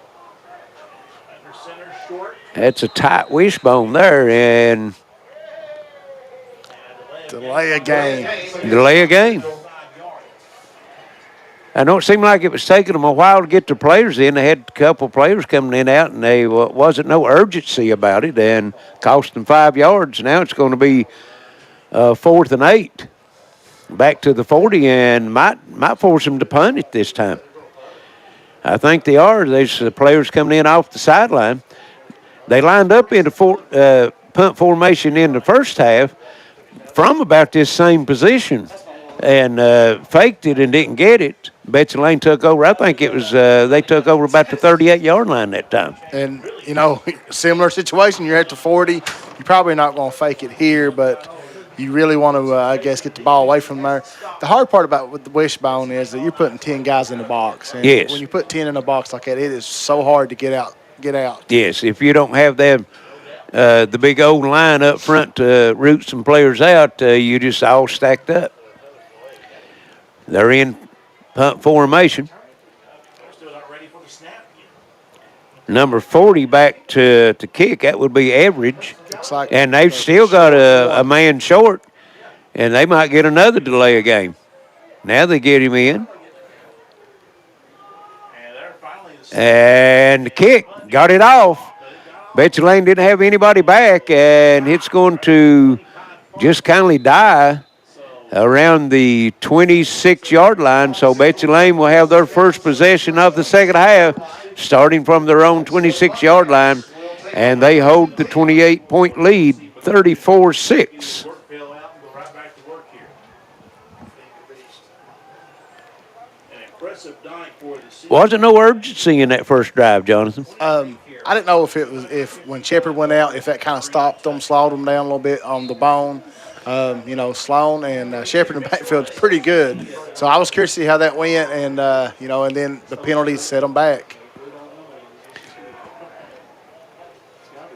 Under center, short. That's a tight wishbone there, and delay a game. Delay a game. I know it seemed like it was taking them a while to get the players in. They had a couple players coming in and out, and there wasn't no urgency about it, and cost them 5 yards. Now it's going to be 4th and 8. Back to the 40, and might force them to punt it this time. I think they are. There's the players coming in off the sideline. They lined up into punt formation in the first half from about this same position and faked it and didn't get it. Betsy Layne took over. I think it was they took over about the 38-yard line that time. And, similar situation. You're at the 40. You're probably not going to fake it here, but you really want to, get the ball away from there. The hard part about with the wishbone is that you're putting 10 guys in the box. And yes. When you put 10 in a box like that, it is so hard to get out. Yes, if you don't have them, the big old line up front to root some players out, you just all stacked up. They're in punt formation. Number 40 back to kick. That would be average. And they've still got a man short, and they might get another delay of game. Now they get him in. And the kick got it off. Betsy Layne didn't have anybody back, and it's going to just kindly die around the 26-yard line. So Betsy Layne will have their first possession of the second half, starting from their own 26-yard line, and they hold the 28-point lead, 34-6. Wasn't no urgency in that first drive, Jonathan. I didn't know if when Shepard went out, if that kind of stopped them, slowed them down a little bit on the bone. Sloan and Shepard in the backfield is pretty good. So I was curious to see how that went, and, and then the penalties set them back.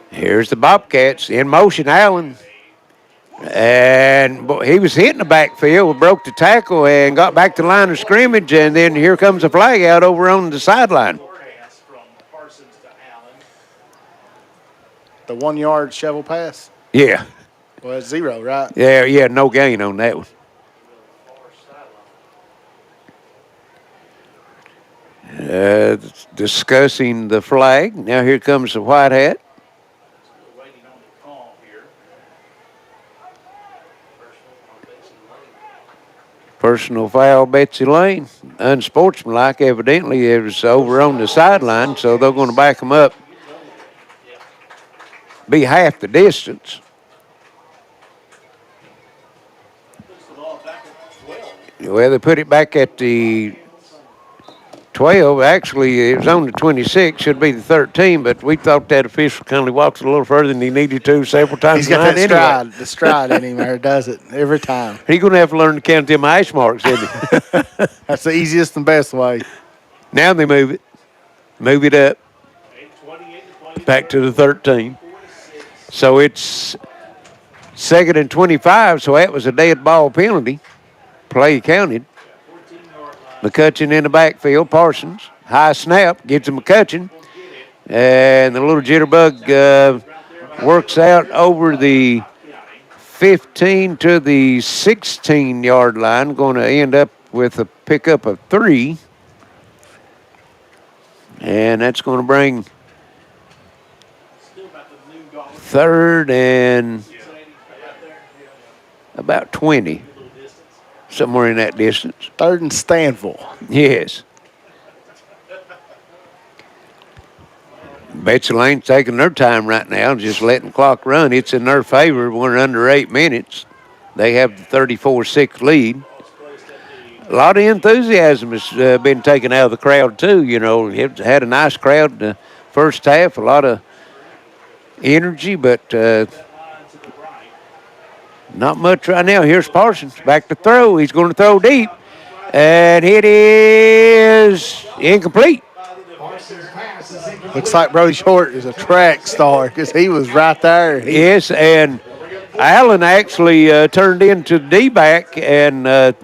Here's the Bobcats in motion, Allen. And he was hitting the backfield, broke the tackle, and got back to the line of scrimmage, and then here comes a flag out over on the sideline. The 1 yard shovel pass? Yeah. Well, it's 0, right? Yeah, no gain on that one. Discussing the flag. Now here comes the white hat. Personal foul, Betsy Layne. Unsportsmanlike, evidently, it was over on the sideline, so they're going to back them up. Be half the distance. Well, they put it back at the 12. Actually, it was on the 26. Should be the 13, but we thought that official kind of walked a little further than he needed to several times. He's got that anyway. stride, the stride in him there, does it every time. He's going to have to learn to count them hash marks, isn't he? That's the easiest and best way. Now they move it. Move it up. Back to the 13. So it's 2nd and 25, so that was a dead ball penalty. Play counted. McCutcheon in the backfield. Parsons. High snap. Gives him McCutcheon. And the little jitterbug works out over the 15 to the 16-yard line. Going to end up with a pickup of 3. And that's going to bring 3rd and about 20. Somewhere in that distance. 3rd and Stanville. Yes. Betsy Layne's taking their time right now, just letting the clock run. It's in their favor. We're under 8 minutes. They have the 34-6 lead. A lot of enthusiasm has been taken out of the crowd, too. You know, it had a nice crowd the first half, a lot of energy, but not much right now. Here's Parsons back to throw. He's going to throw deep, and it is incomplete. Looks like Brody Short is a track star because he was right there. Yes, and Allen actually turned into the D-back and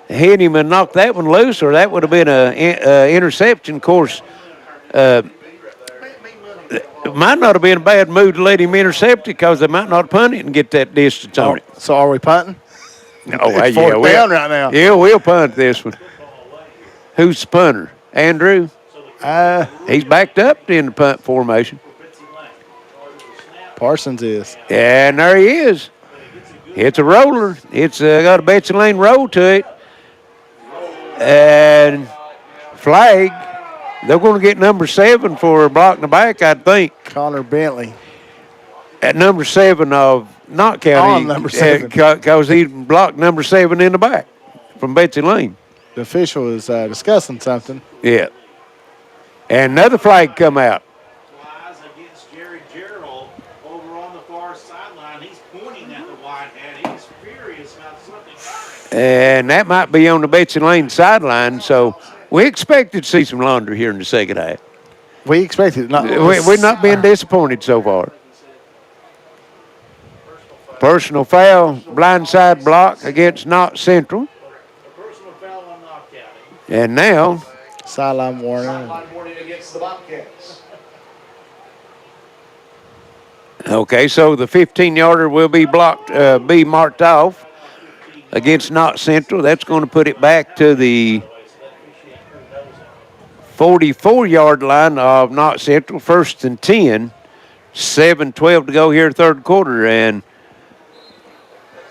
hit him and knocked that one loose, or that would have been an interception. Of course, it might not have been a bad move to let him intercept it because they might not punt it and get that distance on it. So are we punting? Oh, It's yeah, fourth down right now. Yeah, we'll punt this one. Who's the punter? Andrew? He's backed up in the punt formation. Parsons is. And there he is. It's a roller. It's got a Betsy Layne roll to it. And flag. They're going to get number 7 for blocking the back, I think. Connor Bentley. At number 7 of Knott County. On number 7. Because he blocked number 7 in the back from Betsy Layne. The official is discussing something. Yeah. And another flag come out. Against Jerry Gerald over on the far sideline. He's pointing at the white hat. He's furious about something. And that might be on the Betsy Layne sideline, so we expected to see some laundry here in the second half. We expected it. We're not being disappointed so far. Personal foul, blindside block against Knott Central. And now, sideline warning. Okay, so the 15-yarder will be blocked, be marked off against Knott Central. That's going to put it back to the 44-yard line of Knott Central, 1st and 10. 7:12 to go here, third quarter, and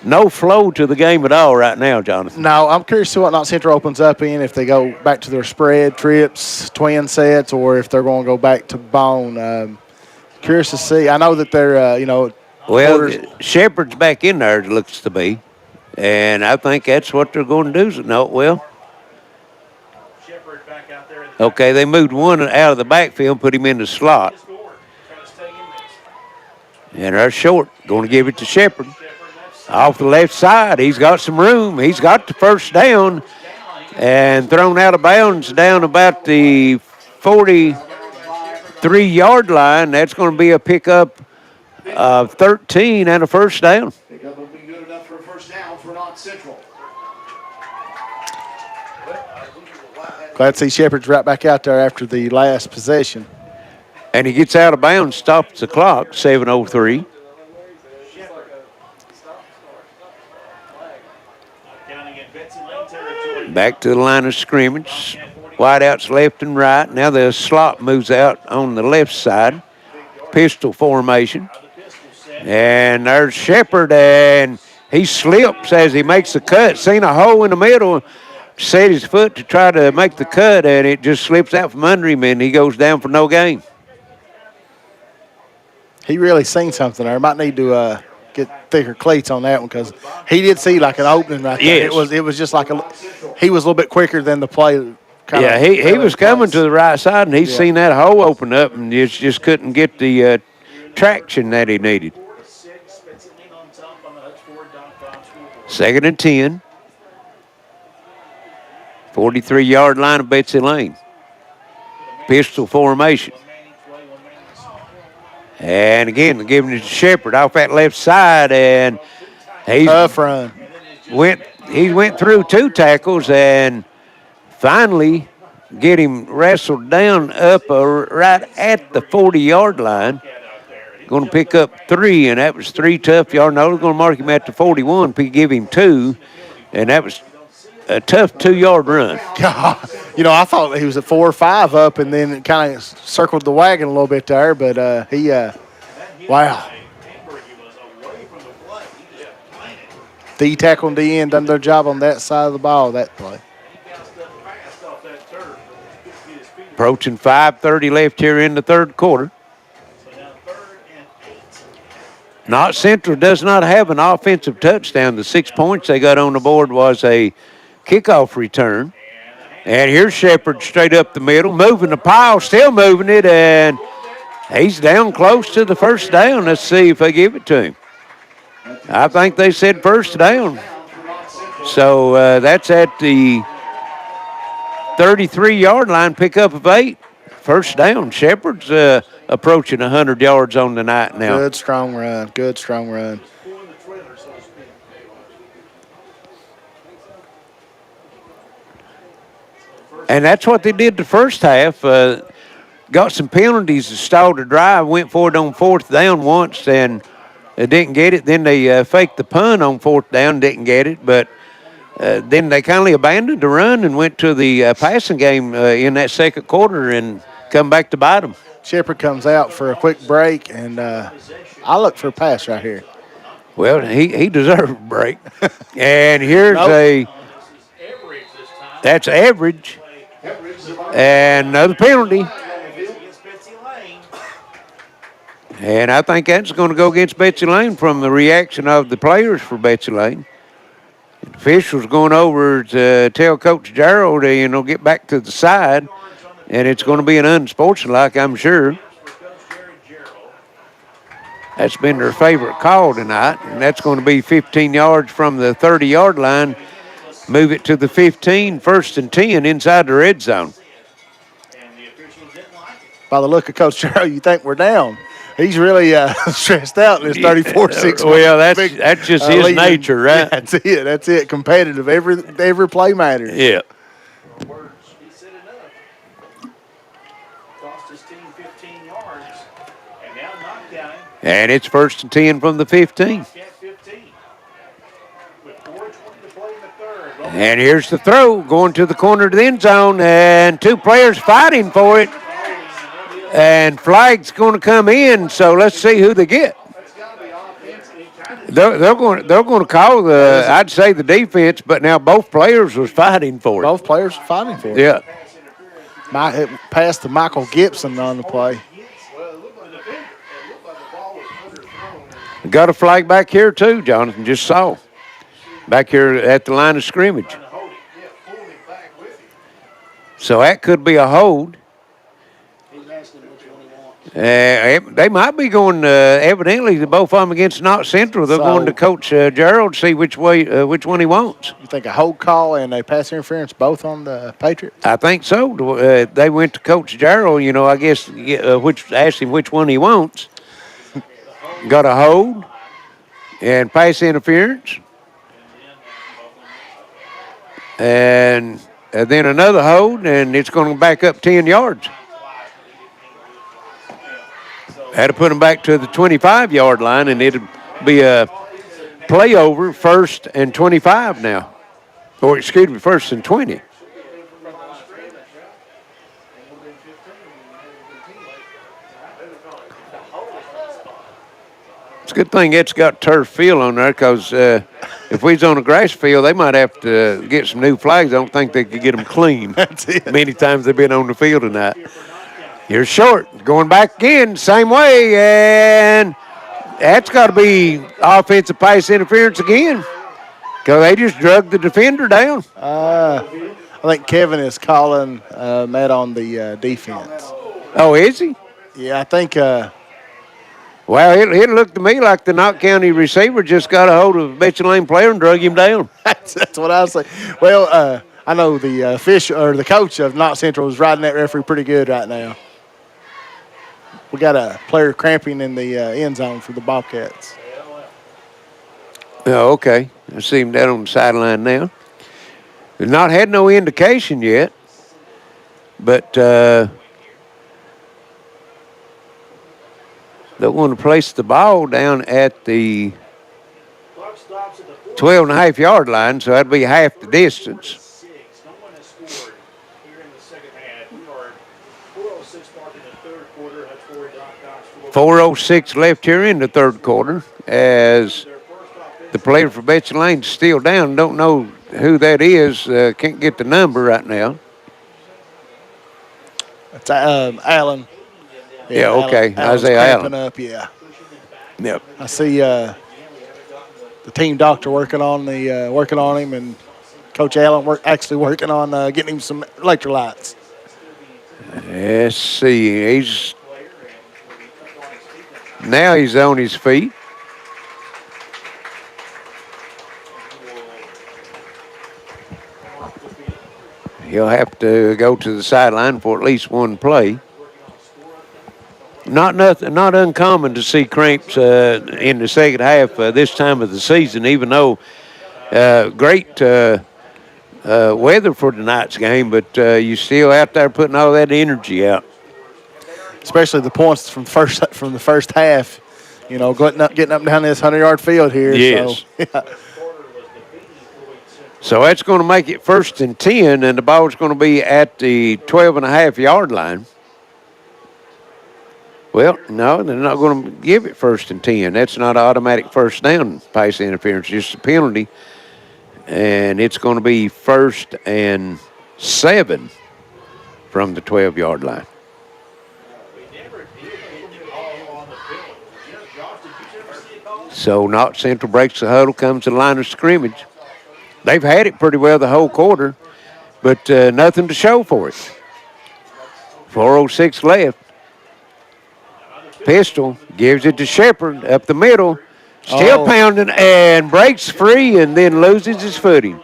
no flow to the game at all right now, Jonathan. No, I'm curious to see what Knott Central opens up in, if they go back to their spread, trips, twin sets, or if they're going to go back to bone. Curious to see. I know that they're, Well, Shepard's back in there, it looks to be, and I think that's what they're going to do. No, well, okay, they moved one out of the backfield, put him in the slot. And they're short, going to give it to Shepard. Off the left side, he's got some room. He's got the first down and thrown out of bounds down about the 43-yard line. That's going to be a pickup of 13 and a first down. Pickup will be good enough for a first down for Knott Central. Glad to see Shepard's right back out there after the last possession. And he gets out of bounds, stops the clock, 7:03. Back to the line of scrimmage. Wideouts left and right. Now the slot moves out on the left side. Pistol formation. And there's Shepard, and he slips as he makes the cut. Seen a hole in the middle, set his foot to try to make the cut, and it just slips out from under him, and he goes down for no gain. He really seen something there. Might need to get thicker cleats on that one because he did see like an opening right there. Yes. It was just like he was a little bit quicker than the play. Yeah, he was coming to the right side, and he seen that hole open up and just couldn't get the traction that he needed. 2nd and 10. 43-yard line of Betsy Layne. Pistol formation. And again, they're giving it to Shepherd off that left side, and he's tough run. He went through 2 tackles and finally get him wrestled down up right at the 40-yard line. Going to pick up 3, and that was 3 tough yards. No, they're going to mark him at the 41. Give him 2, and that was a tough 2-yard run. God, I thought he was at 4 or 5 up, and then it kind of circled the wagon a little bit there. But wow. D tackle and D end done their job on that side of the ball that play. Approaching 5:30 left here in the 3rd quarter. Knott Central does not have an offensive touchdown. The 6 points they got on the board was a kickoff return. And here's Shepherd straight up the middle, moving the pile, still moving it, and he's down close to the first down. Let's see if they give it to him. I think they said first down. So that's at the 33-yard line, pickup of 8. First down. Shepherd's approaching 100 yards on the night now. Good, strong run. Good, strong run. And that's what they did the first half. Got some penalties to stall the drive, went for it on 4th down once and didn't get it. Then they faked the punt on 4th down, didn't get it. But then they kindly abandoned the run and went to the passing game in that 2nd quarter and come back to bite them. Shepherd comes out for a quick break, and I look for a pass right here. Well, he deserved a break. And here's that's average. And another penalty. And I think that's going to go against Betsy Layne from the reaction of the players for Betsy Layne. The officials going over to tell Coach Gerald to, get back to the side. And it's going to be an unsportsmanlike, I'm sure. That's been their favorite call tonight. And that's going to be 15 yards from the 30-yard line. Move it to the 15, 1st and 10 inside the red zone. By the look of Coach Gerald, you think we're down. He's really stressed out in this 34-6. Well, that's just his nature, right? Yeah, that's it. Competitive. Every play matters. Yeah. And it's 1st and 10 from the 15. And here's the throw going to the corner of the end zone, and 2 players fighting for it. And flag's going to come in, so let's see who they get. They're going to call I'd say the defense, but now both players was fighting for it. Both players were fighting for it. Yeah. It passed to Michael Gibson on the play. Got a flag back here too, Jonathan, just saw. Back here at the line of scrimmage. So that could be a hold. They might be going, evidently, both of them against Knott Central. They're going to Coach Gerald to see which one he wants. You think a hold call and a pass interference both on the Patriots? I think so. They went to Coach Gerald, I guess, asked him which one he wants. Got a hold and pass interference. And then another hold, and it's going to back up 10 yards. Had to put them back to the 25-yard line, and it'll be a play over, 1st and 25 now. Or, 1st and 20. It's a good thing it's got turf field on there because if we was on a grass field, they might have to get some new flags. I don't think they could get them clean. That's it. Many times they've been on the field tonight. Here's short, going back again, same way, and that's got to be offensive pass interference again because they just drug the defender down. I think Kevin is calling that on the defense. Oh, is he? Yeah, I think. Well, it looked to me like the Knott County receiver just got a hold of a Betsy Layne player and drug him down. That's what I was saying. Well, I know the official or the coach of Knott Central is riding that referee pretty good right now. We got a player cramping in the end zone for the Bobcats. Oh, okay. I see him down on the sideline now. They've not had no indication yet, but they want to place the ball down at the 12.5-yard line, so that'd be half the distance. 4:06 left here in the third quarter as the player for Betsy Layne's still down. Don't know who that is. Can't get the number right now. It's Allen. Yeah, okay. Allen's Isaiah cramping Allen. up, yeah. Yep. I see the team doctor working on him, and Coach Allen actually working on getting him some electrolytes. Let's see. Now he's on his feet. He'll have to go to the sideline for at least one play. Not uncommon to see cramps in the second half this time of the season, even though great weather for tonight's game, but you still out there putting all that energy out. Especially the points from the first half, getting up and down this 100-yard field here. Yes. So, yeah. So that's going to make it 1st and 10, and the ball's going to be at the 12.5-yard line. Well, no, they're not going to give it 1st and 10. That's not an automatic first down pass interference, just a penalty. And it's going to be 1st and 7 from the 12-yard line. So Knott Central breaks the huddle, comes to the line of scrimmage. They've had it pretty well the whole quarter, but nothing to show for it. 4:06 left. Pistol gives it to Shepard up the middle. Still pounding and breaks free and then loses his footing.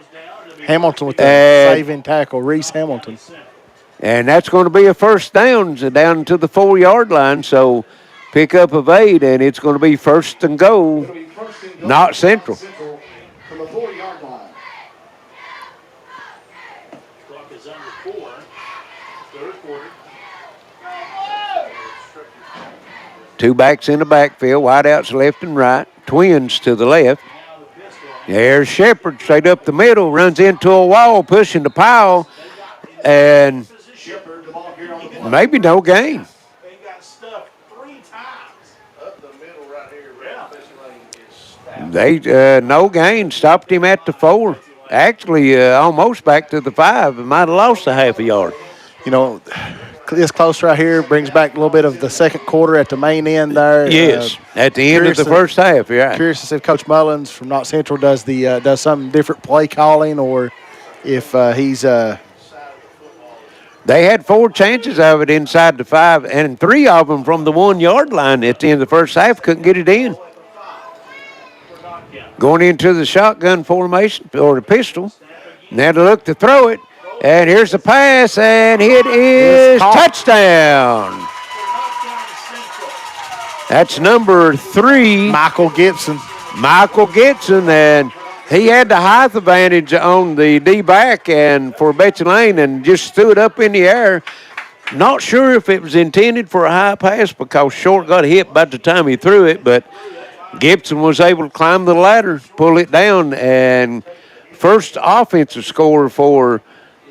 Hamilton with the saving tackle, Reese Hamilton. And that's going to be a first down to the 4-yard line. So pick up of 8, and it's going to be 1st and goal, Knott Central. From the 4-yard line. Clock is under 4. Third quarter. Two backs in the backfield, wideouts left and right, twins to the left. There's Shepard straight up the middle, runs into a wall, pushing the pile, and maybe no gain. They got stuffed 3 times. Up the middle right here. They no gain, stopped him at the 4. Actually, almost back to the 5, and might have lost a half a yard. This close right here brings back a little bit of the second quarter at the main end there. Yes, at the end of the first half, yeah. Curious to see if Coach Mullins from Knott Central does some different play calling, or if he's. They had 4 chances of it inside the 5, and 3 of them from the 1-yard line at the end of the first half. Couldn't get it in. Going into the shotgun formation or the pistol. Now to look to throw it. And here's the pass, and it is touchdown. That's number 3. Michael Gibson, and he had the height advantage on the D-back and for Betsy Layne and just threw it up in the air. Not sure if it was intended for a high pass because Short got hit by the time he threw it, but Gibson was able to climb the ladder, pull it down, and first offensive score for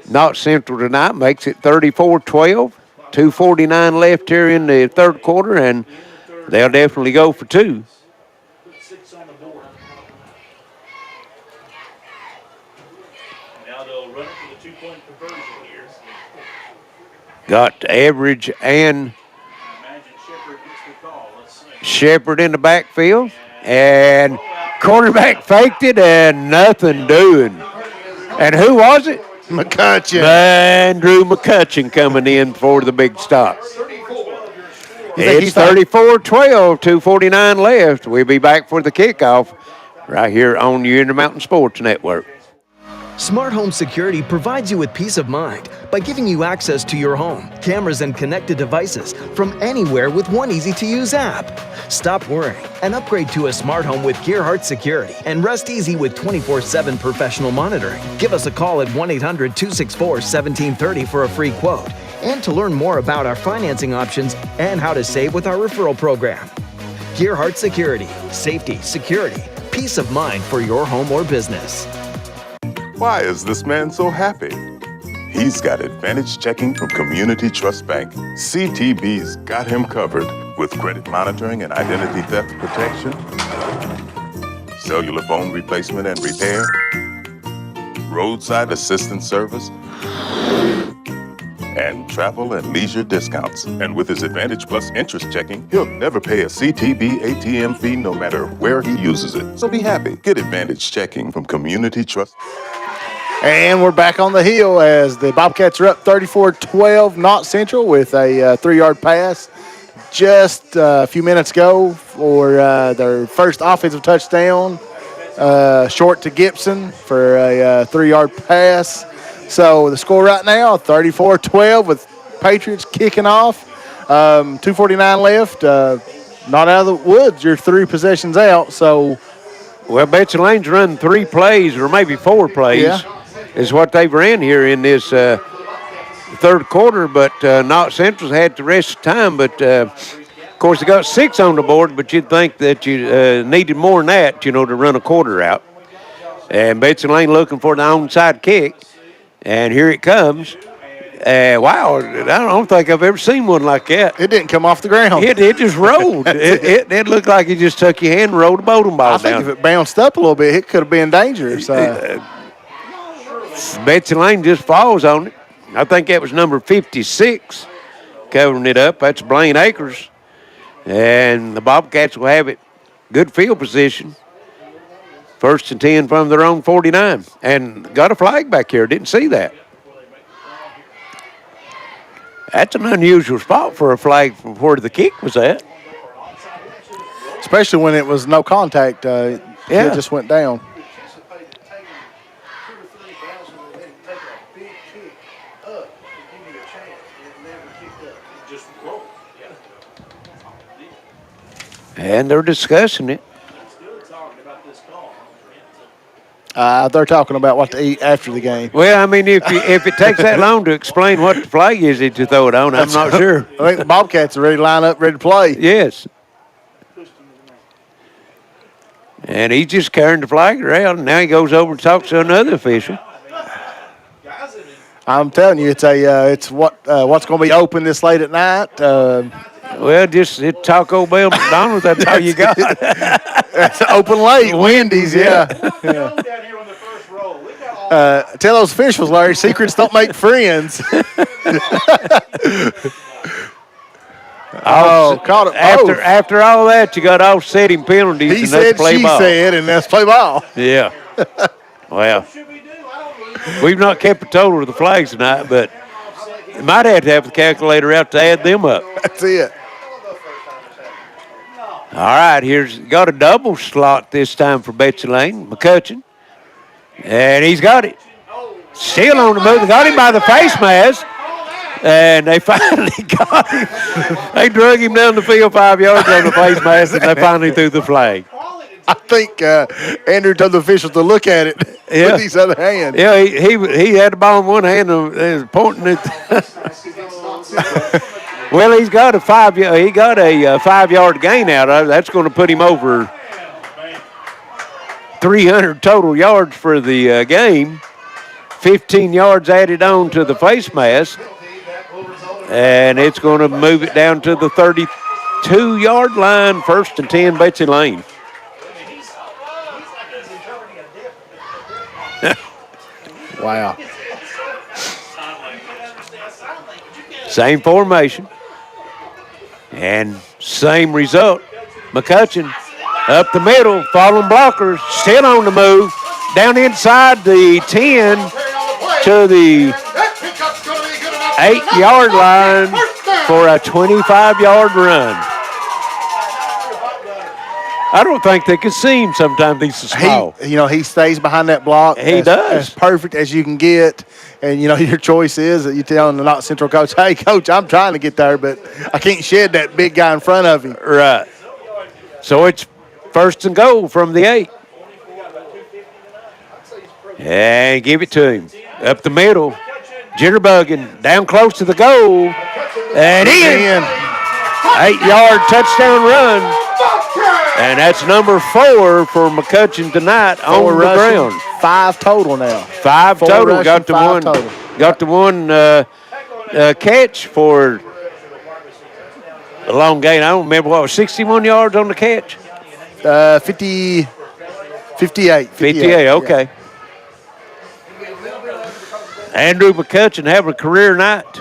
Knott Central tonight makes it 34-12. 2:49 left here in the third quarter, and they'll definitely go for 2. Now they'll run it for the 2-point conversion here. Got average and Shepard in the backfield. And quarterback faked it and nothing doing. And who was it? McCutcheon. Andrew McCutcheon coming in for the big stop. It's 34-12, 2:49 left. We'll be back for the kickoff right here on your Intermountain Sports Network. Smart Home Security provides you with peace of mind by giving you access to your home, cameras, and connected devices from anywhere with one easy-to-use app. Stop worrying and upgrade to a smart home with Gearheart Security and rest easy with 24/7 professional monitoring. Give us a call at 1-800-264-1730 for a free quote and to learn more about our financing options and how to save with our referral program. Gearheart Security. Safety, security, peace of mind for your home or business. Why is this man so happy? He's got advantage checking from Community Trust Bank. CTB's got him covered with credit monitoring and identity theft protection, cellular phone replacement and repair, roadside assistance service, and travel and leisure discounts. And with his Advantage Plus interest checking, he'll never pay a CTB ATM fee no matter where he uses it. So be happy. Get Advantage checking from Community Trust. And we're back on the hill as the Bobcats are up 34-12 Knott Central with a 3-yard pass just a few minutes ago for their first offensive touchdown, short to Gibson for a 3-yard pass. So the score right now, 34-12 with Patriots kicking off. 2:49 left. Not out of the woods. You're 3 possessions out. So, well, Betsy Layne's run 3 plays or maybe 4 plays. Yeah. Is what they've ran here in this third quarter, but Knott Central's had the rest of the time. But, of course, they got 6 on the board, but you'd think that you needed more than that, to run a quarter out. And Betsy Layne looking for the onside kick, and here it comes. Wow, I don't think I've ever seen one like that. It didn't come off the ground. It just rolled. it looked like it just took your hand and rolled a bowling ball down. I think if it bounced up a little bit, it could have been dangerous. Betsy Layne just falls on it. I think that was number 56 covering it up. That's Blaine Akers. And the Bobcats will have it. Good field position. 1st and 10 from their own 49. And got a flag back here. Didn't see that. That's an unusual spot for a flag from where the kick was at. Especially when it was no contact. It just went down. And they're discussing it. They're talking about what to eat after the game. Well, I mean, if it takes that long to explain what the flag is that you throw it on, I'm not sure. I think the Bobcats are ready to line up, ready to play. Yes. And he's just carrying the flag around, and now he goes over and talks to another official. I'm telling you, it's what's going to be open this late at night. Well, just Taco Bell, McDonald's, that's all you got. It's open late. Wendy's, yeah. Tell those officials, Larry, secrets don't make friends. Caught it. After all that, you got offsetting penalties. He and said, let's play she ball. said, and let's play ball. Yeah. Well, we've not kept a total of the flags tonight, but you might have to have the calculator out to add them up. That's it. All right, here's got a double slot this time for Betsy Layne, McCutcheon. And he's got it. Still on the move. They got him by the face mask. And they finally got him. They drug him down the field 5 yards on the face mask, and they finally threw the flag. I think Andrew told the officials to look at it with his other hand. Yeah, he had the ball in one hand and was pointing it. Well, he got a 5-yard gain out of it. That's going to put him over 300 total yards for the game. 15 yards added on to the face mask. And it's going to move it down to the 32-yard line, 1st and 10, Betsy Layne. Wow. Same formation. And same result. McCutcheon up the middle, falling blockers, still on the move. Down inside the 10 to the 8-yard line for a 25-yard run. I don't think they can see him sometimes. He's so small. He stays behind that block. He does. As perfect as you can get. And, your choice is that you tell the Knott Central coach, hey, coach, I'm trying to get there, but I can't shed that big guy in front of him. Right. So it's first and goal from the 8. And give it to him. Up the middle. Jitterbugging. Down close to the goal. And in. 8-yard touchdown run. And that's number 4 for McCutcheon tonight on the ground. 5 total now. 5 total. Got the one catch for a long gain. I don't remember what was 61 yards on the catch. 58. 58. Okay. Yeah. Andrew McCutcheon having a career night.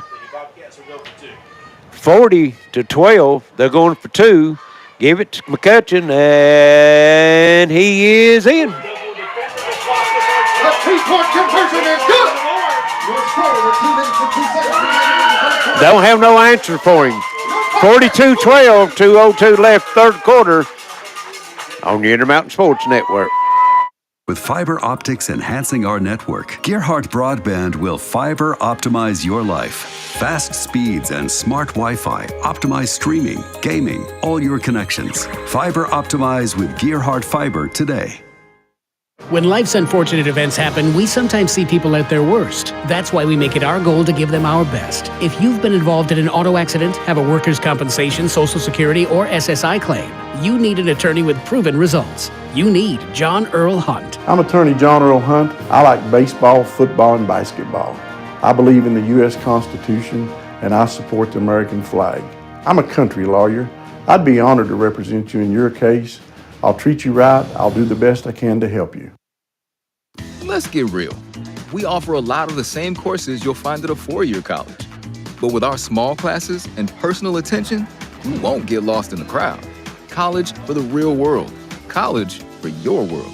40-12. They're going for 2. Give it to McCutcheon, and he is in. The 3-point conversion is good. Don't have no answer for him. 42-12, 2:02 left, third quarter on the Intermountain Sports Network. With fiber optics enhancing our network, Gearheart Broadband will fiber optimize your life. Fast speeds and smart Wi-Fi optimize streaming, gaming, all your connections. Fiber optimize with Gearheart Fiber today. When life's unfortunate events happen, we sometimes see people at their worst. That's why we make it our goal to give them our best. If you've been involved in an auto accident, have a workers' compensation, Social Security, or SSI claim, you need an attorney with proven results. You need John Earl Hunt. I'm attorney John Earl Hunt. I like baseball, football, and basketball. I believe in the U.S. Constitution, and I support the American flag. I'm a country lawyer. I'd be honored to represent you in your case. I'll treat you right. I'll do the best I can to help you. Let's get real. We offer a lot of the same courses you'll find at a 4-year college. But with our small classes and personal attention, you won't get lost in the crowd. College for the real world. College for your world.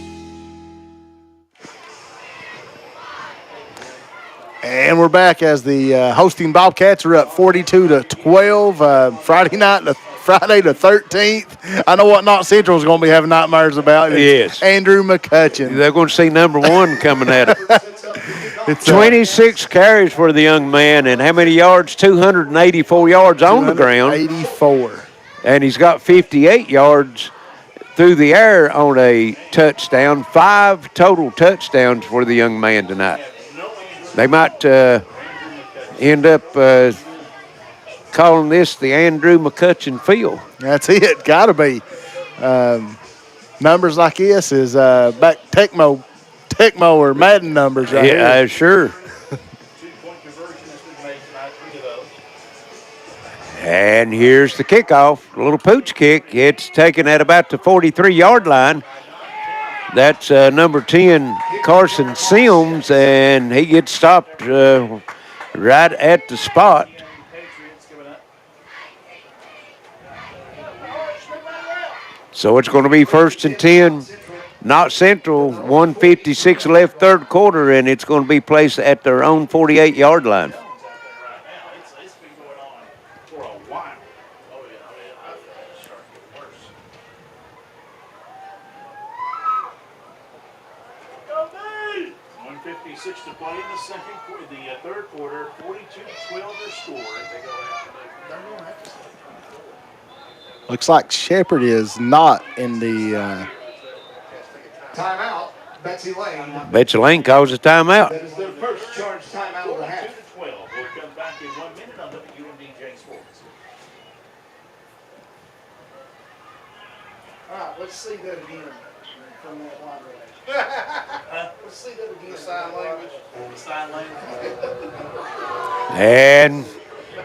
And we're back as the hosting Bobcats are up 42-12. Friday the 13th. I know what Knott Central is going to be having nightmares about. Yes. Andrew McCutcheon. They're going to see number 1 coming at it. 26 carries for the young man, and how many yards? 284 yards on the ground. 284. And he's got 58 yards through the air on a touchdown. 5 total touchdowns for the young man tonight. They might end up calling this the Andrew McCutcheon Field. That's it. Got to be. Numbers like this is back Tecmo or Madden numbers right here. Yeah, sure. And here's the kickoff, a little pooch kick. It's taken at about the 43-yard line. That's number 10, Carson Sims, and he gets stopped right at the spot. So it's going to be 1st and 10, Knott Central, 1:56 left, third quarter, and it's going to be placed at their own 48-yard line. To play in the third quarter, 42-12 their score. Looks like Shepherd is not in the timeout. Betsy Layne. Betsy Layne calls a timeout. That is their first charge timeout of the half. 12. We'll come back in 1 minute on WMDJ Sports. All right, let's see that again from that line right. Let's see that again. The sign language. And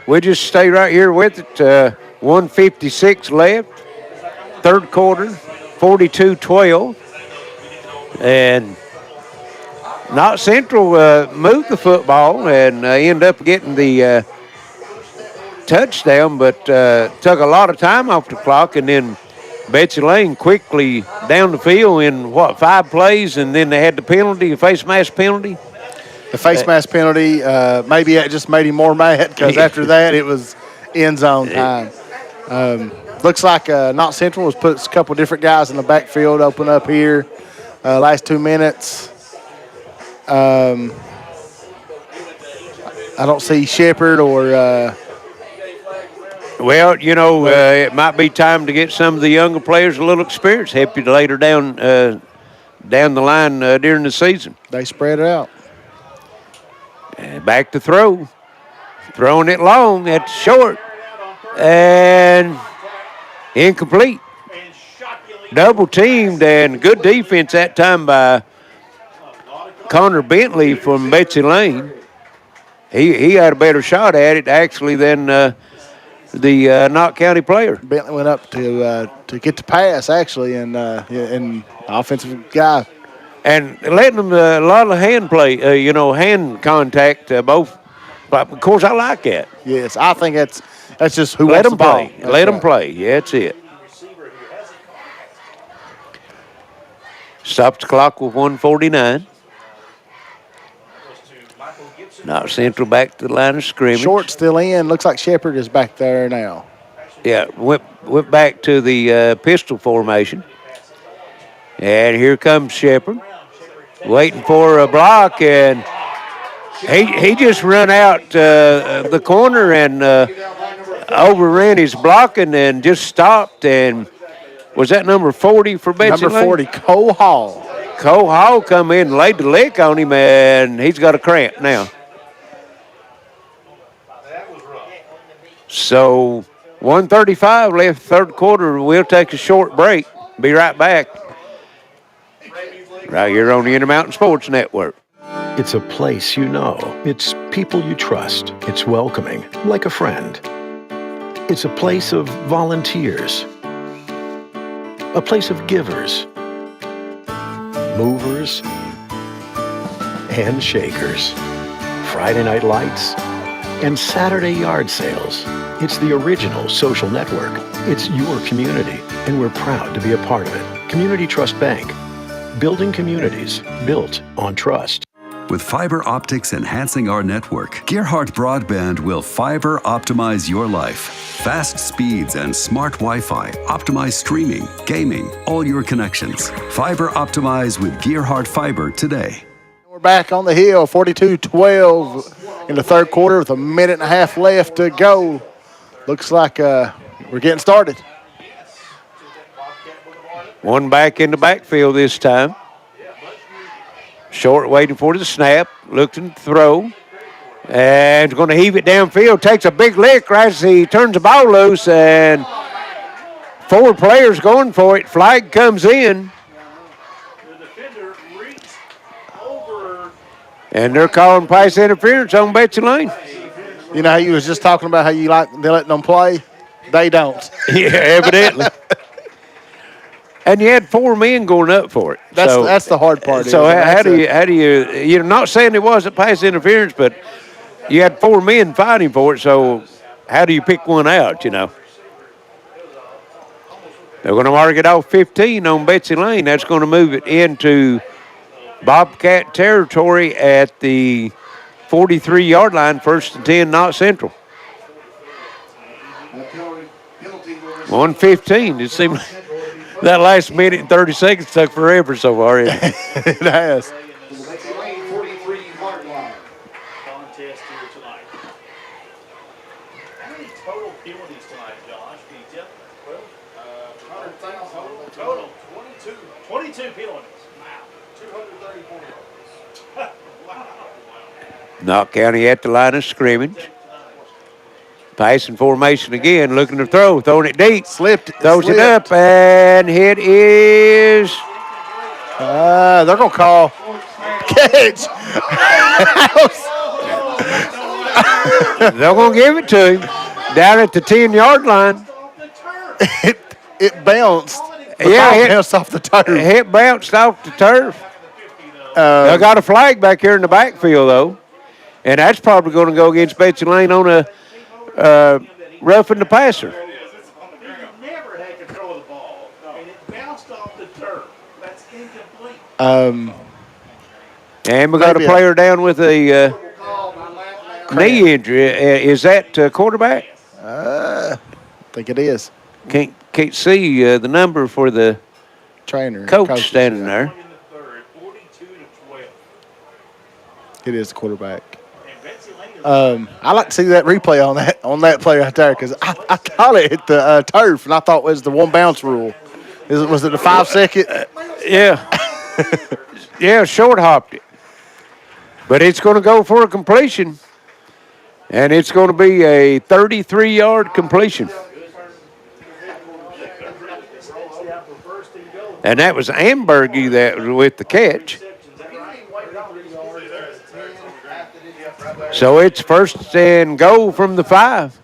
we just stay right here with it. 1:56 left, third quarter, 42-12. And Knott Central moved the football and ended up getting the touchdown, but took a lot of time off the clock, and then Betsy Layne quickly down the field in, 5 plays, and then they had the penalty, the face mask penalty. The face mask penalty, maybe it just made him more mad because after that it was end zone time. Looks like Knott Central has put a couple different guys in the backfield open up here last 2 minutes. I don't see Shepard or well, it might be time to get some of the younger players a little experience, help you later down the line during the season. They spread it out. And back to throw. Throwing it long. That's short. And incomplete. Double teamed, and good defense that time by Connor Bentley from Betsy Layne. He had a better shot at it, actually, than the Knott County player. Bentley went up to get the pass, actually, and offensive guy. And letting them a lot of hand play, hand contact both. But, of course, I like that. Yes, I think that's just who let wants them the ball. play. Let them play. Yeah, that's it. Stops the clock with 1:49. Knott Central back to the line of scrimmage. Short still in. Looks like Shepard is back there now. Yeah, went back to the pistol formation. And here comes Shepard. Waiting for a block, and he just run out the corner and overran his blocking and just stopped. And was that number 40 for Betsy Number Layne? 40, Cole Hall. Cole Hall come in and laid the lick on him, and he's got a cramp now. So 1:35 left third quarter. We'll take a short break. Be right back. Right here on the Intermountain Sports Network. It's a place you know. It's people you trust. It's welcoming, like a friend. It's a place of volunteers. A place of givers, movers, and shakers. Friday night lights and Saturday yard sales. It's the original social network. It's your community, and we're proud to be a part of it. Community Trust Bank. Building communities built on trust. With fiber optics enhancing our network, Gearheart Broadband will fiber optimize your life. Fast speeds and smart Wi-Fi optimize streaming, gaming, all your connections. Fiber optimize with Gearheart Fiber today. We're back on the hill, 42-12 in the third quarter with a minute and a half left to go. Looks like we're getting started. One back in the backfield this time. Short waiting for the snap, looking to throw, and going to heave it downfield. Takes a big lick right as he turns the ball loose, and 4 players going for it. Flag comes in. And they're calling pass interference on Betsy Layne. You know how you was just talking about how you like they letting them play? They don't. Yeah, evidently. And you had 4 men going up for it. That's the hard part. So how do you not saying it wasn't pass interference, but you had 4 men fighting for it. So how do you pick one out? They're going to mark it off 15 on Betsy Layne. That's going to move it into Bobcat territory at the 43-yard line, 1st and 10, Knott Central. 1:15. It seemed that last minute and 30 seconds took forever so far. It has. Contest here tonight. How many total penalties tonight, Josh? Can you tell? Total 22 penalties. Wow. 234 yards. Wow. Knott County at the line of scrimmage. Passing formation again, looking to throw, throwing it deep. Throws it up, and it is. They're going to call catch. They're going to give it to him down at the 10-yard line. It bounced. It bounced off the turf. It bounced off the turf. I got a flag back here in the backfield, though. And that's probably going to go against Betsy Layne on a roughing the passer. Never had control of the ball, and it bounced off the turf. That's incomplete. And we got a player down with a knee injury. Is that quarterback? I think it is. Can't see the number for the trainer coach standing there. It is the quarterback. I like to see that replay on that play right there because I thought it hit the turf and I thought it was the one bounce rule. Was it the 5 second? Yeah. Yeah, short hopped it. But it's going to go for a completion. And it's going to be a 33-yard completion. And that was Ambergy that was with the catch. So it's first and goal from the 5.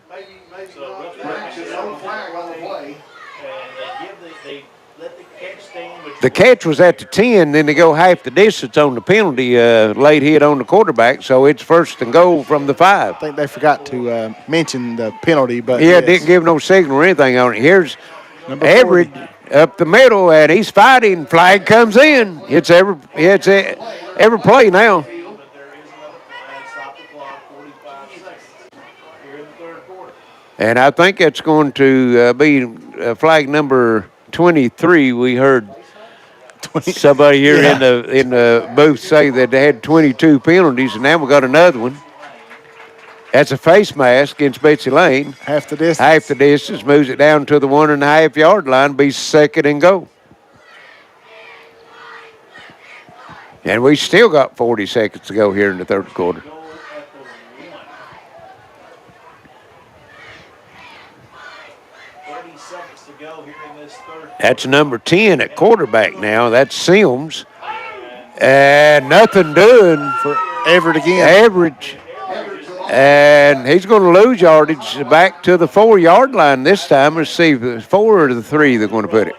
The catch was at the 10, then they go half the distance on the penalty, late hit on the quarterback, so it's first and goal from the 5. I think they forgot to mention the penalty, but yeah, didn't give no signal or anything on it. Here's Number Everett up the middle, and he's fighting. Flag comes in. It's every play now. And I think it's going to be flag number 23. We heard somebody here in the booth say that they had 22 penalties, and now we got another one. That's a face mask against Betsy Layne. Half the distance. Half the distance, moves it down to the 1.5 yard line, be second and goal. And we still got 40 seconds to go here in the third quarter. That's number 10 at quarterback now. That's Sims. And nothing doing for Everett again. Average. And he's going to lose yardage back to the 4 yard line this time. Let's see if the 4 or the 3 they're going to put it.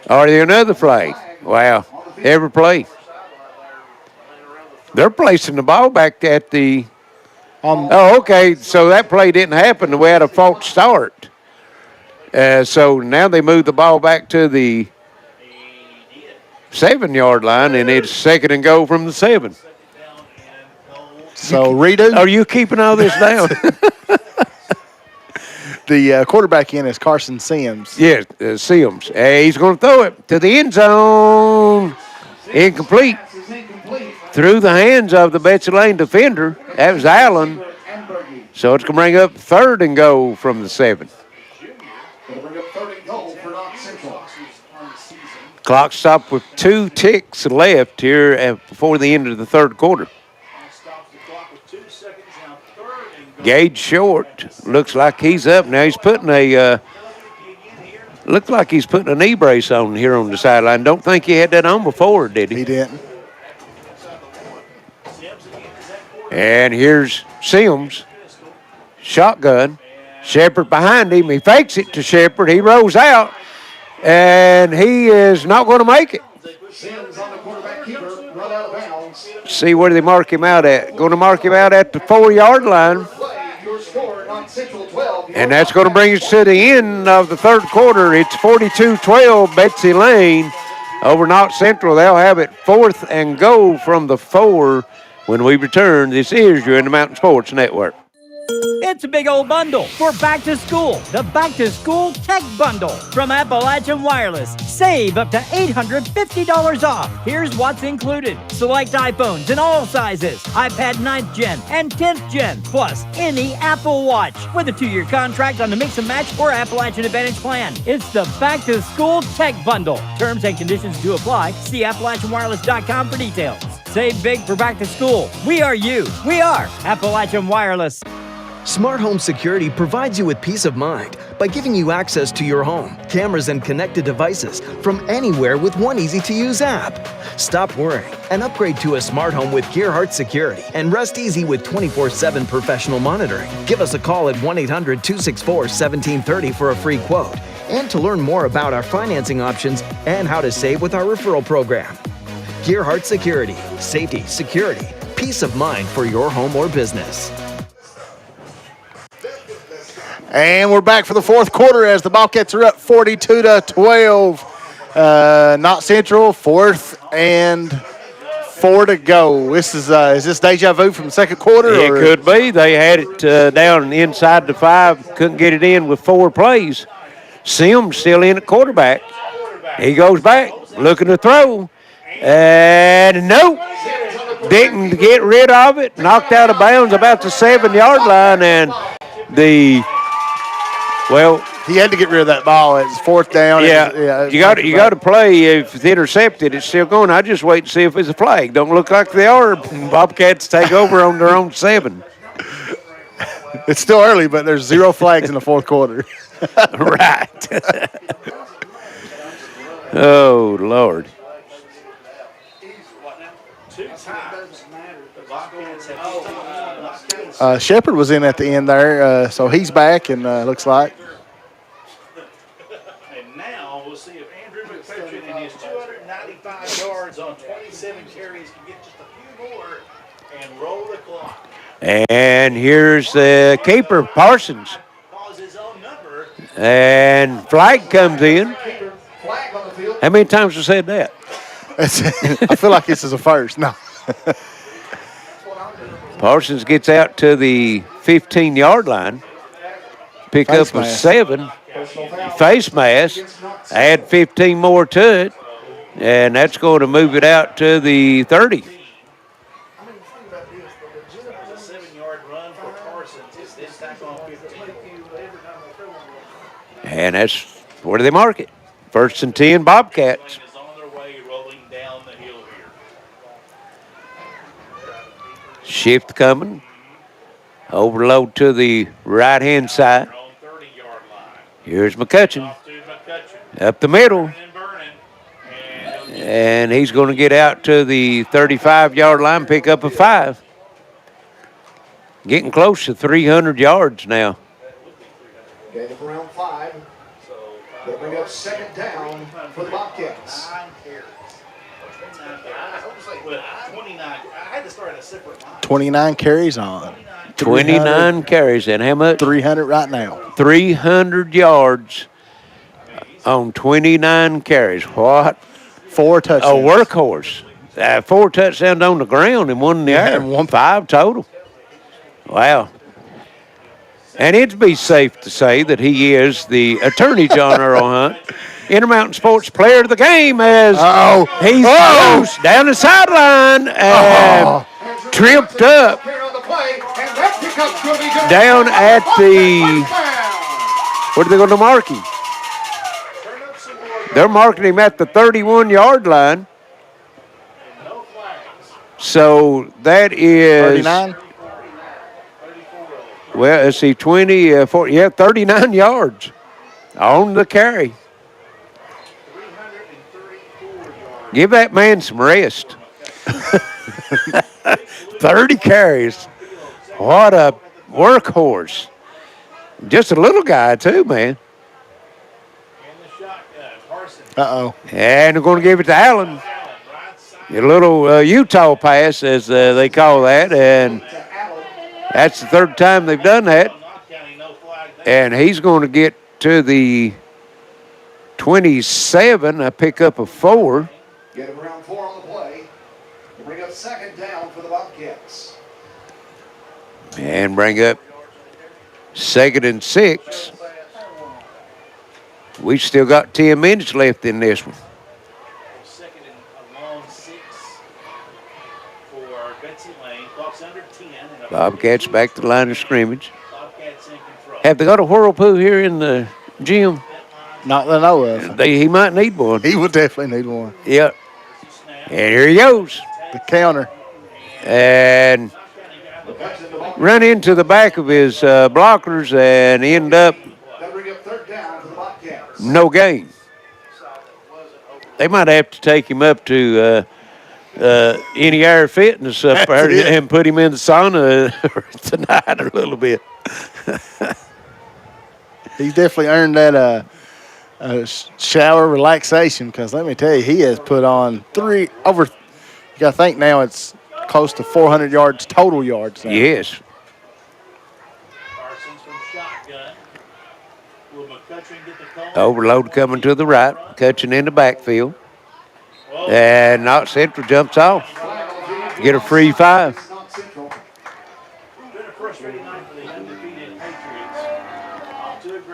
Are there another flag? Wow. Every play. They're placing the ball back at the. Oh, okay. So that play didn't happen. We had a false start. So now they move the ball back to the 7 yard line, and it's second and goal from the 7. So redo. Are you keeping all this down? The quarterback in is Carson Sims. Yes, Sims. He's going to throw it to the end zone. Incomplete. Through the hands of the Betsy Layne defender. That was Allen. So it's going to bring up third and goal from the 7. Clock stopped with 2 ticks left here before the end of the third quarter. Gage Short looks like he's up now. He's putting a looks like he's putting a knee brace on here on the sideline. Don't think he had that on before, did he? He didn't. And here's Sims, shotgun. Shepard behind him. He fakes it to Shepard. He rolls out, and he is not going to make it. See where they mark him out at. Going to mark him out at the 4 yard line. And that's going to bring us to the end of the third quarter. It's 42-12, Betsy Layne over Knott Central. They'll have it fourth and goal from the 4 when we return. This is your In the Mountain Sports Network. It's a big old bundle for back to school. The Back to School Tech Bundle from Appalachian Wireless. Save up to $850 off. Here's what's included. Select iPhones in all sizes, iPad 9th Gen and 10th Gen, plus any Apple Watch with a 2-year contract on the Mix and Match or Appalachian Advantage plan. It's the Back to School Tech Bundle. Terms and conditions do apply. See AppalachianWireless.com for details. Save big for back to school. We are you. We are Appalachian Wireless. Smart Home Security provides you with peace of mind by giving you access to your home, cameras, and connected devices from anywhere with one easy-to-use app. Stop worrying and upgrade to a smart home with Gearheart Security and rest easy with 24/7 professional monitoring. Give us a call at 1-800-264-1730 for a free quote. and to learn more about our financing options and how to save with our referral program. Gearheart Security. Safety, security, peace of mind for your home or business. And we're back for the fourth quarter as the Bobcats are up 42-12. Knott Central, 4th and 4 to go. This is this deja vu from the second quarter? It could be. They had it down inside the 5, couldn't get it in with 4 plays. Sims still in at quarterback. He goes back, looking to throw, and nope, didn't get rid of it. Knocked out of bounds about the 7-yard line, and he had to get rid of that ball. It's 4th down. Yeah, you got to play. If it's intercepted, it's still going. I just wait to see if it's a flag. Don't look like they are. Bobcats take over on their own 7. It's still early, but there's 0 flags in the fourth quarter. Right. Oh, Lord. Shepard was in at the end there, so he's back, and looks like. And now we'll see if Andrew McFetrin and his 295 yards on 27 carries can get just a few more and roll the clock. And here's the keeper, Parsons. And flag comes in. How many times have said that? I feel like this is a first. No. Parsons gets out to the 15-yard line. Pick up a 7. Face mask. Add 15 more to it. And that's going to move it out to the 30. And that's where do they mark it? 1st and 10, Bobcats. Shift coming. Overload to the right-hand side. Here's McCutcheon. Up the middle. And he's going to get out to the 35-yard line, pick up a 5. Getting close to 300 yards now. Gain of around 5. They'll bring up 2nd down for the Bobcats. 29 carries on. 29 carries, and how much? 300 right now. 300 yards on 29 carries. What? 4 touchdowns. A workhorse. 4 touchdowns on the ground and 1 in the air. And 5 total. Wow. And it'd be safe to say that he is the attorney, John Earl Hunt, Intermountain Sports Player of the Game, as he's close down the sideline and tripped up down at the, where are they going to mark him? They're marking him at the 31-yard line. So that is 39. Well, let's see, 20, 40, 39 yards on the carry. Give that man some rest. 30 carries. What a workhorse. Just a little guy, too, man. Uh-oh. And they're going to give it to Allen. A little Utah pass, as they call that, and that's the 3rd time they've done that. And he's going to get to the 27, a pickup of 4. Get him around 4 on the play. They bring up 2nd down for the Bobcats. And bring up 2nd and 6. We've still got 10 minutes left in this one. Second and a long 6 for Betsy Layne. Clock's under 10. Bobcats back to the line of scrimmage. Bobcats in control. Have they got a whirlpool here in the gym? Not that I know of. He might need one. He would definitely need one. Yep. And here he goes. The counter. And run into the back of his blockers and end up no gain. They might have to take him up to any air fitness up there and put him in the sauna tonight a little bit. He's definitely earned that shower relaxation, because let me tell you, he has put on you got to think now it's close to 400 yards total yards now. Yes. Overload coming to the right, catching in the backfield. And Knott Central jumps off. Get a free 5.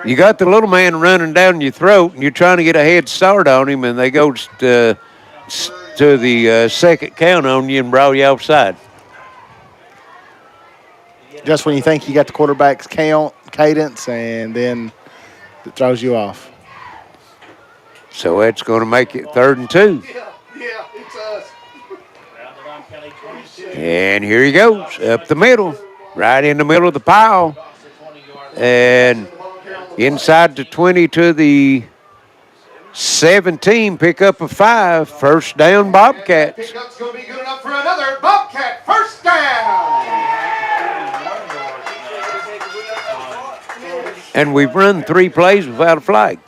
You got the little man running down your throat, and you're trying to get a head start on him, and they go to the second count on you and brawl you offside. Just when you think you got the quarterback's cadence, and then it throws you off. So that's going to make it 3rd and 2. Yeah, it's us. And here he goes, up the middle, right in the middle of the pile. And inside the 20 to the 17, pick up a 5. First down, Bobcats. Pickup's going to be good enough for another Bobcat first down. And we've run 3 plays without a flag.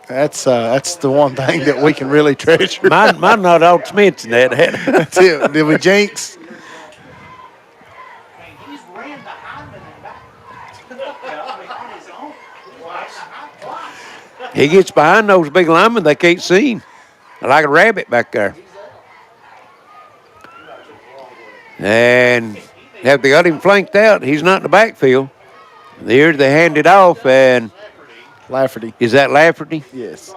That's the one thing that we can really treasure. Mine not ought to mention that. That's it. Did we jinx? He gets behind those big linemen, they can't see him. Like a rabbit back there. And have they got him flanked out? He's not in the backfield. There they hand it off, and Lafferty. Is that Lafferty? Yes.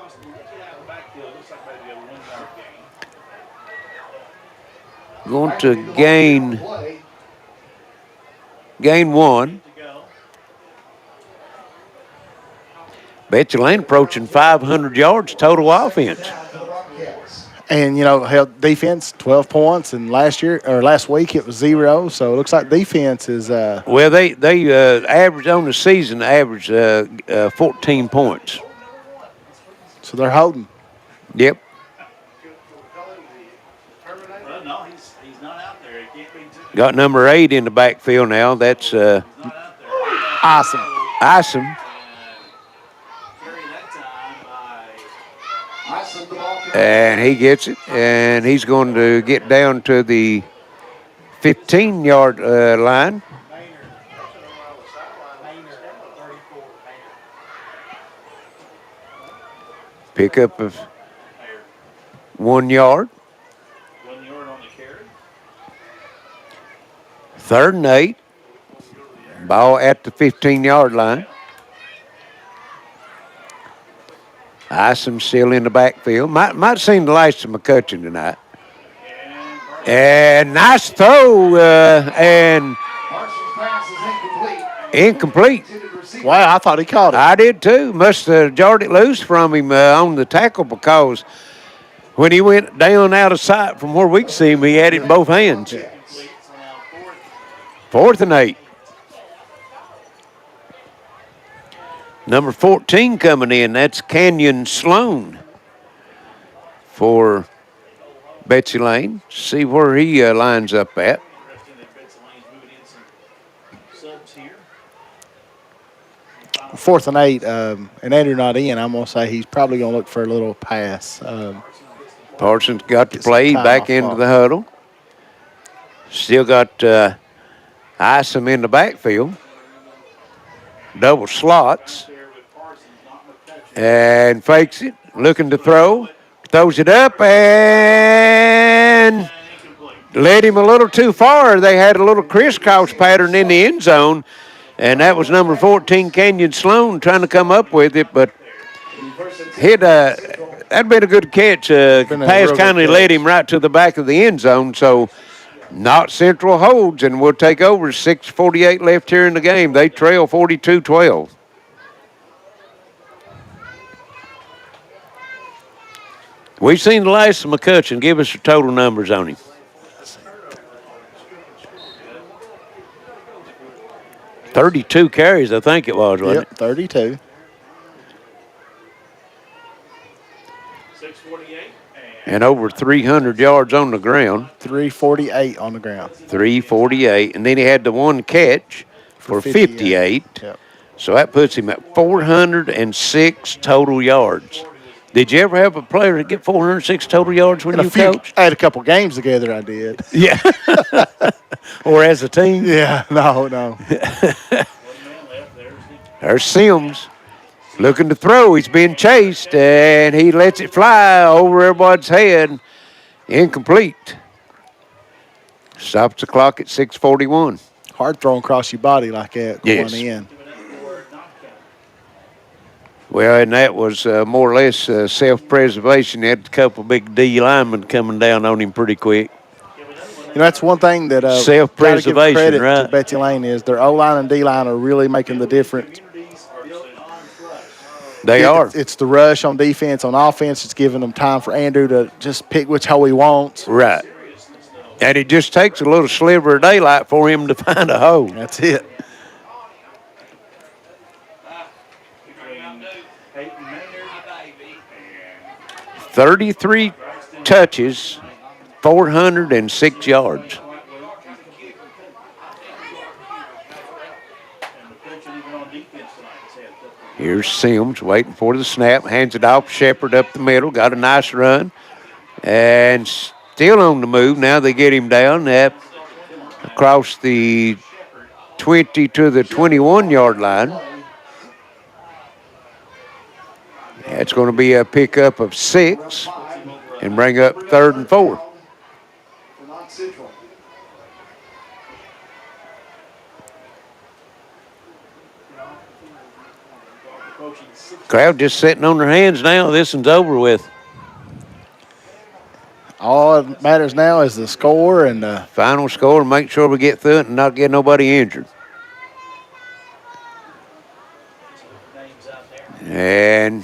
Going to gain 1. Betsy Layne approaching 500 yards total offense. And, held defense 12 points, and last week it was 0, so it looks like defense is Well, they average on the season, 14 points. So they're holding. Yep. Got number 8 in the backfield now. That's Awesome. And he gets it, and he's going to get down to the 15-yard line. Pick up of 1 yard. 1 yard on the carry. 3rd and 8. Ball at the 15-yard line. Isom still in the backfield. Might seen the last of McCutcheon tonight. And nice throw, and incomplete. Wow, I thought he caught it. I did too. Must have jarred it loose from him on the tackle, because when he went down out of sight from where we could see him, he had it in both hands. 4th and 8. Number 14 coming in, that's Canyon Sloan for Betsy Layne. See where he lines up at. 4th and 8, and Andrew not in. I'm going to say he's probably going to look for a little pass. Parsons got to play back into the huddle. Still got Isom in the backfield. Double slots. And fakes it, looking to throw. Throws it up and led him a little too far. They had a little crisscross pattern in the end zone, and that was number 14, Canyon Sloan, trying to come up with it, but that'd been a good catch. Pass kind of led him right to the back of the end zone, so Knott Central holds, and we'll take over. 6:48 left here in the game. They trail 42-12. We've seen the last of McCutcheon. Give us your total numbers on him. $32 carries, I think it was, wasn't it? 32. 648. And over 300 yards on the ground. 348 on the ground. 348. And then he had the one catch for 58. Yep. So that puts him at 406 total yards. Did you ever have a player that get 406 total yards when you coached? I had a couple games together, I did. Yeah. Or as a team? Yeah, no. There's Sims looking to throw. He's being chased, and he lets it fly over everybody's head. Incomplete. Stops the clock at 6:41. Hard throwing across your body like that going in. Well, and that was more or less self-preservation. He had a couple big D linemen coming down on him pretty quick. That's one thing that self-preservation, gotta give credit right? to Betsy Layne is their O-line and D-line are really making the difference. They are. It's the rush on defense. On offense, it's giving them time for Andrew to just pick which hole he wants. Right. And it just takes a little sliver of daylight for him to find a hole. That's it. "33 touches, 406 yards. Here's Sims waiting for the snap, hands it off. Shepard up the middle, got a nice run. And still on the move. Now they get him down across the 20 to the 21-yard line. That's going to be a pickup of 6 and bring up 3rd and 4. Crowd just sitting on their hands now. This one's over with. All that matters now is the score and the final score. Make sure we get through it and not get nobody injured. And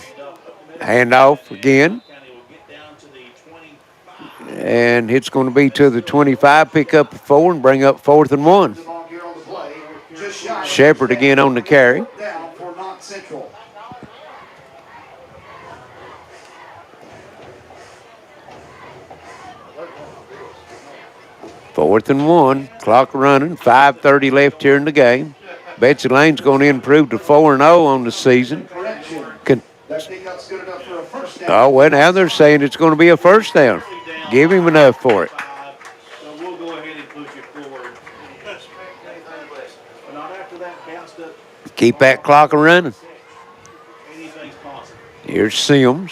handoff again. And it's going to be to the 25, pick up 4 and bring up 4th and 1. Shepard again on the carry. 4th and 1, clock running, 5:30 left here in the game. Betsy Layne's going to improve to 4-0 on the season. Oh, well, now they're saying it's going to be a first down. Give him enough for it. Keep that clock running. Here's Sims.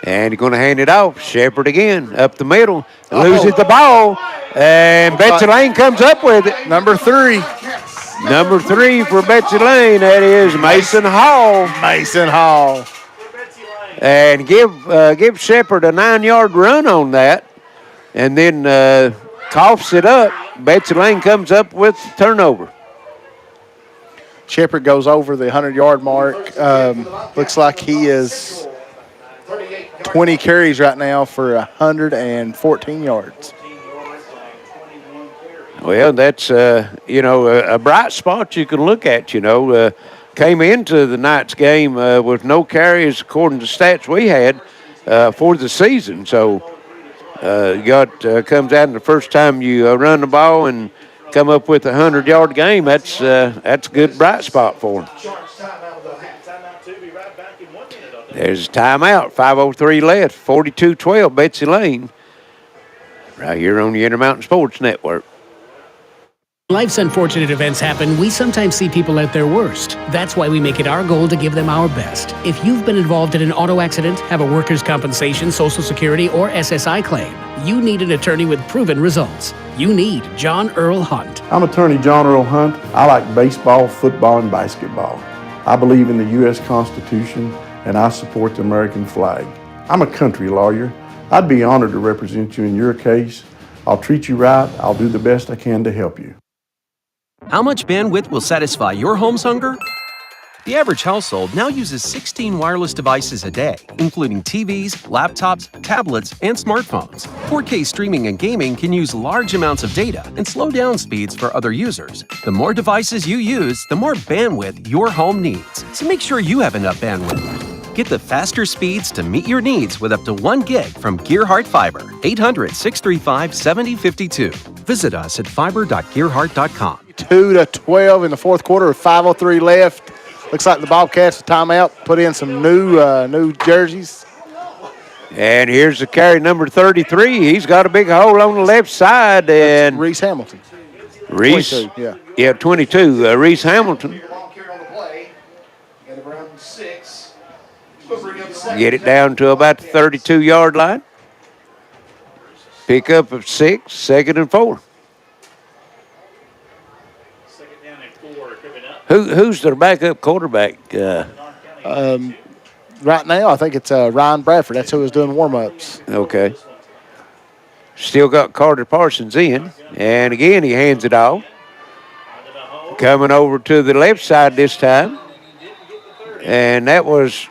And he's going to hand it off. Shepard again, up the middle. Loses the ball. And Betsy Layne comes up with it. Number 3. Number 3 for Betsy Layne. That is Mason Hall. Mason Hall. And give Shepard a 9-yard run on that. And then coughs it up. Betsy Layne comes up with the turnover. Shepard goes over the 100-yard mark. Looks like he is 20 carries right now for 114 yards. Well, that's, a bright spot you can look at, Came into the night's game with no carries according to stats we had for the season. So comes out in the first time you run the ball and come up with a 100-yard game. That's a good bright spot for him. There's a timeout, 5:03 left, 42-12, Betsy Layne. Right here on the Intermountain Sports Network. Life's unfortunate events happen, we sometimes see people at their worst. That's why we make it our goal to give them our best. If you've been involved in an auto accident, have a workers' compensation, Social Security, or SSI claim, you need an attorney with proven results. You need John Earl Hunt. I'm attorney John Earl Hunt. I like baseball, football, and basketball. I believe in the U.S. Constitution, and I support the American flag. I'm a country lawyer. I'd be honored to represent you in your case. I'll treat you right. I'll do the best I can to help you. How much bandwidth will satisfy your home's hunger? The average household now uses 16 wireless devices a day, including TVs, laptops, tablets, and smartphones. 4K streaming and gaming can use large amounts of data and slow down speeds for other users. The more devices you use, the more bandwidth your home needs. So make sure you have enough bandwidth. Get the faster speeds to meet your needs with up to 1 gig from Gearheart Fiber. 800-635-7052. Visit us at fiber.gearheart.com. 2-12 in the fourth quarter with 5:03 left. Looks like the Bobcats with timeout put in some new jerseys. And here's the carry, number 33. He's got a big hole on the left side. And that's Reese Hamilton. Reese. 22, yeah. Yeah, 22. Reese Hamilton. Get it down to about the 32-yard line. Pick up of 6, 2nd and 4. Who's their backup quarterback? Right now, I think it's Ryan Bradford. That's who was doing warm-ups. Okay. Still got Carter Parsons in. And again, he hands it off. Coming over to the left side this time. And that was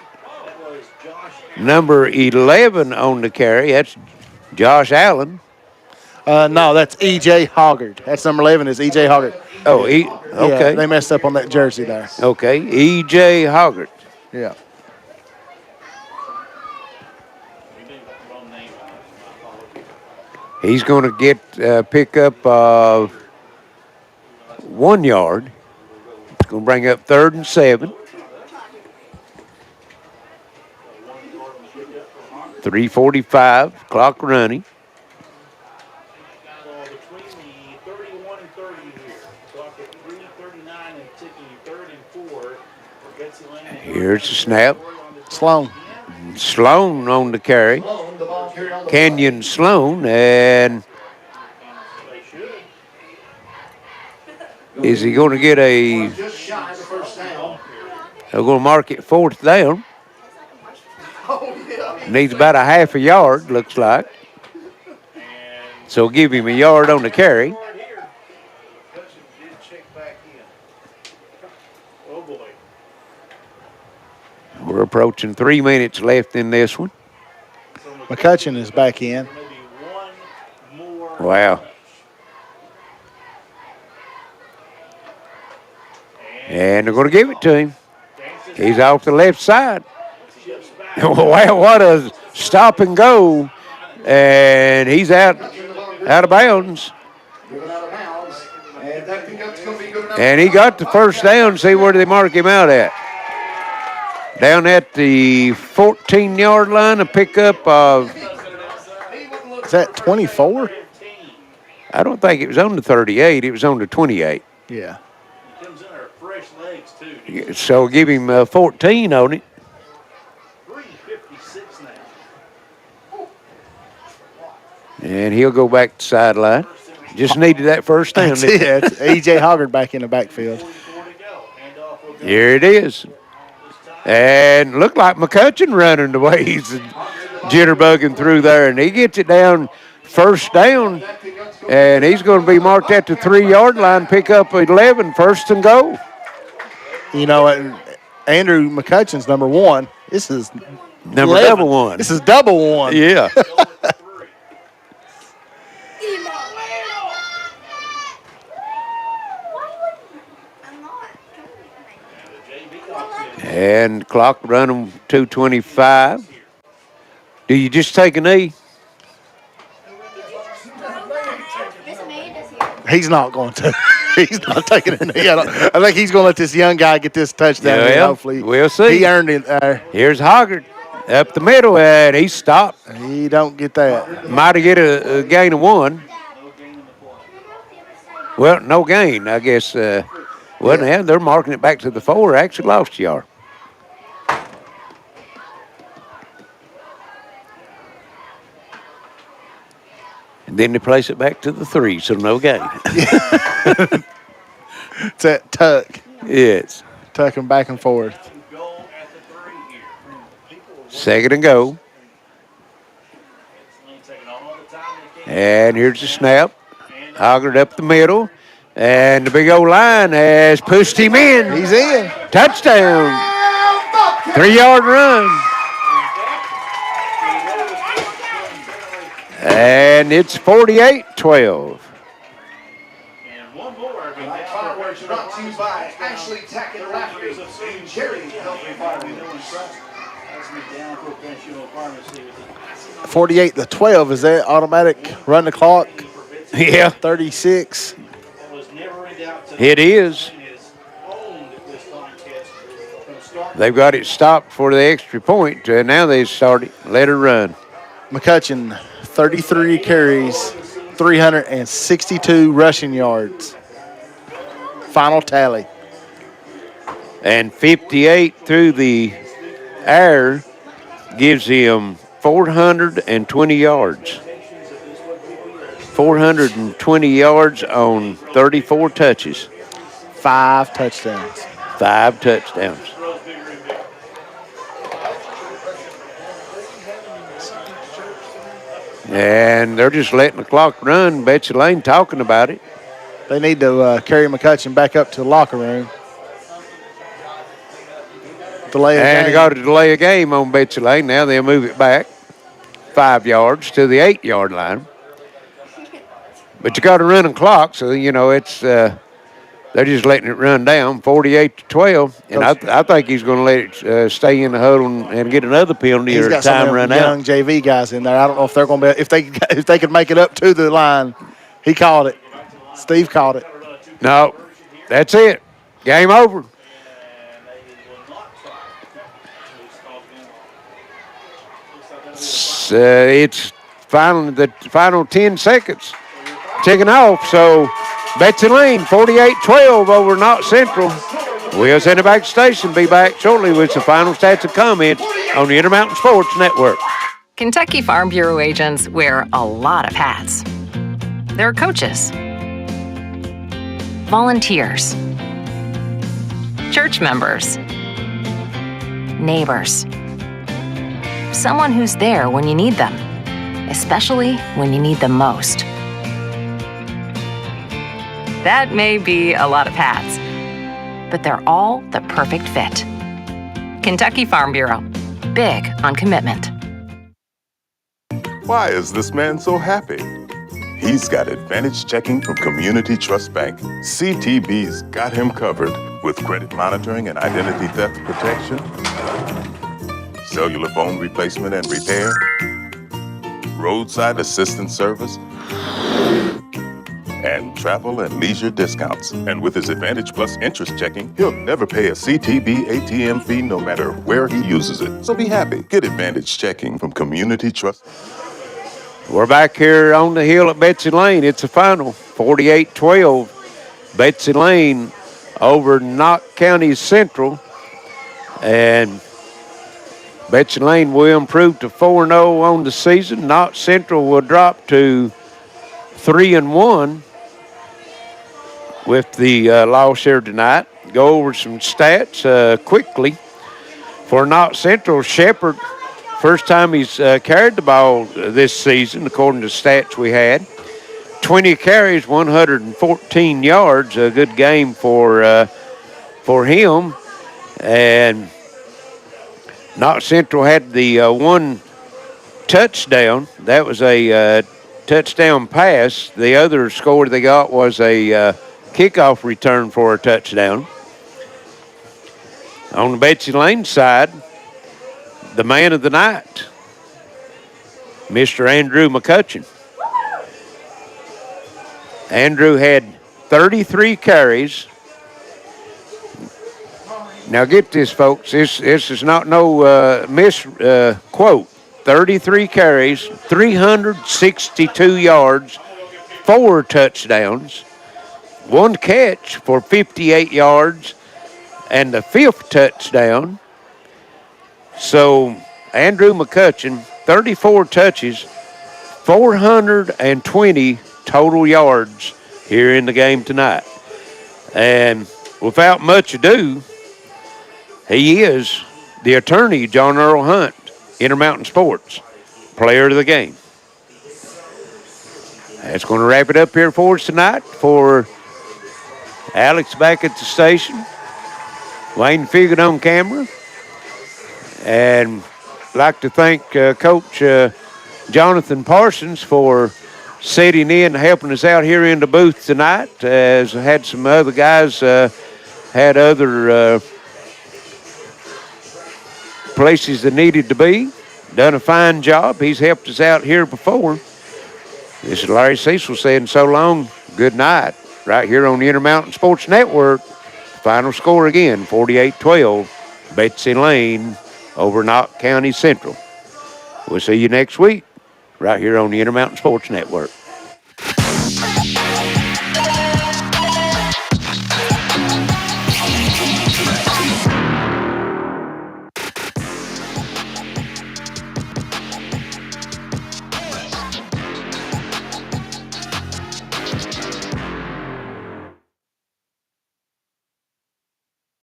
number 11 on the carry. That's Josh Allen. No, that's E.J. Hoggard. That's number 11 is E.J. Hoggard. Oh, okay. Yeah, they messed up on that jersey there. Okay, E.J. Hoggard. Yeah. He's going to get pick up 1 yard. It's going to bring up 3rd and 7. 3:45, clock running. Here's the snap. Sloan on the carry. Kenyon Sloan, and is he going to get a? They're going to mark it 4th down. Needs about a half a yard, looks like. So give him a yard on the carry. We're approaching 3 minutes left in this one. McCutcheon is back in. Wow. And they're going to give it to him. He's off the left side. Wow, what a stop and go. And he's out of bounds. And he got the first down. See where they mark him out at. Down at the 14-yard line, a pickup of... Is that 24? I don't think it was on the 38. It was on the 28. Yeah. So give him 14 on it. And he'll go back to sideline. Just needed that first down. That's it. It's E.J. Hoggard back in the backfield. Here it is. And looked like McCutcheon running the way he's jitterbugging through there. And he gets it down, first down. And he's going to be marked at the 3-yard line, pick up 11, 1st and goal. You know, Andrew McCutcheon's number 1. This is number 11. double 1. This is double 1. Yeah. And clock running 2:25. Do you just take a knee? He's not going to. He's not taking a knee. I think he's going to let this young guy get this touchdown. Yeah, hopefully, we'll see. He earned it there. Here's Hoggard up the middle, and he stopped. He don't get that. Might have get a gain of 1. Well, no gain, I guess. Wasn't it? They're marking it back to the 4. Actually lost a yard. And then they place it back to the 3, so no gain. It's that tuck. Yes. Tucking back and forth. 2nd and goal. And here's the snap. Hoggard up the middle. And the big old line has pushed him in. He's in. Touchdown. 3-yard run. And it's 48-12. Fireworks brought to you by Ashley Tack and Rafferty and Cherry Healthy Farming. 48-12. Is that automatic run the clock? Yeah. 36. It is. They've got it stopped for the extra point. Now they start it. Let her run. McCutcheon, 33 carries, 362 rushing yards. Final tally. And 58 through the air gives him 420 yards. 420 yards on 34 touches. 5 touchdowns. 5 touchdowns. And they're just letting the clock run. Betsy Layne talking about it. They need to carry McCutcheon back up to the locker room. Delay a game. And they got to delay a game on Betsy Layne. Now they'll move it back 5 yards to the 8-yard line. But you got a running clock, so, it's they're just letting it run down, 48-12. And I think he's going to let it stay in the huddle and get another penalty or time run out. Young JV guys in there. I don't know if they're going to be if they could make it up to the line. He called it. Steve called it. No, that's it. Game over. It's the final 10 seconds ticking off. So Betsy Layne, 48-12 over Knott Central. We'll send it back to station. Be back shortly with some final stats and comments on the Intermountain Sports Network. Kentucky Farm Bureau agents wear a lot of hats. They're coaches, volunteers, church members, neighbors, someone who's there when you need them, especially when you need them most. That may be a lot of hats, but they're all the perfect fit. Kentucky Farm Bureau, big on commitment. Why is this man so happy? He's got Advantage Checking from Community Trust Bank. CTB's got him covered with credit monitoring and identity theft protection, cellular phone replacement and repair, roadside assistance service, and travel and leisure discounts. And with his Advantage Plus interest checking, he'll never pay a CTB ATM fee no matter where he uses it. So be happy. Get Advantage Checking from Community Trust. We're back here on the hill at Betsy Layne. It's a final, 48-12. Betsy Layne over Knott County Central. And Betsy Layne will improve to 4-0 on the season. Knott Central will drop to 3-1 with the loss here tonight. Go over some stats quickly. For Knott Central, Shepherd, first time he's carried the ball this season, according to stats we had. 20 carries, 114 yards. A good game for him. And Knott Central had the one touchdown. That was a touchdown pass. The other score they got was a kickoff return for a touchdown. On the Betsy Layne side, the man of the night, Mr. Andrew McCutcheon. Andrew had 33 carries. Now get this, folks. This is not no misquote. 33 carries, 362 yards, 4 touchdowns, 1 catch for 58 yards, and the 5th touchdown. So Andrew McCutcheon, 34 touches, 420 total yards here in the game tonight. And without much ado, he is the attorney, John Earl Hunt, Intermountain Sports, player of the game. That's going to wrap it up here for us tonight. For Alex back at the station, Layne Figure on camera, and I'd like to thank Coach Jonathan Parsons for sitting in and helping us out here in the booth tonight, as I had some other guys had other places that needed to be. Done a fine job. He's helped us out here before. This is Larry Cecil saying so long, good night, right here on the Intermountain Sports Network. Final score again, 48-12, Betsy Layne over Knott County Central. We'll see you next week right here on the Intermountain Sports Network.